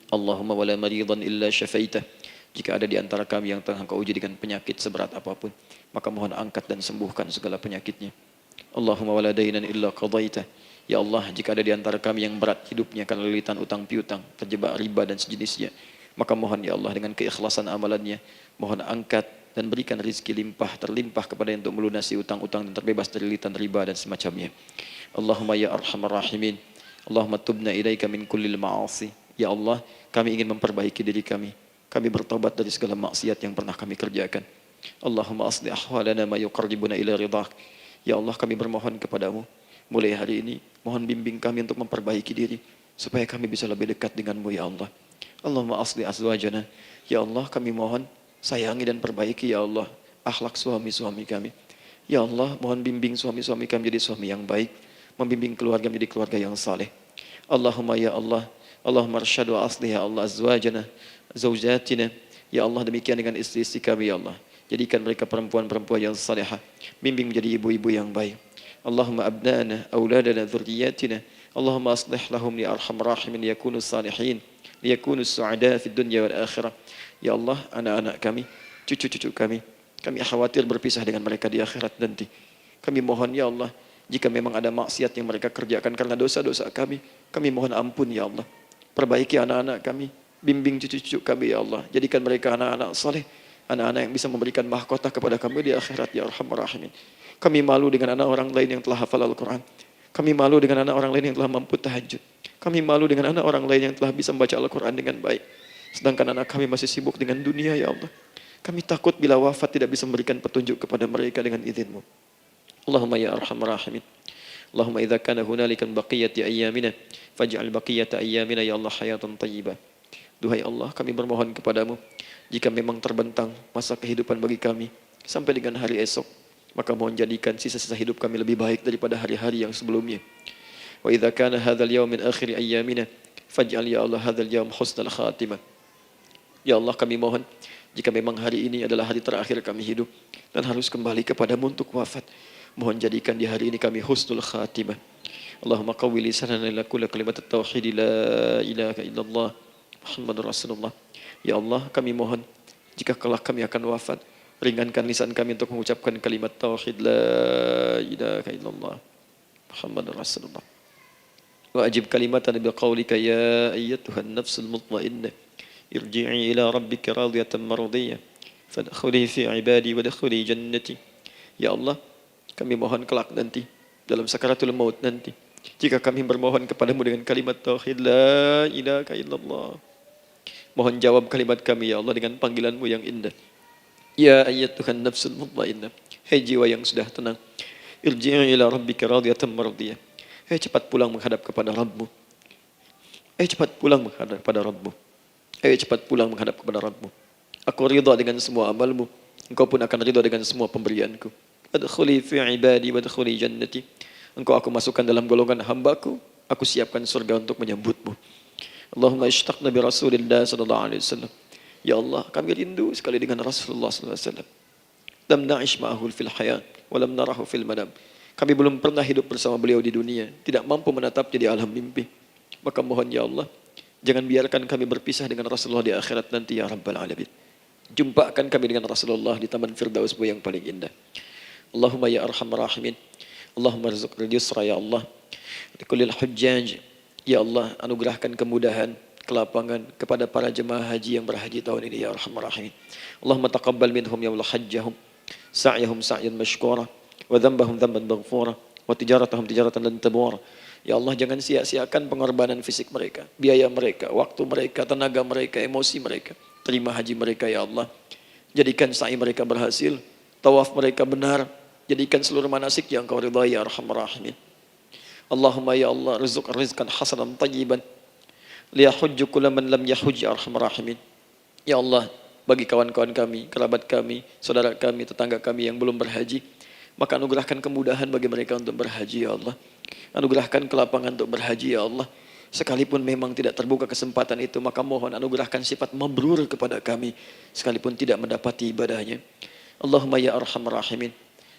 Allahumma wala maridan illa syafaitah. Jika ada di antara kami yang tengah Engkau uji dengan penyakit seberat apapun, maka mohon angkat dan sembuhkan segala penyakitnya. Allahumma wala dainan illa qadaitah. Ya Allah, jika ada di antara kami yang berat hidupnya karena lilitan utang piutang, terjebak riba dan sejenisnya, maka mohon ya Allah dengan keikhlasan amalannya, mohon angkat dan berikan rizki terlimpah kepada yang untuk melunasi utang-utang dan terbebas dari lilitan riba dan semacamnya. Allahumma ya arhamar rahimin. Allahumma tubna ilaika min kullil ma'asi. Ya Allah, kami ingin memperbaiki diri kami. Kami bertobat dari segala maksiat yang pernah kami kerjakan. Allahumma asli ahwalana ma yuqarribuna ila ridhak. Ya Allah, kami bermohon kepadamu, mulai hari ini, mohon bimbing kami untuk memperbaiki diri, supaya kami bisa lebih dekat denganmu ya Allah. Allahumma asli azwajana. Ya Allah, kami mohon sayangi dan perbaiki ya Allah akhlak suami-suami kami. Ya Allah, mohon bimbing suami-suami kami jadi suami yang baik, membimbing keluarga menjadi keluarga yang saleh. Allahumma ya Allah, Allahumma arsyad wa asli ya Allah azwajana, zawjatina. Ya Allah, demikian dengan istri-istri kami ya Allah. Jadikan mereka perempuan-perempuan yang salihah, bimbing menjadi ibu-ibu yang baik. Allahumma abnana, auladana, dzurriyyatina. Allahumma aslih lahum ya arhamar rahimin yakunu salihin, liyakunu su'ada fid dunya wal akhirah. Ya Allah, anak-anak kami, cucu-cucu kami khawatir berpisah dengan mereka di akhirat nanti. Kami mohon ya Allah, jika memang ada maksiat yang mereka kerjakan karena dosa-dosa kami mohon ampun ya Allah. Perbaiki anak-anak kami, bimbing cucu-cucu kami ya Allah. Jadikan mereka anak-anak saleh, anak-anak yang bisa memberikan mahkota kepada kami di akhirat ya arhamar rahimin. Kami malu dengan anak orang lain yang telah hafal Al-Quran. Kami malu dengan anak orang lain yang telah mampu tahajud. Kami malu dengan anak orang lain yang telah bisa membaca Al-Quran dengan baik. Sedangkan anak kami masih sibuk dengan dunia ya Allah. Kami takut bila wafat tidak bisa memberikan petunjuk kepada mereka dengan izin-Mu. Allahumma ya arhamar rahimin. Allahumma idza kana hunalika baqiyati ayyamina faj'al baqiyata ayyamina ya Allah hayatan thayyibah. Duhai Allah, kami bermohon kepadamu, jika memang terbentang masa kehidupan bagi kami sampai dengan hari esok, maka mohon jadikan sisa-sisa hidup kami lebih baik daripada hari-hari yang sebelumnya. وإذا كان هذا اليوم من آخر أيامنا فاجعل يا الله هذا اليوم حسن الخاتمة. Ya Allah, kami mohon jika memang hari ini adalah hari terakhir kami hidup dan harus kembali kepadamu untuk wafat, mohon jadikan di hari ini kami husnul khatimah. Allahumma qawwi lisanana ila kulli kalimat at-tauhid la ilaha illallah Muhammadur Rasulullah. Ya Allah, kami mohon jika kelak kami akan wafat, ringankan lisan kami untuk mengucapkan kalimat tauhid la ilaha illallah Muhammadur Rasulullah. Wa ajib kalimatan bi qaulika ya ayyatuhan nafsul mutmainnah irji'i ila rabbika radiyatan mardiyah fadkhuli fi ibadi wadkhuli jannati. Ya Allah, kami mohon kelak nanti dalam sakaratul maut nanti, jika kami bermohon kepadamu dengan kalimat tauhid la ilaha illallah, mohon jawab kalimat kami ya Allah dengan panggilanmu yang indah. Ya ayyatuhan nafsul mutmainnah, hai jiwa yang sudah tenang, irji'i ila rabbika radiyatan mardiyah, hai cepat pulang menghadap kepada Rabbmu, hai cepat pulang menghadap kepada Rabbmu, hai cepat pulang menghadap kepada Rabbmu. Aku ridha dengan semua amalmu, engkau pun akan ridha dengan semua pemberianku. Adkhuli fi ibadi wadkhuli jannati, engkau aku masukkan dalam golongan hambaku, aku siapkan surga untuk menyambutmu. Allahumma ishtaqna bi Rasulillah sallallahu alaihi wasallam. Ya Allah, kami rindu sekali dengan Rasulullah sallallahu alaihi wasallam. Lam na'ish ma'ahu fil hayat wa lam narahu fil manam. Kami belum pernah hidup bersama beliau di dunia, tidak mampu menatapnya di alam mimpi. Maka mohon ya Allah, jangan biarkan kami berpisah dengan Rasulullah di akhirat nanti ya Rabbal Alamin. Jumpakan kami dengan Rasulullah di Taman Firdausmu yang paling indah. Allahumma ya arhamar rahimin, Allahumma rizqil yusra ya Allah likulil hujjaj. Ya Allah, anugerahkan kemudahan, kelapangan kepada para jemaah haji yang berhaji tahun ini ya arhamar rahimin. Allahumma taqabbal minhum ya Allah hajjahum, sa'yahum sa'yan mashkura, wa dhanbahum dhanban maghfura, wa tijaratahum tijaratan lan tabur. Ya Allah, jangan sia-siakan pengorbanan fisik mereka, biaya mereka, waktu mereka, tenaga mereka, emosi mereka. Terima haji mereka ya Allah. Jadikan sa'i mereka berhasil, tawaf mereka benar, jadikan seluruh manasik yang Kau ridhai ya arhamar rahimin. Allahumma ya Allah, rizq rizqan hasanan tayyiban liyahujju kullu man lam yahujj ya arhamar rahimin. Ya Allah, bagi kawan-kawan kami, kerabat kami, saudara kami, tetangga kami yang belum berhaji, maka anugerahkan kemudahan bagi mereka untuk berhaji ya Allah. Anugerahkan kelapangan untuk berhaji ya Allah. Sekalipun memang tidak terbuka kesempatan itu, maka mohon anugerahkan sifat mabrur kepada kami sekalipun tidak mendapati ibadahnya. Allahumma ya arhamar rahimin,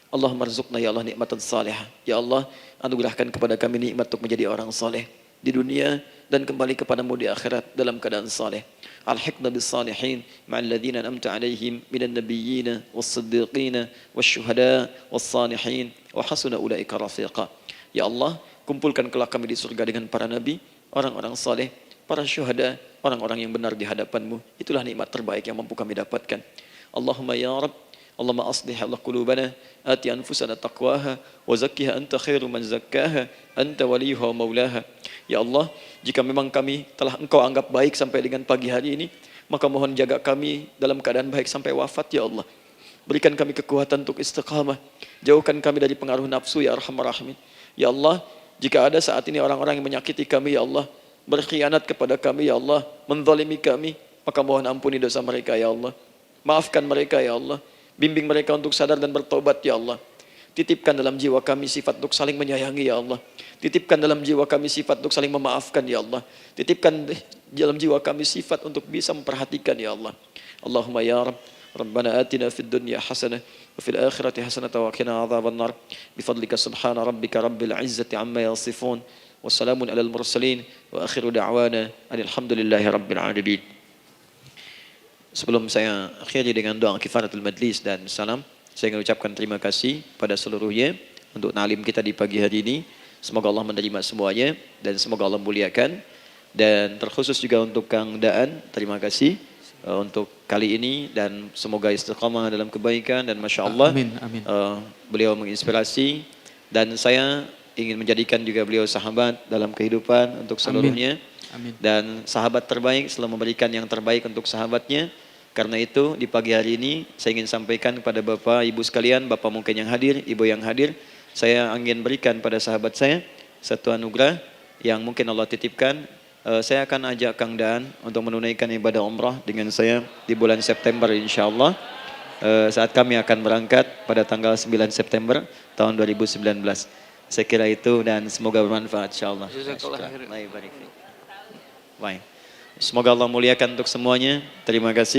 Allahumma rizqna ya Allah nikmatan salihah. Ya Allah, anugerahkan kepada kami nikmat untuk menjadi orang saleh di dunia dan kembali kepadamu di akhirat dalam keadaan saleh. Alhiqna bis salihin ma'al ladzina an'amta 'alaihim minan nabiyyin was-siddiqin wasyuhada was-salihin wa hasuna ulaika rafiqa. Ya Allah, kumpulkan kelak kami di surga dengan para nabi, orang-orang saleh, para syuhada, orang-orang yang benar di hadapanmu. Itulah nikmat terbaik yang mampu kami dapatkan. Allahumma ya Rabb, Allahumma aslih Allah qulubana, ati anfusana taqwaha, wa zakkiha anta khairu man zakkaha, anta waliyuha wa maulaha. Ya Allah, jika memang kami telah Engkau anggap baik sampai dengan pagi hari ini, maka mohon jaga kami dalam keadaan baik sampai wafat ya Allah. Berikan kami kekuatan untuk istiqamah, jauhkan kami dari pengaruh nafsu ya arhamar rahimin. Ya Allah, jika ada saat ini orang-orang yang menyakiti kami ya Allah, berkhianat kepada kami ya Allah, menzalimi kami, maka mohon ampuni dosa mereka ya Allah. Maafkan mereka ya Allah. Bimbing mereka untuk sadar dan bertobat ya Allah. Titipkan dalam jiwa kami sifat untuk saling menyayangi ya Allah. Titipkan dalam jiwa kami sifat untuk saling memaafkan ya Allah. Titipkan dalam jiwa kami sifat untuk bisa memperhatikan ya Allah. Allahumma ya Rabb, Rabbana atina fid dunya hasanah wa fil akhirati hasanah wa qina adzabannar. Bifadlika subhana rabbika rabbil izzati amma yasifun. Wassalamun alal mursalin wa akhiru da'wana alhamdulillahi rabbil alamin. Sebelum saya akhiri dengan doa kifaratul majlis dan salam, saya ingin ucapkan terima kasih pada seluruhnya untuk ta'lim kita di pagi hari ini. Semoga Allah menerima semuanya dan semoga Allah muliakan. Dan terkhusus juga untuk Kang Daan, terima kasih untuk kali ini dan semoga istiqamah dalam kebaikan dan Masya Allah amin, amin. Beliau menginspirasi dan saya ingin menjadikan juga beliau sahabat dalam kehidupan untuk seluruhnya. Amin. Dan sahabat terbaik selalu memberikan yang terbaik untuk sahabatnya. Karena itu di pagi hari ini saya ingin sampaikan kepada Bapak Ibu sekalian, Bapak mungkin yang hadir, Ibu yang hadir, saya ingin berikan pada sahabat saya satu anugerah yang mungkin Allah titipkan. Saya akan ajak Kang Daan untuk menunaikan ibadah umrah dengan saya di bulan September insyaAllah. Saat kami akan berangkat pada tanggal 9 September tahun 2019. Saya kira itu dan semoga bermanfaat insyaallah. Jazakallah khairan. Baik. Semoga Allah muliakan untuk semuanya. Terima kasih.